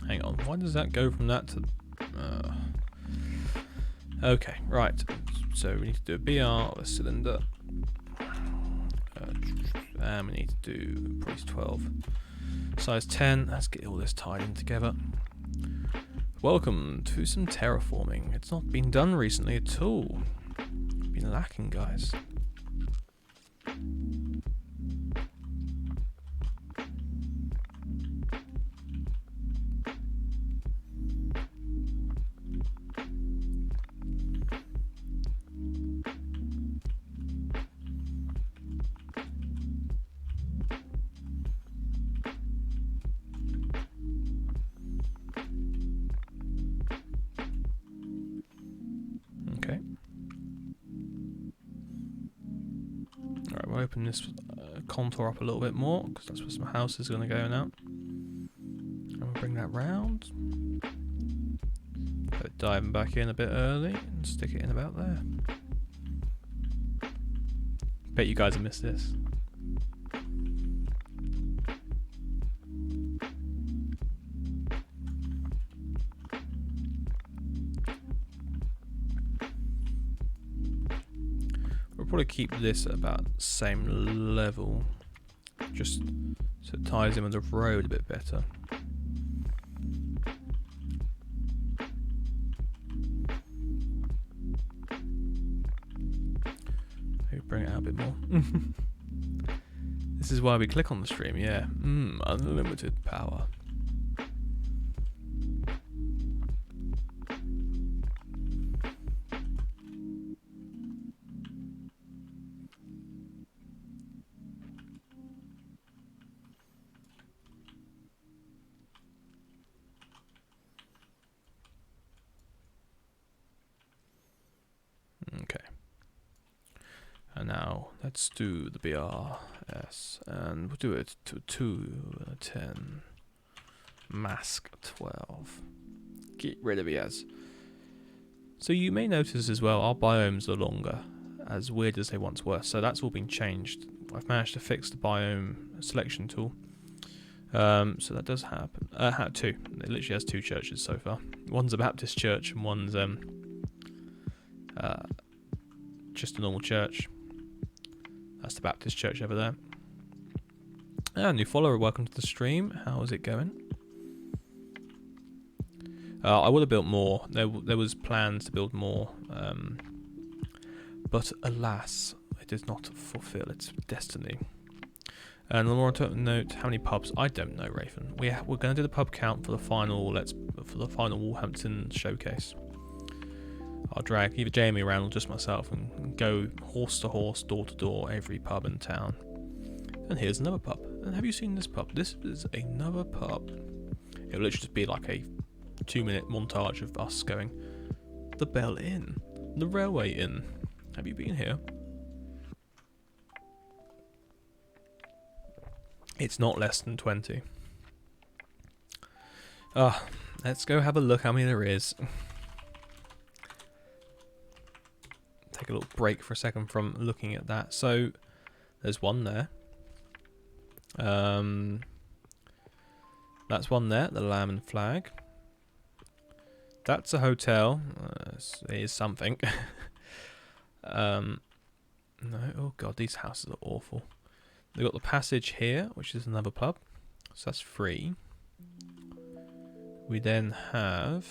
Hang on, why does that go from that to... okay, right. So we need to do a BR of a cylinder. And we need to do probably 12. Size 10. Let's get all this tied in together. Welcome to some terraforming. It's not been done recently at all. Been lacking, guys. Okay. Alright, we'll open this contour up a little bit more, because that's where some house is going to go now. And we'll bring that round. Go diving back in a bit early and stick it in about there. Bet you guys have missed this. We'll probably keep this at about the same level, just so it ties in with the road a bit better. Maybe bring it out a bit more. This is why we click on the stream, yeah. Unlimited power. Okay. And now let's do the BRS, and we'll do it to 210. Mask 12. Get rid of BS. So you may notice as well, our biomes are longer, as weird as they once were. So that's all been changed. I've managed to fix the biome selection tool. So that does happen. Two. It literally has two churches so far. One's a Baptist church, and one's just a normal church. That's the Baptist church over there. New follower, welcome to the stream. How is it going? I would have built more. There was plans to build more, but alas, it did not fulfill its destiny. And the more note, how many pubs? I don't know, Raven. We're going to do the pub count for the final Walhampton showcase. I'll drag either Jamie around or just myself and go horse to horse, door to door, every pub in town. And here's another pub. And have you seen this pub? This is another pub. It'll literally just be like a 2-minute montage of us going, the Bell Inn, the Railway Inn. Have you been here? It's not less than 20. Let's go have a look how many there is. Take a little break for a second from looking at that. So there's one there. That's one there, the Lamb and Flag. That's a hotel. It is something. No, oh god, these houses are awful. We've got the passage here, which is another pub. So that's free. We then have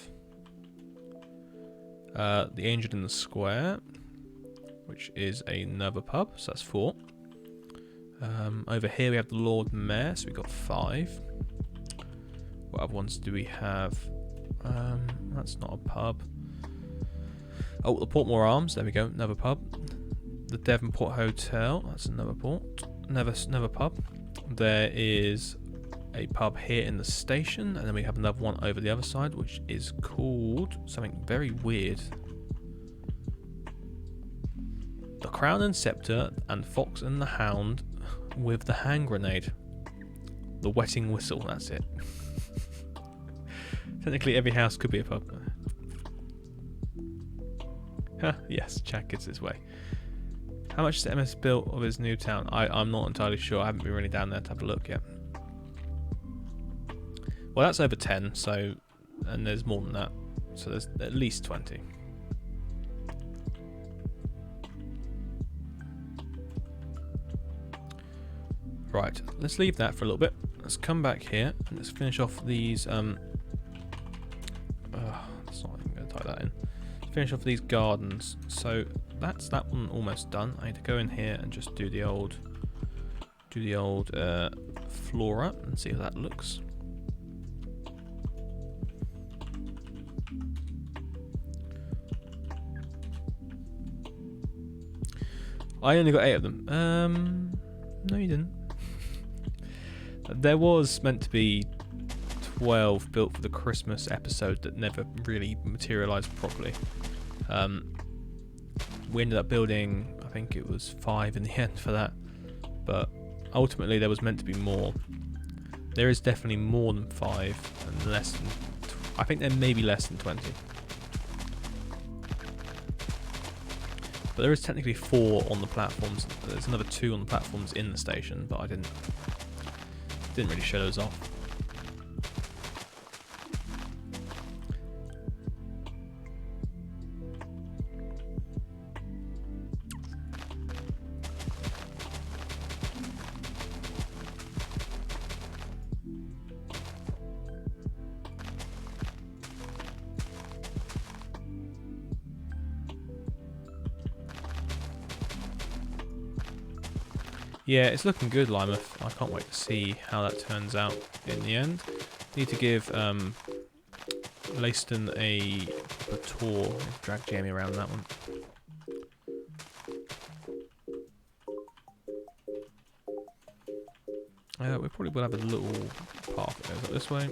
the Angel in the Square, which is another pub. So that's 4. Over here we have the Lord Mayor, so we've got 5. What other ones do we have? That's not a pub. Oh, the Portmore Arms, there we go, another pub. The Devonport Hotel, that's another pub. There is a pub here in the station, and then we have another one over the other side, which is called something very weird. The Crown and Sceptre and Fox and the Hound with the hand grenade. The Wetting Whistle, that's it. Technically every house could be a pub. Yes, Jack gets his way. How much has MS built of his new town? I'm not entirely sure. I haven't been really down there to have a look yet. Well, that's over 10, so, and there's more than that. So there's at least 20. Right, let's leave that for a little bit. Let's come back here and let's finish off these. That's not even going to tie that in. Finish off these gardens. So that's that one almost done. I need to go in here and just do the old flora and see how that looks. I only got 8 of them. No, you didn't. There was meant to be 12 built for the Christmas episode that never really materialised properly. We ended up building, I think it was 5 in the end for that, but ultimately there was meant to be more. There is definitely more than 5 and less than, I think there may be less than 20. But there is technically 4 on the platforms. There's another 2 on the platforms in the station, but I didn't really show those off. Yeah, it's looking good, Lymouth. I can't wait to see how that turns out in the end. Need to give Leyston a tour. Drag Jamie around that one. We probably will have a little path that goes up this way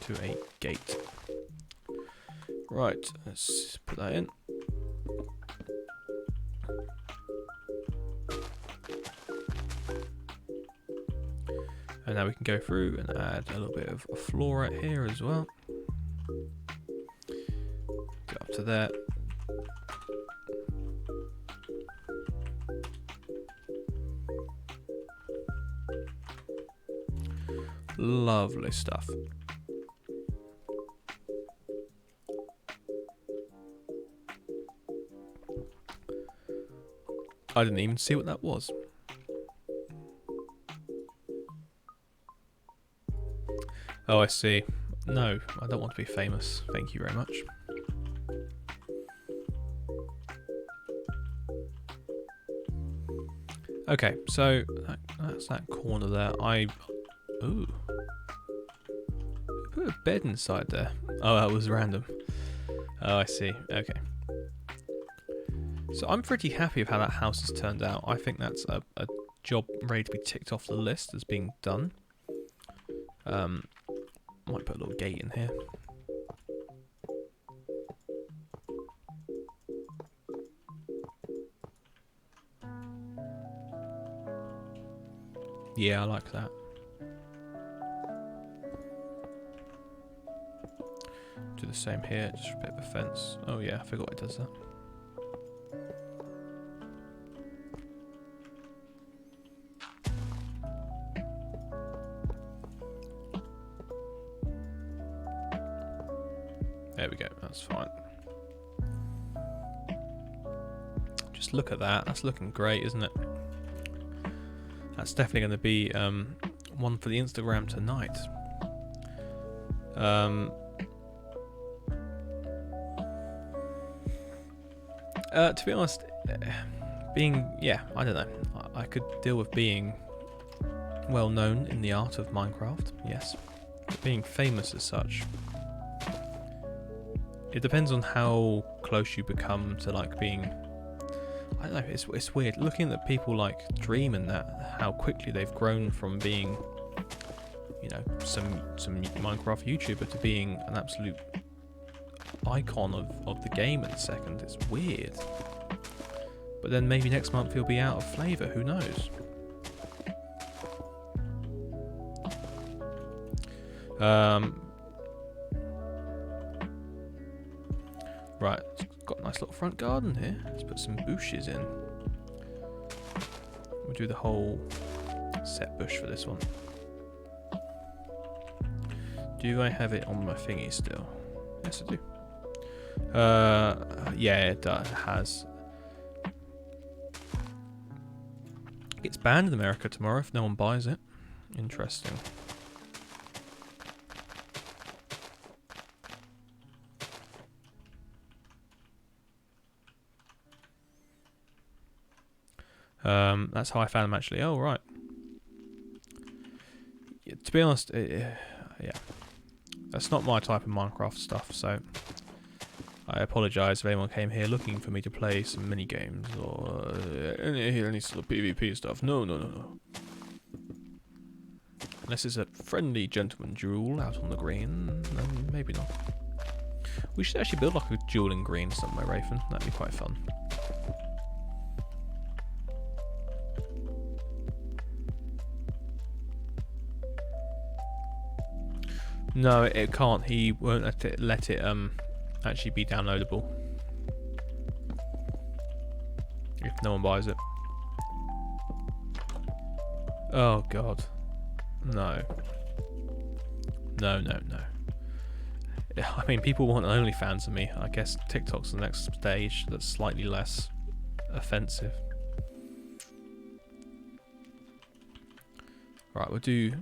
to a gate. Right, let's put that in. And now we can go through and add a little bit of a flora here as well. Go up to there. Lovely stuff. I didn't even see what that was. Oh, I see. No, I don't want to be famous. Thank you very much. Okay, so that's that corner there. Ooh. Put a bed inside there. Oh, that was random. Oh, I see. Okay. So I'm pretty happy with how that house has turned out. I think that's a job ready to be ticked off the list as being done. Might put a little gate in here. Yeah, I like that. Do the same here, just a bit of a fence. Oh yeah, I forgot it does that. There we go, that's fine. Just look at that, that's looking great, isn't it? That's definitely going to be one for the Instagram tonight. To be honest, I don't know. I could deal with being well known in the art of Minecraft, yes. But being famous as such, it depends on how close you become to like being. I don't know. It's weird looking at people like Dream and that, how quickly they've grown from being, you know, some Minecraft YouTuber to being an absolute icon of the game in a second. It's weird. But then maybe next month he'll be out of flavour, who knows? Right, got a nice little front garden here. Let's put some bushes in. We'll do the whole set bush for this one. Do I have it on my thingy still? Yes, I do. Yeah, it has. It's banned in America tomorrow if no one buys it. Interesting. That's how I found them actually. Oh, right. Yeah, to be honest, yeah. That's not my type of Minecraft stuff, so I apologise if anyone came here looking for me to play some mini games or any sort of PvP stuff. No. Unless it's a friendly gentleman duel out on the green, then maybe not. We should actually build like a dueling green somewhere, Rafen. That'd be quite fun. No, it can't. He won't let it actually be downloadable if no one buys it. Oh god, no. I mean, people want OnlyFans of me. I guess TikTok's the next stage that's slightly less offensive. Right, we'll do.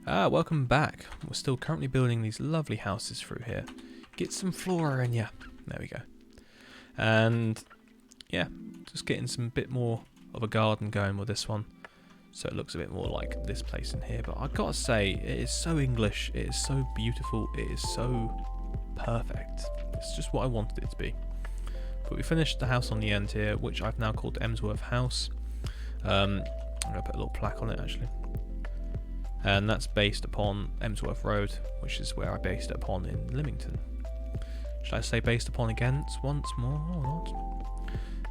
Welcome back. We're still currently building these lovely houses through here. Get some flora in ya. There we go. And yeah, just getting some bit more of a garden going with this one, so it looks a bit more like this place in here. But I gotta say, it is so English. It is so beautiful. It is so perfect. It's just what I wanted it to be. But we finished the house on the end here, which I've now called Emsworth House. I'm gonna put a little plaque on it actually. And that's based upon Emsworth Road, which is where I based it upon in Lymington. Should I say based upon again once more or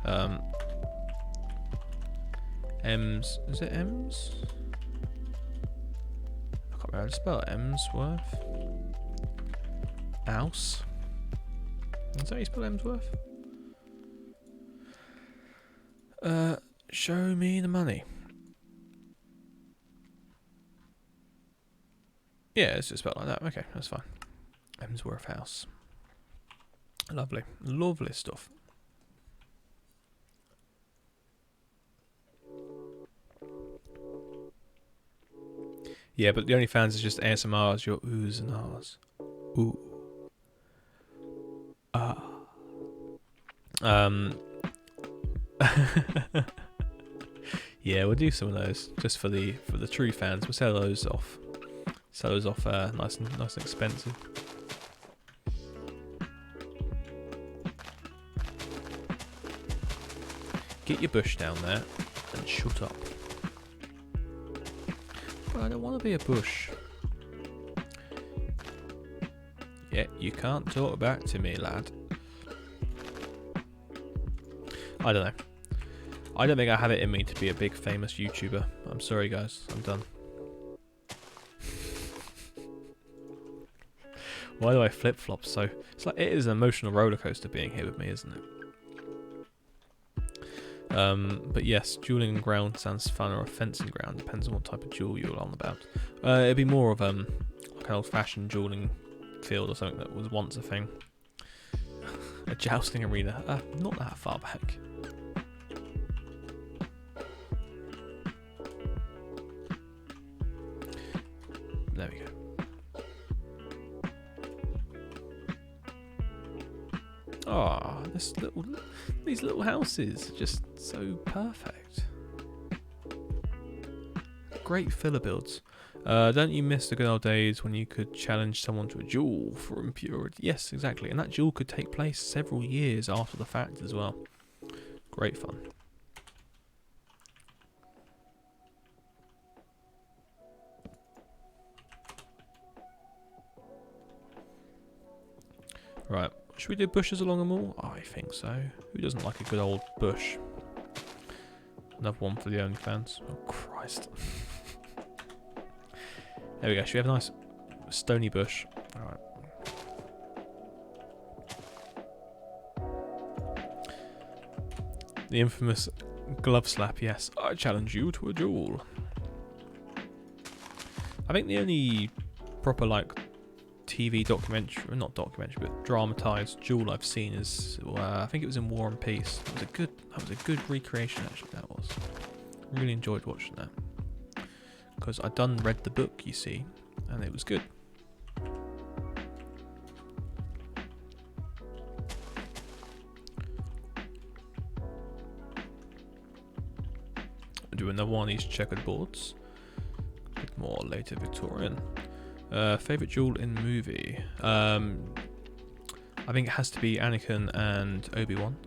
not? Ems, is it Ems? I can't remember how to spell it. Emsworth? House? Is that how you spell Emsworth? Show me the money. Yeah, it's just spelled like that. Okay, that's fine. Emsworth House. Lovely. Lovely stuff. Yeah, but the only fans is just ASMRs, your oohs and ahs. Ooh. Ah. Yeah, we'll do some of those just for the true fans. We'll sell those off. Sell those off nice and expensive. Get your bush down there and shut up. But I don't want to be a bush. Yeah, you can't talk back to me, lad. I don't know. I don't think I have it in me to be a big famous YouTuber. I'm sorry guys, I'm done. Why do I flip-flop so? It's like, it is an emotional rollercoaster being here with me, isn't it? But yes, dueling ground sounds fun, or a fencing ground, depends on what type of duel you're on about. It'd be more of like an old-fashioned dueling field or something that was once a thing. A jousting arena, not that far back. Ah, these little houses, just so perfect. Great filler builds. Don't you miss the good old days when you could challenge someone to a duel for impurity? Yes, exactly. And that duel could take place several years after the fact as well. Great fun. Right, should we do bushes along them all? I think so. Who doesn't like a good old bush? Another one for the OnlyFans. Oh, Christ. There we go. Should we have a nice stony bush? Alright. The infamous glove slap, yes. I challenge you to a duel. I think the only proper, like, TV documentary, not documentary, but dramatized duel I've seen is, I think it was in War and Peace. That was a good recreation, actually. That was. Really enjoyed watching that because I'd read the book, you see, and it was good. Do another one of these checkered boards. A bit more later Victorian. Favorite duel in movie? I think it has to be Anakin and Obi-Wan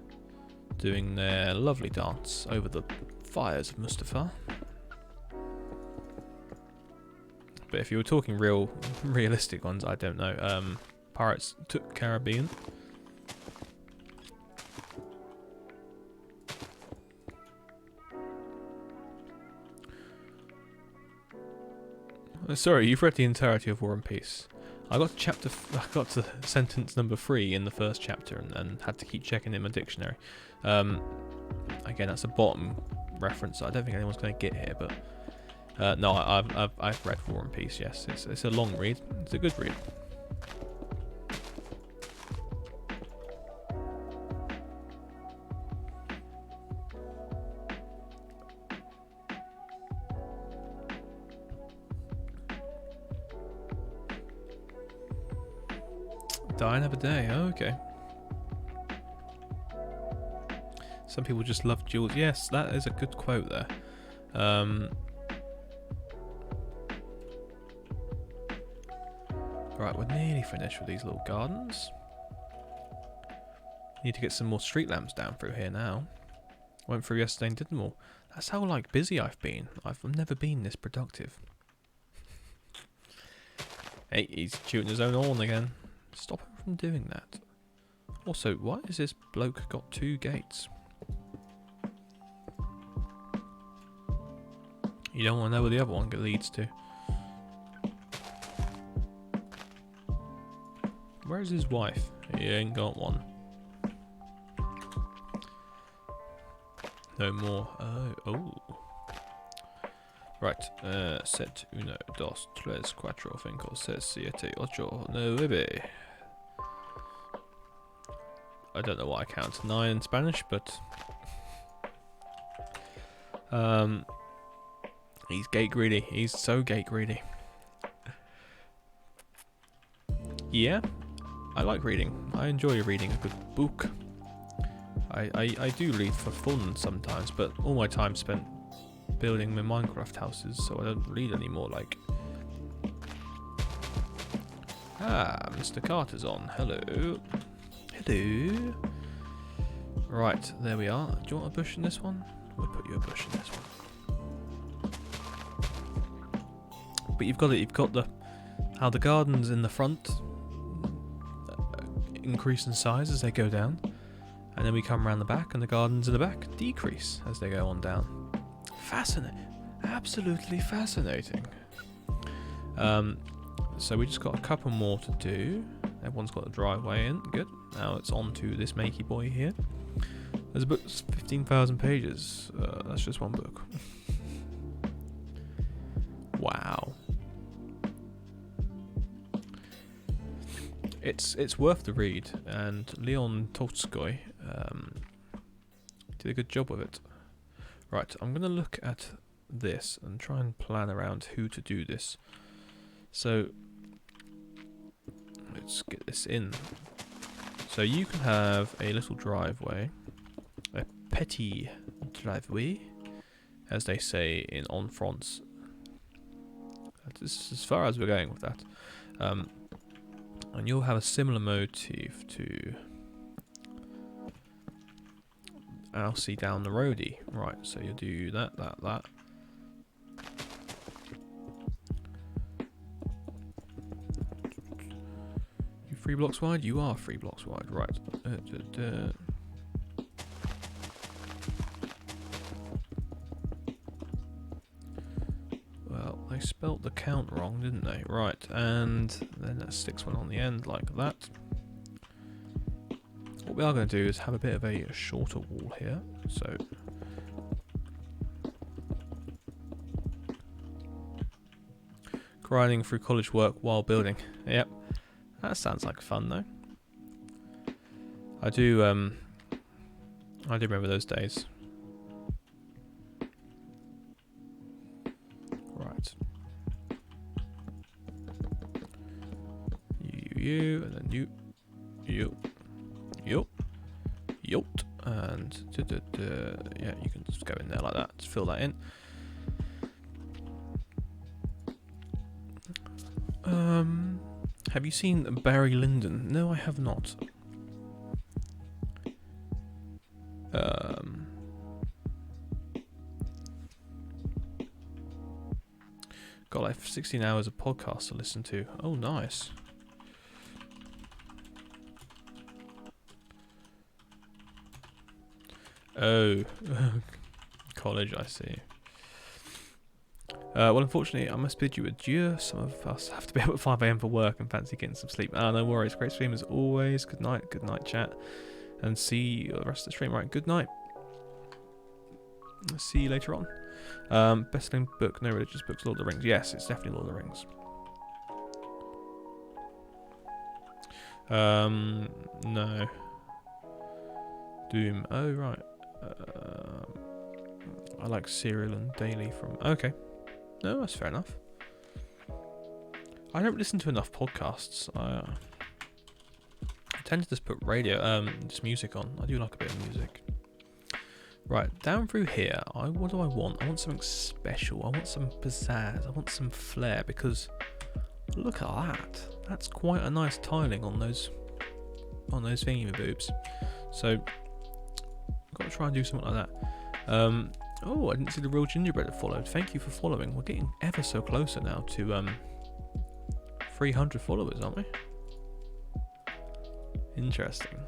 doing their lovely dance over the fires of Mustafar. But if you were talking realistic ones, I don't know. Pirates took Caribbean. Sorry, you've read the entirety of War and Peace. I got to sentence number 3 in the first chapter, and had to keep checking in my dictionary. Again, that's a bottom reference. I don't think anyone's going to get here, but no, I've read War and Peace. Yes, it's a long read. It's a good read. Die another day. Oh, okay. Some people just love duels. Yes, that is a good quote there. Right, we're nearly finished with these little gardens. Need to get some more street lamps down through here now. Went through yesterday and did them all. That's how busy I've been. I've never been this productive. Hey, he's shooting his own horn again. Stop him from doing that. Also, why has this bloke got 2 gates? You don't want to know where the other one leads to. Where's his wife? He ain't got one. No more. Oh. Right. 7, 1, 2, 3, 4, 5, 6, 7, 8, 9. I don't know why I count 9 in Spanish, but he's gate greedy. He's so gate greedy. Yeah, I like reading. I enjoy reading a good book. I do read for fun sometimes, but all my time spent building my Minecraft houses, so I don't read anymore. Like, Mr. Carter's on. Hello. Hello. Right, there we are. Do you want a bush in this one? We'll put you a bush in this one. But you've got how the gardens in the front increase in size as they go down, and then we come around the back, and the gardens in the back decrease as they go on down. Fascinating, absolutely fascinating. So we just got a couple more to do. Everyone's got a driveway in. Good. Now it's on to this makey boy here. There's a book, 15,000 pages. That's just one book. Wow. It's worth the read, and Leon Tolstoy did a good job with it. Right, I'm going to look at this and try and plan around who to do this. So let's get this in So you can have a little driveway, a petit driveway, as they say en France. This is as far as we're going with that. And you'll have a similar motif to Alcy down the roadie. Right, so you'll do that. You 3 blocks wide? You are 3 blocks wide, right. Well, they spelt the count wrong, didn't they? Right, and then that sticks one on the end like that. What we are going to do is have a bit of a shorter wall here, so grinding through college work while building. Yep, that sounds like fun though. I do remember those days. Right. You, and then you, and yeah, you can just go in there like that. Just fill that in. Have you seen Barry Lyndon? No, I have not. Got like 16 hours of podcasts to listen to. Oh, nice. Oh, college, I see. Well, unfortunately, I must bid you adieu. Some of us have to be up at 5 AM for work and fancy getting some sleep. No worries. Great stream as always. Good night, chat. And see you the rest of the stream. Right, good night. See you later on. Best-selling book, no religious books, Lord of the Rings. Yes, it's definitely Lord of the Rings. No. Doom. Oh, right. I like Serial and Daily from... Okay. No, that's fair enough. I don't listen to enough podcasts. I tend to just put just music on. I do like a bit of music. Right, down through here, what do I want? I want something special. I want some pizzazz. I want some flair, because look at that. That's quite a nice tiling on those thingy-boobs. So I've got to try and do something like that. Oh, I didn't see the real gingerbread that followed. Thank you for following. We're getting ever so closer now to 300 followers, aren't we? Interesting.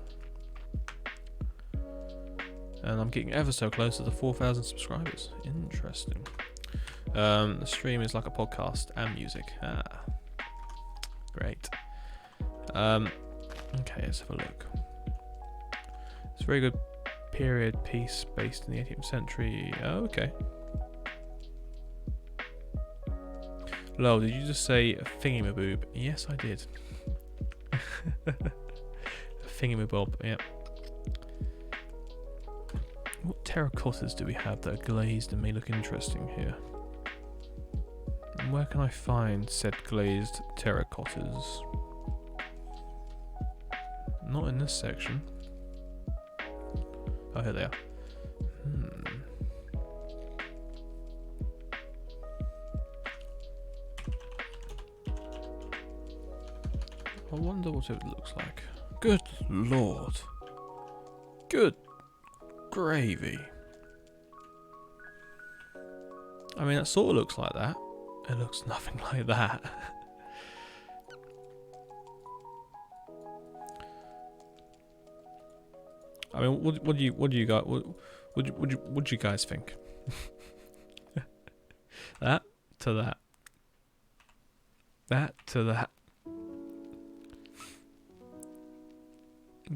And I'm getting ever so close to the 4,000 subscribers. Interesting. The stream is like a podcast and music. Great. Okay, let's have a look. It's a very good period piece based in the 18th century. Oh, okay. Lol, did you just say thingamaboob? Yes, I did. Thingamabob, yep. What terracottas do we have that are glazed and may look interesting here? And where can I find said glazed terracottas? Not in this section. Oh, here they are. I wonder what it looks like. Good lord. Good gravy. I mean, it sort of looks like that. It looks nothing like that. I mean, what do you guys think? That to that. That to that.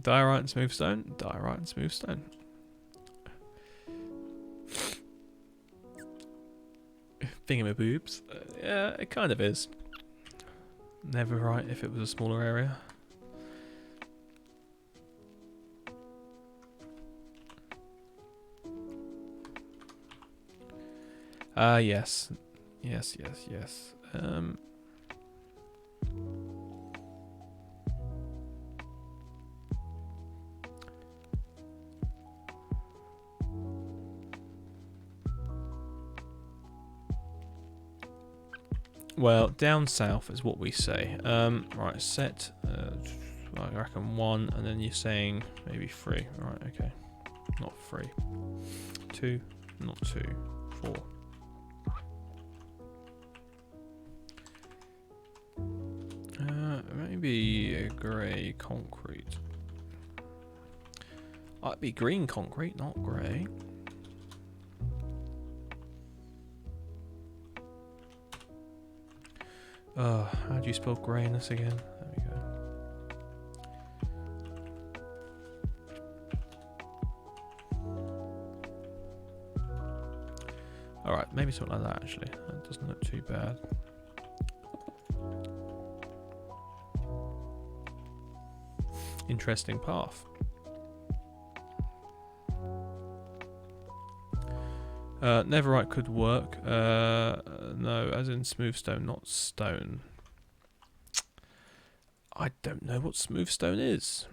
Diorite and smooth stone. Diorite and smooth stone. Thingamaboobs. Yeah, it kind of is. Never right if it was a smaller area. Yes. Yes. Well, down south is what we say. Right, set, I reckon 1, and then you're saying maybe 3. Right, okay. Not 3. 2, not 2. 4. Maybe a grey concrete. It'd be green concrete, not grey. How do you spell greyness again? There we go. Alright, maybe something like that actually. That doesn't look too bad. Interesting path. Netherite could work. No, as in smooth stone, not stone. I don't know what smooth stone is.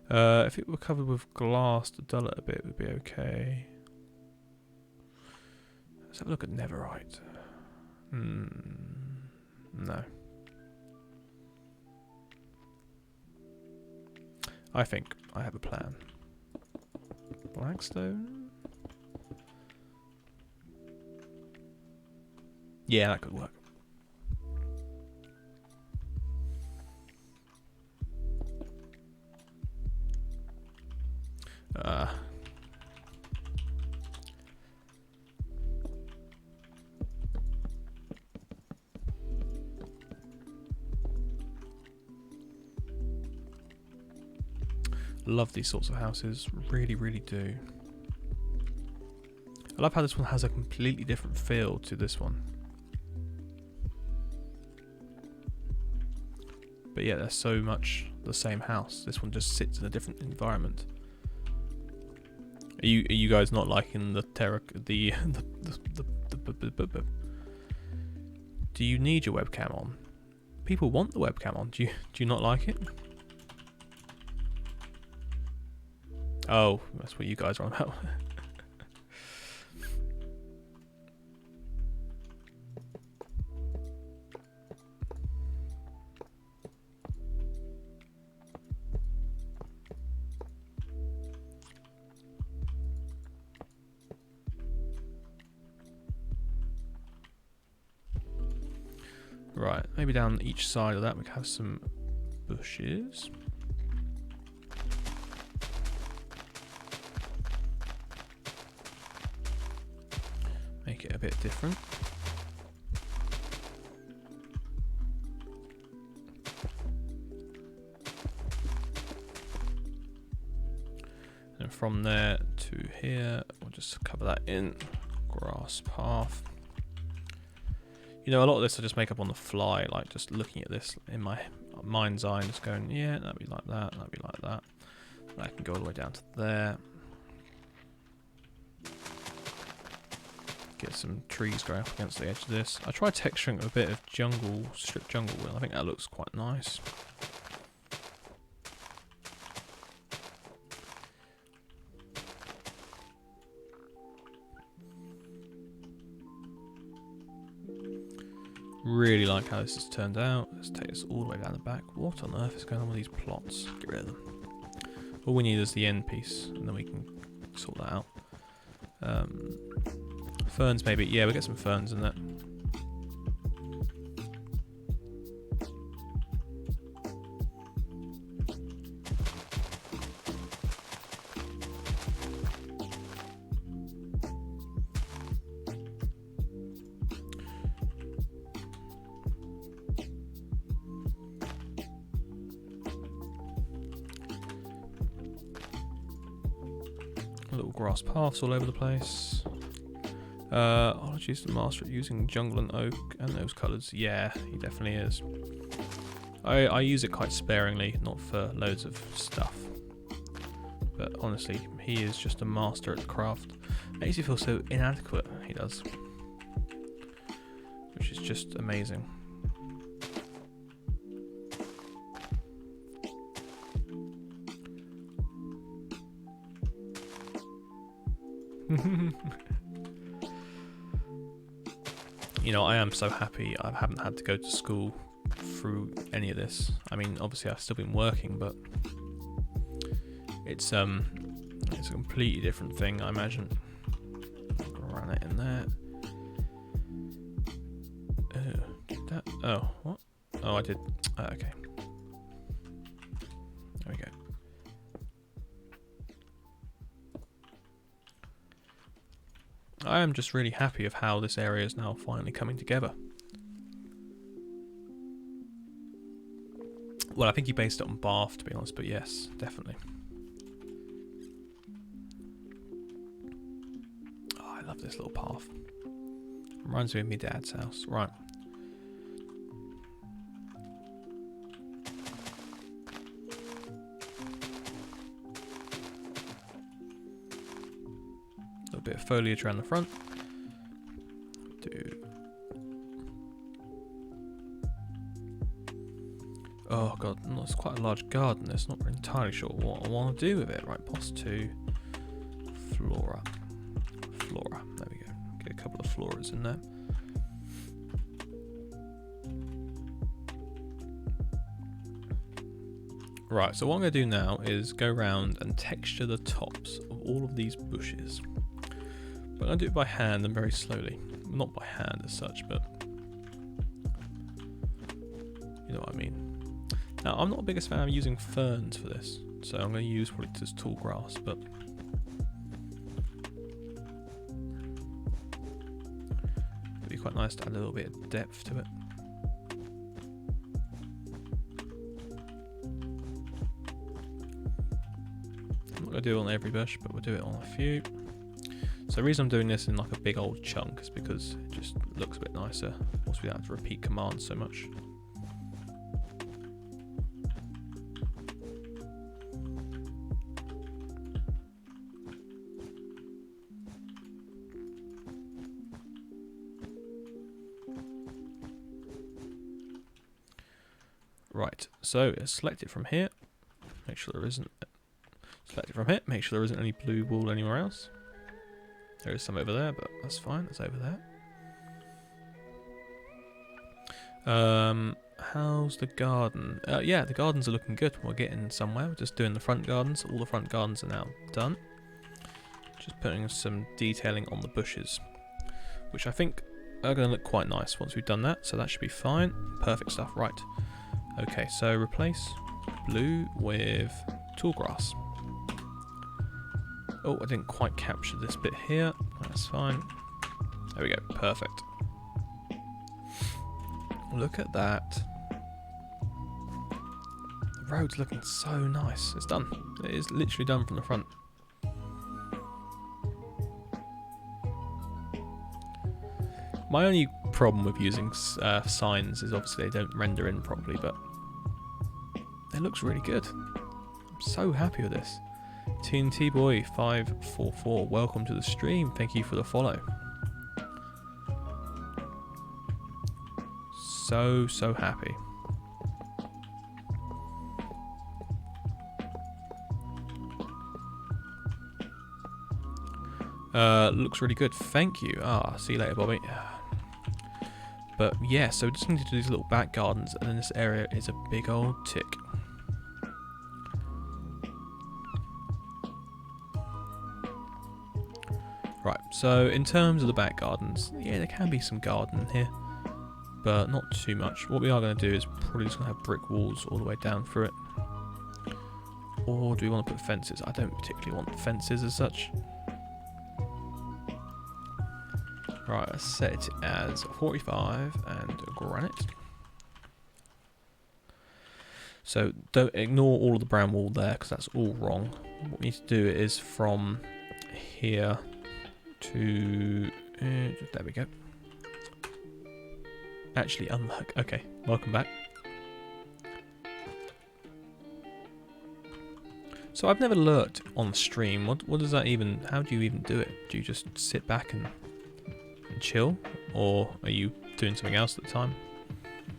If it were covered with glass to dull it a bit, it would be okay. Let's have a look at netherite. No. I think I have a plan. Blackstone? Yeah, that could work. Love these sorts of houses, really, really do. I love how this one has a completely different feel to this one. But yeah, they're so much the same house. This one just sits in a different environment. Are you guys not liking the Do you need your webcam on? People want the webcam on. Do you not like it? Oh, that's what you guys are on about. Right, maybe down each side of that we can have some bushes. Make it a bit different. And from there to here, we'll just cover that in. Grass path. You know, a lot of this I just make up on the fly, like just looking at this in my mind's eye and just going, yeah, that'd be like that, that'd be like that. That can go all the way down to there. Get some trees going up against the edge of this. I tried texturing a bit of jungle, strip jungle wood. I think that looks quite nice. Really like how this has turned out. Let's take this all the way down the back. What on earth is going on with these plots? Get rid of them. All we need is the end piece, and then we can sort that out. Ferns maybe. Yeah, we'll get some ferns in there. Little grass paths all over the place. I'll choose the master at using jungle and oak and those colours. Yeah, he definitely is. I use it quite sparingly, not for loads of stuff. But honestly, he is just a master at the craft. Makes you feel so inadequate, he does. Which is just amazing. You know, I am so happy I haven't had to go to school through any of this. I mean, obviously I've still been working, but it's a completely different thing, I imagine. Run it in there. Oh, what? Oh, I did. Okay. There we go. I am just really happy of how this area is now finally coming together. Well, I think he based it on Bath, to be honest, but yes, definitely. Oh, I love this little path. Reminds me of my dad's house. Right. A bit of foliage around the front. Oh god, it's quite a large garden. It's not entirely sure what I want to do with it. Right, +2 flora. There we go. Get a couple of floras in there. Right, so what I'm going to do now is go around and texture the tops of all of these bushes. But I'm going to do it by hand and very slowly. Not by hand as such, but you know what I mean. Now, I'm not the biggest fan of using ferns for this, so I'm going to use probably just tall grass, but it'd be quite nice to add a little bit of depth to it. I'm not going to do it on every bush, but we'll do it on a few. So the reason I'm doing this in like a big old chunk is because it just looks a bit nicer once we don't have to repeat commands so much. Right, so select it from here. Make sure there isn't. Select it from here. Make sure there isn't any blue wool anywhere else. There is some over there, but that's fine. That's over there. How's the garden? Yeah, the gardens are looking good. We're getting somewhere. We're just doing the front gardens. All the front gardens are now done. Just putting some detailing on the bushes, which I think are going to look quite nice once we've done that. So that should be fine. Perfect stuff. Right. Okay, so replace blue with tall grass. Oh, I didn't quite capture this bit here. That's fine. There we go. Perfect. Look at that. The road's looking so nice. It's done. It is literally done from the front. My only problem with using signs is obviously they don't render in properly, but it looks really good. I'm so happy with this. TNT Boy 544, welcome to the stream. Thank you for the follow. So happy. Looks really good. Thank you. See you later, Bobby. But yeah, so we just need to do these little back gardens, and then this area is a big old tick. Right, so in terms of the back gardens, yeah, there can be some garden here, but not too much. What we are going to do is probably just going to have brick walls all the way down through it. Or do we want to put fences? I don't particularly want fences as such. Right, let's set it as 45 and granite. So don't ignore all of the brown wool there, because that's all wrong. What we need to do is from here to... there we go. Actually, unlock. Okay, welcome back. So I've never lurked on stream. What does that even... How do you even do it? Do you just sit back and chill, or are you doing something else at the time?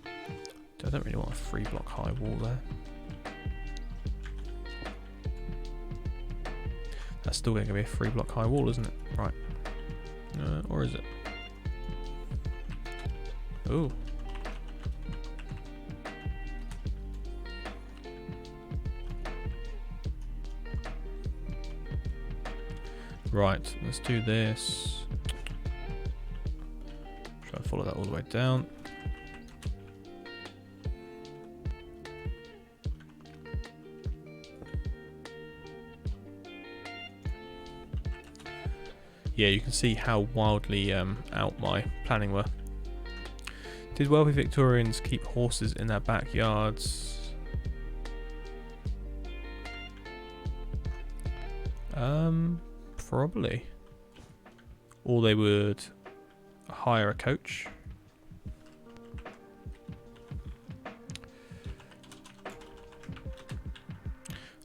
I don't really want a 3-block high wall there. That's still going to be a 3-block high wall, isn't it? Right. Or is it? Ooh. Right, let's do this. Try and follow that all the way down. Yeah, you can see how wildly out my planning were. Did wealthy Victorians keep horses in their backyards? Probably. Or they would hire a coach.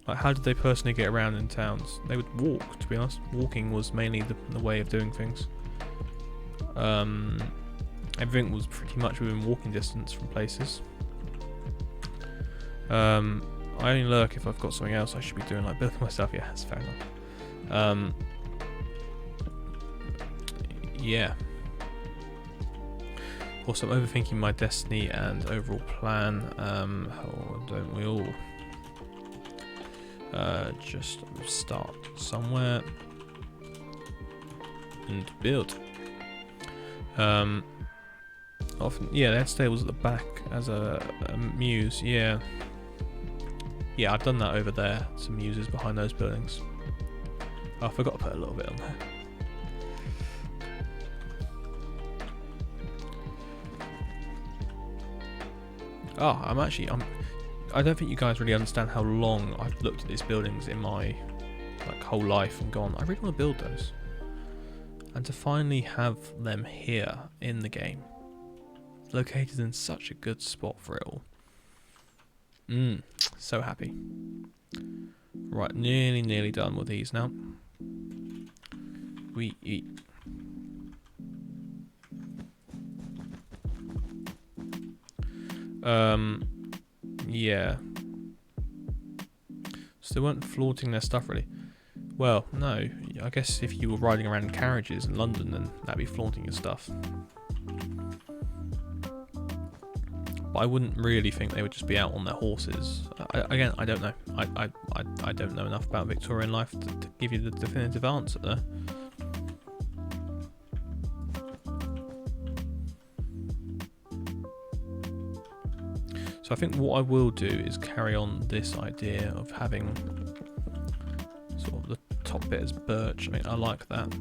Like, how did they personally get around in towns? They would walk, to be honest. Walking was mainly the way of doing things. Everything was pretty much within walking distance from places. I only lurk if I've got something else I should be doing, like building myself. Yeah, that's fair enough. Yeah. Also, I'm overthinking my destiny and overall plan. Don't we all? Just start somewhere and build. Often, yeah, that stables at the back as a muse. Yeah, I've done that over there. Some muses behind those buildings. Oh, I forgot to put a little bit on there. Oh, I don't think you guys really understand how long I've looked at these buildings in my whole life and gone, I really want to build those. And to finally have them here in the game, located in such a good spot for it all. So happy. Right, nearly done with these now. We eat. Yeah. So they weren't flaunting their stuff really. Well, no. I guess if you were riding around in carriages in London, then that'd be flaunting your stuff. But I wouldn't really think they would just be out on their horses. Again, I don't know. I don't know enough about Victorian life to give you the definitive answer there. So I think what I will do is carry on this idea of having sort of the top bit as birch. I mean, I like that.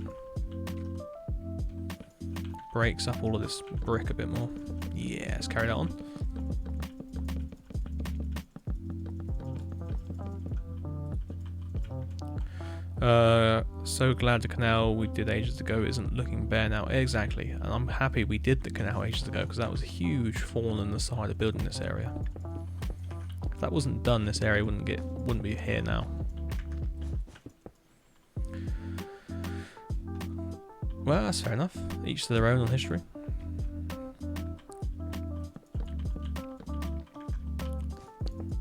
Breaks up all of this brick a bit more. Yeah, let's carry that on. So glad the canal we did ages ago isn't looking bare now. Exactly, and I'm happy we did the canal ages ago because that was a huge thorn in the side of building this area. If that wasn't done, this area wouldn't be here now. Well, that's fair enough. Each to their own on history.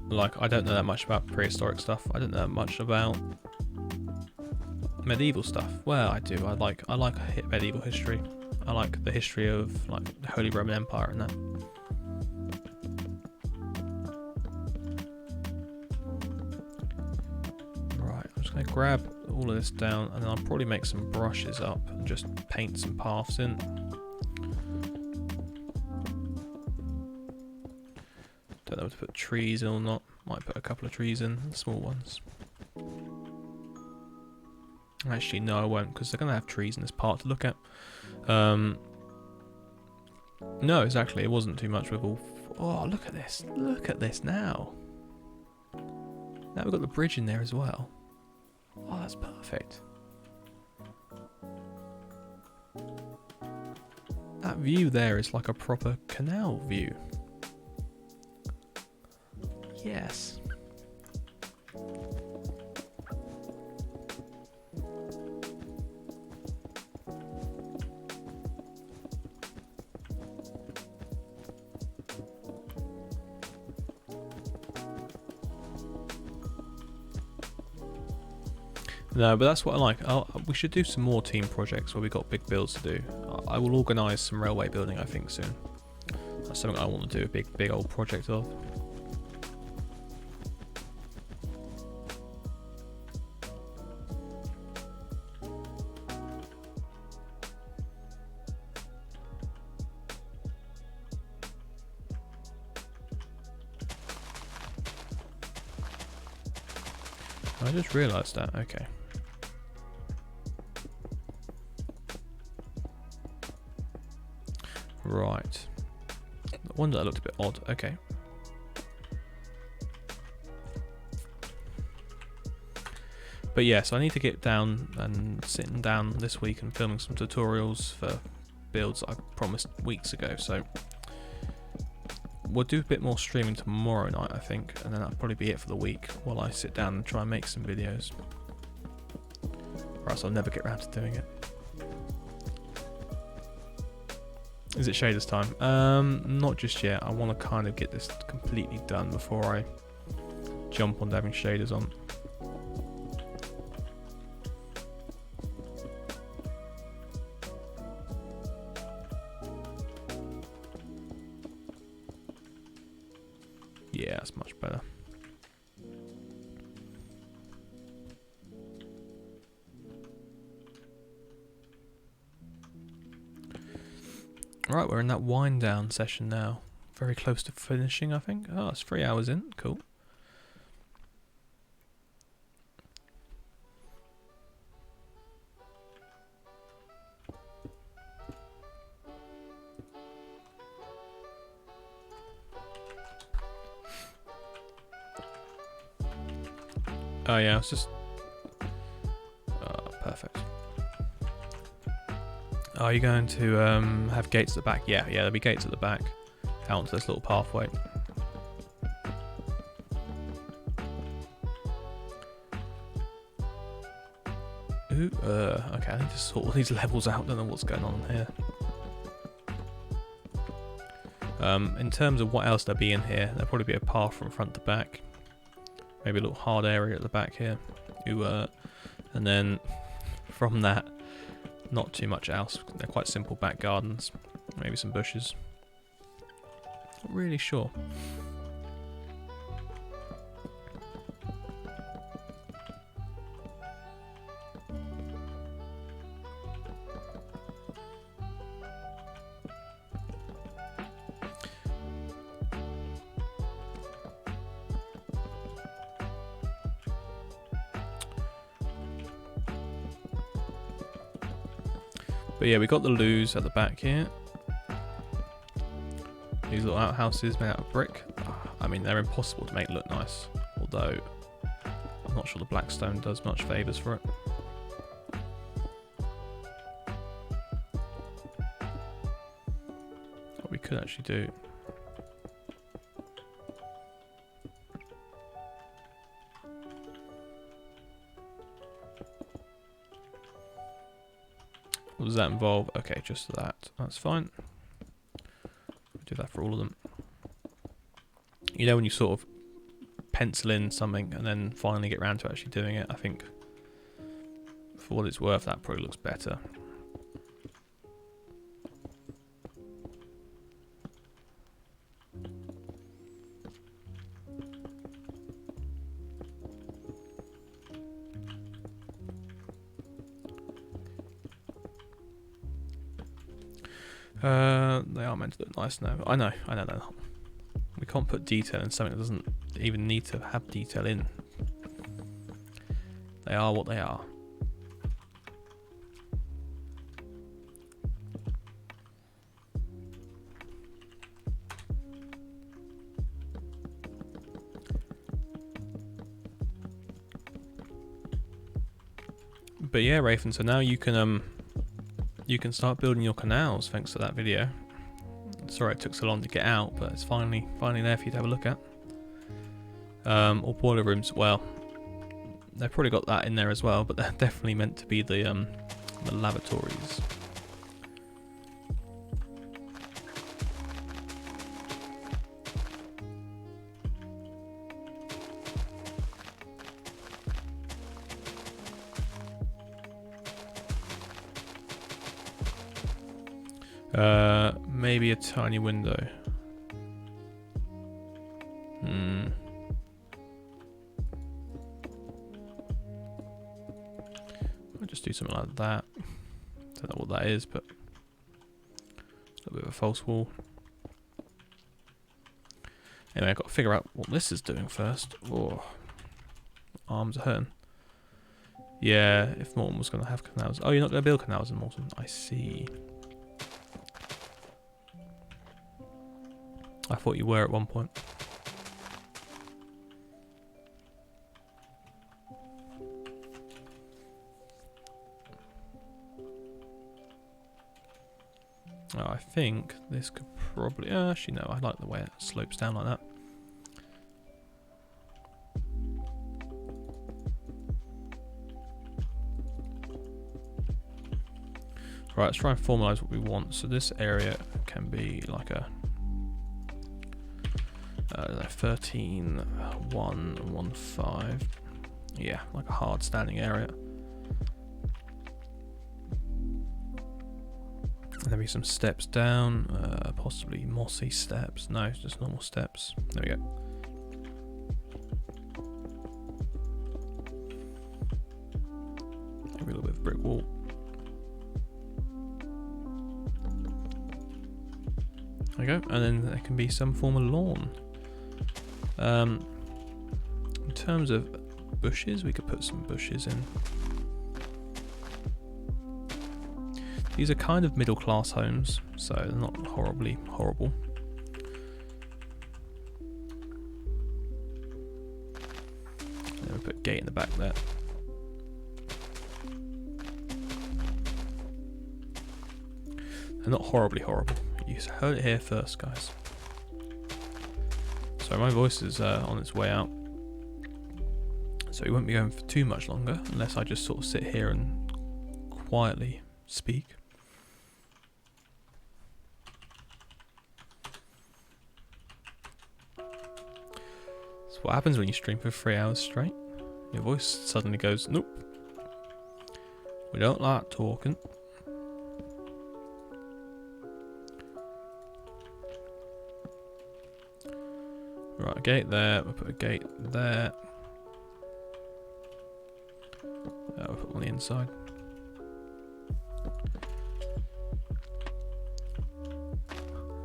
Like, I don't know that much about prehistoric stuff. I don't know that much about medieval stuff. Well, I do. I like medieval history. I like the history of like the Holy Roman Empire and that. Right, I'm just gonna grab all of this down, and then I'll probably make some brushes up and just paint some paths in. Don't know if to put trees in or not. Might put a couple of trees in, small ones. Actually, no, I won't, because they're going to have trees in this part to look at. No, exactly, it wasn't too much with all... Oh, look at this. Look at this now. Now we've got the bridge in there as well. Oh, that's perfect. That view there is like a proper canal view. Yes. No, but that's what I like. We should do some more team projects where we got big builds to do. I will organise some railway building, I think, soon. That's something I want to do, a big old project of. I just realised that, okay. Right. The one that looked a bit odd, okay. But yeah, so I need to get down and sitting down this week and filming some tutorials for builds I promised weeks ago, so we'll do a bit more streaming tomorrow night, I think, and then that'll probably be it for the week while I sit down and try and make some videos. Or else I'll never get around to doing it. Is it shaders time? Not just yet. I want to kind of get this completely done before I jump on having shaders on. Yeah, that's much better. Right, we're in that wind down session now. Very close to finishing, I think. Oh, it's 3 hours in. Cool. Oh yeah, it's just... Oh, perfect. Are you going to have gates at the back? Yeah, there'll be gates at the back. Out to this little pathway. Ooh, okay, I need to sort all these levels out. Don't know what's going on here. In terms of what else there'll be in here, there'll probably be a path from front to back. Maybe a little hard area at the back here. Ooh, and then from that, not too much else. They're quite simple back gardens. Maybe some bushes. Not really sure. But yeah, we got the loos at the back here. These little outhouses made out of brick. I mean, they're impossible to make look nice. Although, I'm not sure the blackstone does much favours for it. What we could actually do... What does that involve? Okay, just that. That's fine. We'll do that for all of them. You know when you sort of pencil in something and then finally get around to actually doing it, I think for what it's worth that probably looks better. They are meant to look nice now. I know they're not. We can't put detail in something that doesn't even need to have detail in. They are what they are. But yeah, Rafen, so now you can start building your canals thanks to that video. Sorry it took so long to get out, but it's finally there for you to have a look at. Or boiler rooms, well, they've probably got that in there as well, but they're definitely meant to be the lavatories. Maybe a tiny window. I'll just do something like that. Don't know what that is, but a little bit of a false wall. Anyway, I've got to figure out what this is doing first. Oh, arms are hurting. Yeah, if Morton was going to have canals. Oh, you're not going to build canals in Morton. I see. I thought you were at one point. Oh, I think this could probably... actually, no, I like the way it slopes down like that. Right, let's try and formalise what we want. So this area can be like a... 13, 1, 1, 5. Yeah, like a hard standing area. And maybe some steps down, possibly mossy steps. No, just normal steps. There we go. Maybe a little bit of brick wall. There we go. And then there can be some form of lawn. In terms of bushes, we could put some bushes in. These are kind of middle class homes, so they're not horribly horrible. Then we put a gate in the back there. They're not horribly horrible. You heard it here first, guys. So my voice is on its way out. So we won't be going for too much longer, unless I just sort of sit here and quietly speak. That's what happens when you stream for 3 hours straight. Your voice suddenly goes, nope. We don't like talking. Right, a gate there, we'll put a gate there. We'll put one on the inside.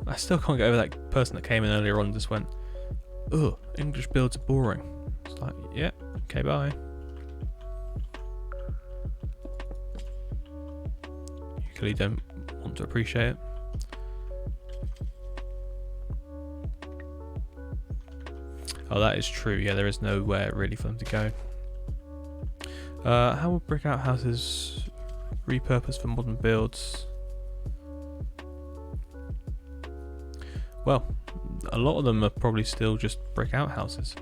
I still can't get over that person that came in earlier on and just went, ugh, English builds are boring. It's like, yeah, okay, bye. You clearly don't want to appreciate it. Oh, that is true. Yeah, there is nowhere really for them to go. How will brick out houses repurposed for modern builds? Well, a lot of them are probably still just brick out houses.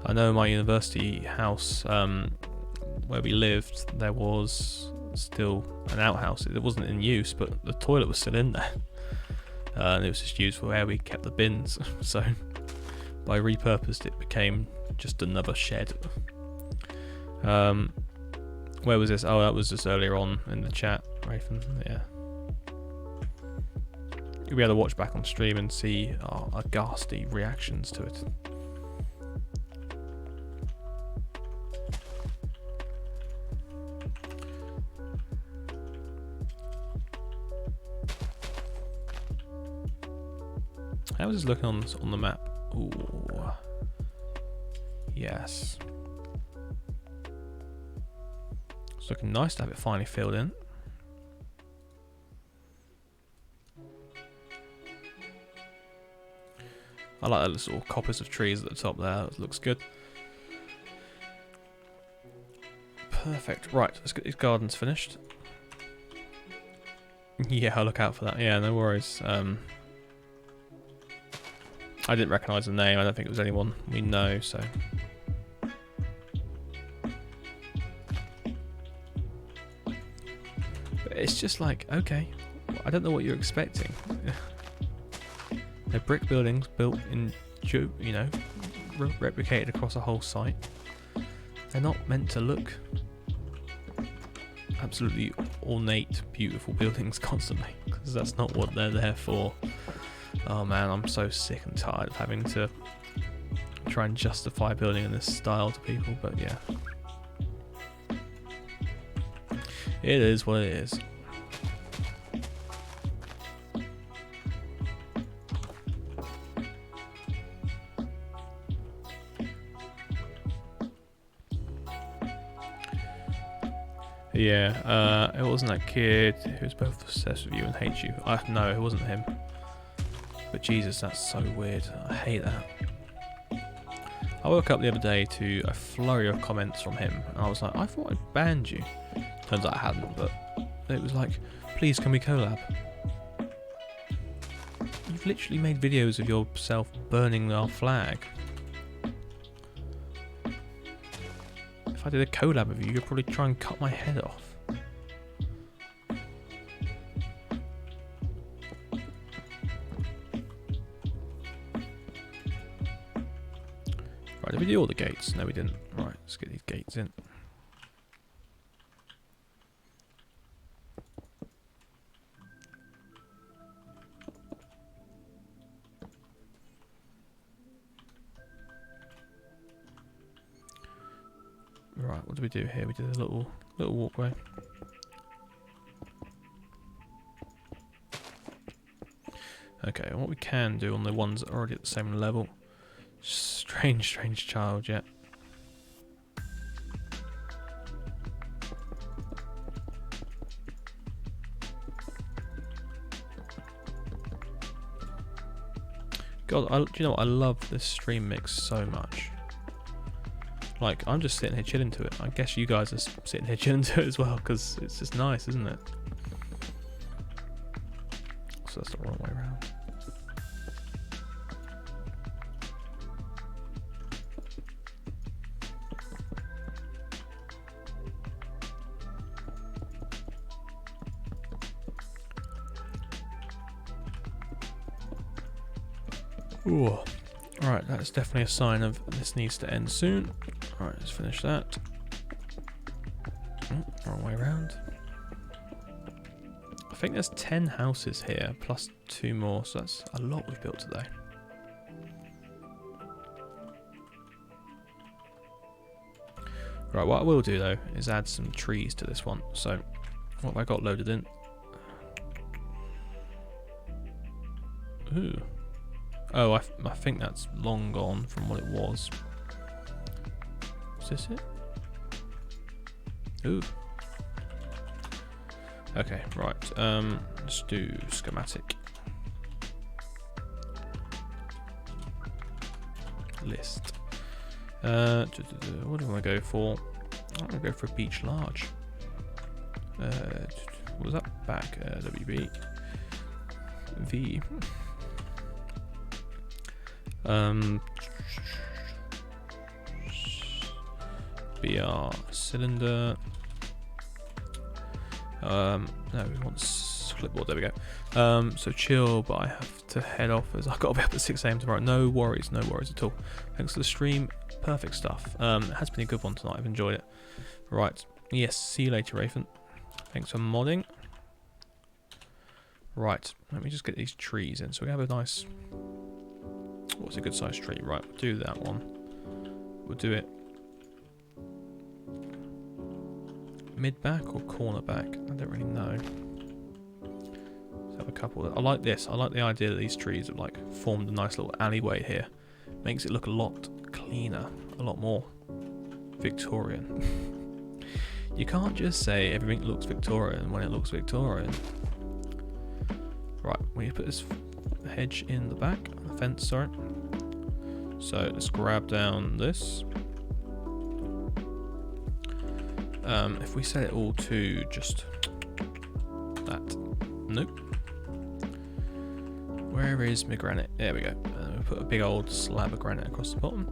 I know my university house where we lived, there was still an outhouse. It wasn't in use, but the toilet was still in there. And it was just used for where we kept the bins. So by repurposed, it became just another shed. Where was this? Oh, that was just earlier on in the chat, Rafen. Yeah. You'll be able to watch back on stream and see our ghastly reactions to it. How is this looking on the map? Ooh. Yes. It's looking nice to have it finally filled in. I like the little coppice of trees at the top there. It looks good. Perfect. Right, let's get these gardens finished. Yeah, I'll look out for that. Yeah, no worries. I didn't recognise the name. I don't think it was anyone we know, so... But it's just like, okay, I don't know what you're expecting. They're brick buildings built in, you know, replicated across a whole site. They're not meant to look absolutely ornate, beautiful buildings constantly, because that's not what they're there for. Oh man, I'm so sick and tired of having to try and justify building in this style to people, but yeah. It is what it is. Yeah, it wasn't that kid who was both obsessed with you and hates you. No, it wasn't him. But Jesus, that's so weird. I hate that. I woke up the other day to a flurry of comments from him, and I was like, I thought I'd banned you. Turns out I hadn't, but it was like, please can we collab? You've literally made videos of yourself burning our flag. If I did a collab with you, you'd probably try and cut my head off. Right, did we do all the gates? No, we didn't. Right, let's get these gates in. Right, what did we do here? We did a little walkway. Okay, and what we can do on the ones that are already at the same level. Strange child, yeah. God, do you know what? I love this stream mix so much. Like, I'm just sitting here chilling to it. I guess you guys are sitting here chilling to it as well, because it's just nice, isn't it? So that's the wrong way around. Ooh. Alright, that's definitely a sign of this needs to end soon. Alright, let's finish that. Oh, wrong way around. I think there's 10 houses here, plus 2 more, so that's a lot we've built today. Right, what I will do though, is add some trees to this one. So, what have I got loaded in? Ooh. Oh, I think that's long gone from what it was. Is this it? Ooh. Okay, right. Let's do schematic. List. What do I want to go for? I'm going to go for a beach large. What was that? Back. WB. V. BR cylinder. No, we want flipboard. There we go. So chill, but I have to head off as I've got to be up at 6 AM tomorrow. No worries at all. Thanks for the stream. Perfect stuff. It has been a good one tonight. I've enjoyed it. Right. Yes. See you later, Raven. Thanks for modding. Right. Let me just get these trees in. So we have a nice. What's a good sized tree? Right. We'll do that one. We'll do it. Mid back or corner back? I don't really know. Let's have a couple. I like this. I like the idea that these trees have like formed a nice little alleyway here. Makes it look a lot cleaner, a lot more Victorian. You can't just say everything looks Victorian when it looks Victorian. Right, we put this hedge in the back, the fence, sorry. So let's grab down this. If we set it all to just that, nope. Where is my granite? There we go. We'll put a big old slab of granite across the bottom.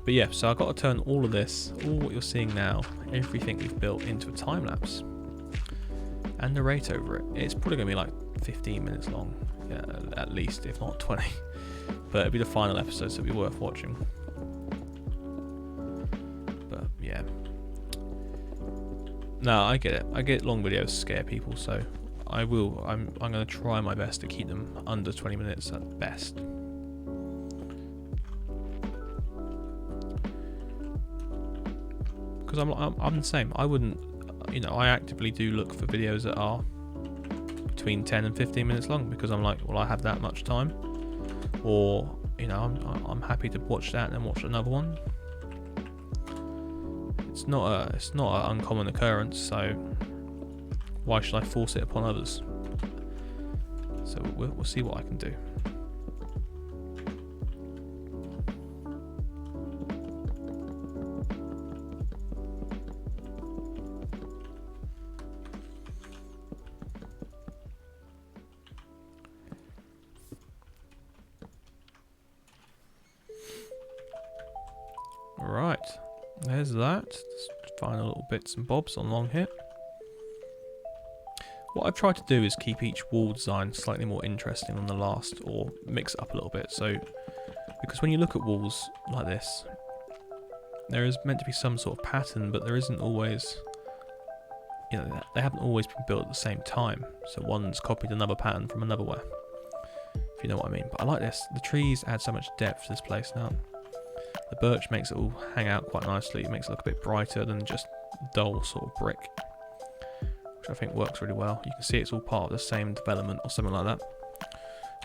But yeah, so I've got to turn all of this, all what you're seeing now, everything we've built into a time lapse and narrate over it. It's probably going to be like 15 minutes long, yeah, at least, if not 20. But it'll be the final episode, so it'll be worth watching. But yeah. No, I get it. I get long videos scare people, so I will. I'm going to try my best to keep them under 20 minutes at best. Because I'm the same. I wouldn't, you know, I actively do look for videos that are between 10 and 15 minutes long, because I'm like, well, I have that much time, or you know, I'm happy to watch that and then watch another one. It's not an uncommon occurrence, so why should I force it upon others? So we'll see what I can do. Right, there's that. Just final little bits and bobs along here. What I've tried to do is keep each wall design slightly more interesting than the last, or mix it up a little bit. So, because when you look at walls like this, there is meant to be some sort of pattern, but there isn't always, you know, they haven't always been built at the same time. So one's copied another pattern from another way, if you know what I mean. But I like this. The trees add so much depth to this place now. The birch makes it all hang out quite nicely. It makes it look a bit brighter than just dull sort of brick, which I think works really well. You can see it's all part of the same development or something like that.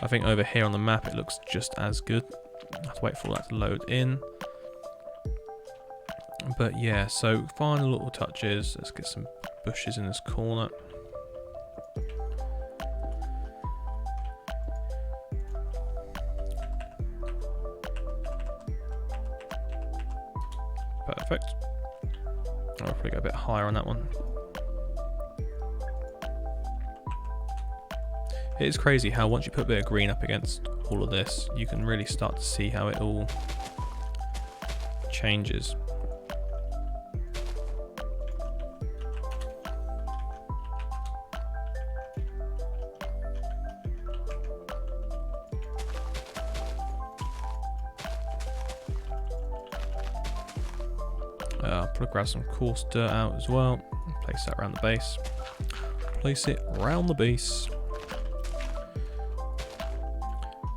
I think over here on the map it looks just as good. I have to wait for all that to load in. But yeah, so final little touches. Let's get some bushes in this corner. Perfect. I'll probably go a bit higher on that one. It is crazy how once you put a bit of green up against all of this, you can really start to see how it all changes. Probably grab some coarse dirt out as well. Place that around the base. Place it around the base.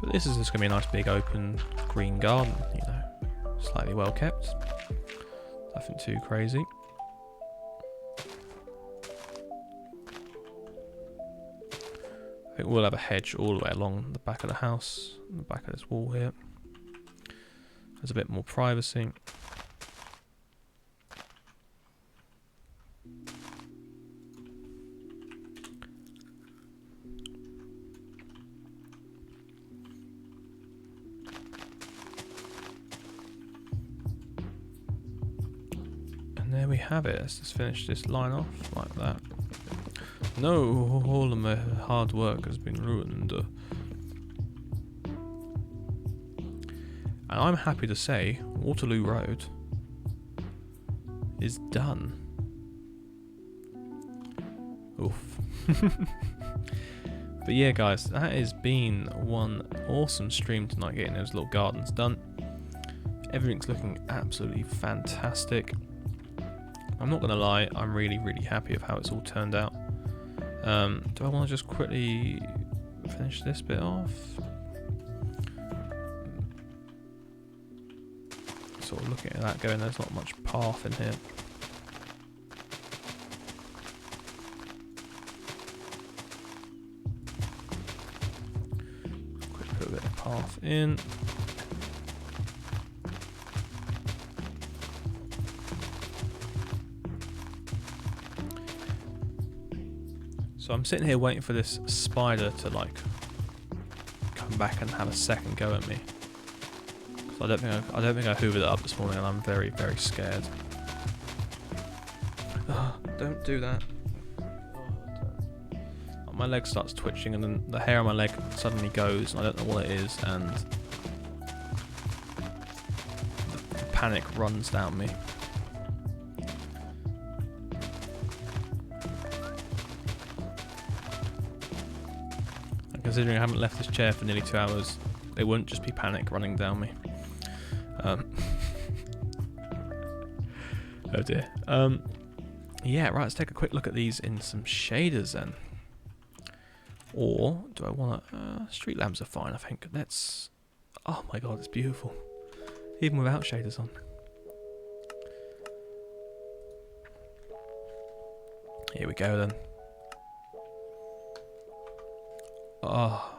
But this is just going to be a nice big open green garden, you know, slightly well kept. Nothing too crazy. I think we'll have a hedge all the way along the back of the house, the back of this wall here. There's a bit more privacy. There we have it. Let's just finish this line off like that. No, all of my hard work has been ruined. And I'm happy to say Waterloo Road is done. Oof. But yeah, guys, that has been one awesome stream tonight, getting those little gardens done. Everything's looking absolutely fantastic. I'm not going to lie, I'm really, really happy with how it's all turned out. Do I want to just quickly finish this bit off? Sort of looking at that going, there's not much path in here. Quick put a bit of path in. So I'm sitting here waiting for this spider to like come back and have a second go at me. I don't think I hoovered it up this morning, and I'm very, very scared. Oh, don't do that. Oh, my leg starts twitching, and then the hair on my leg suddenly goes, and I don't know what it is, and the panic runs down me. Considering I haven't left this chair for nearly 2 hours, it wouldn't just be panic running down me. Oh dear. Yeah, right, let's take a quick look at these in some shaders then. Or do I want to... street lamps are fine, I think. Let's... Oh my god, it's beautiful. Even without shaders on. Here we go then. Oh.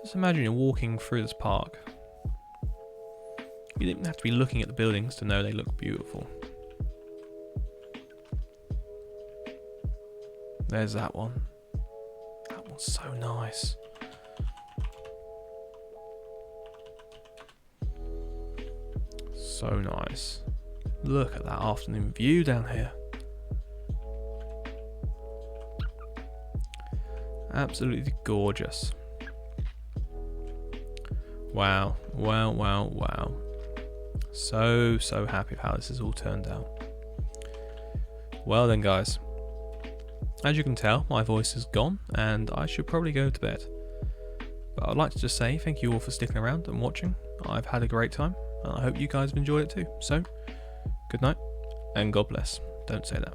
Just imagine you're walking through this park. You didn't have to be looking at the buildings to know they look beautiful. There's that one. That one's so nice. So nice. Look at that afternoon view down here. Absolutely gorgeous. Wow, wow, wow, wow. So happy with how this has all turned out. Well then guys, as you can tell, my voice is gone and I should probably go to bed. But I'd like to just say thank you all for sticking around and watching. I've had a great time and I hope you guys have enjoyed it too. So, good night and God bless. Don't say that.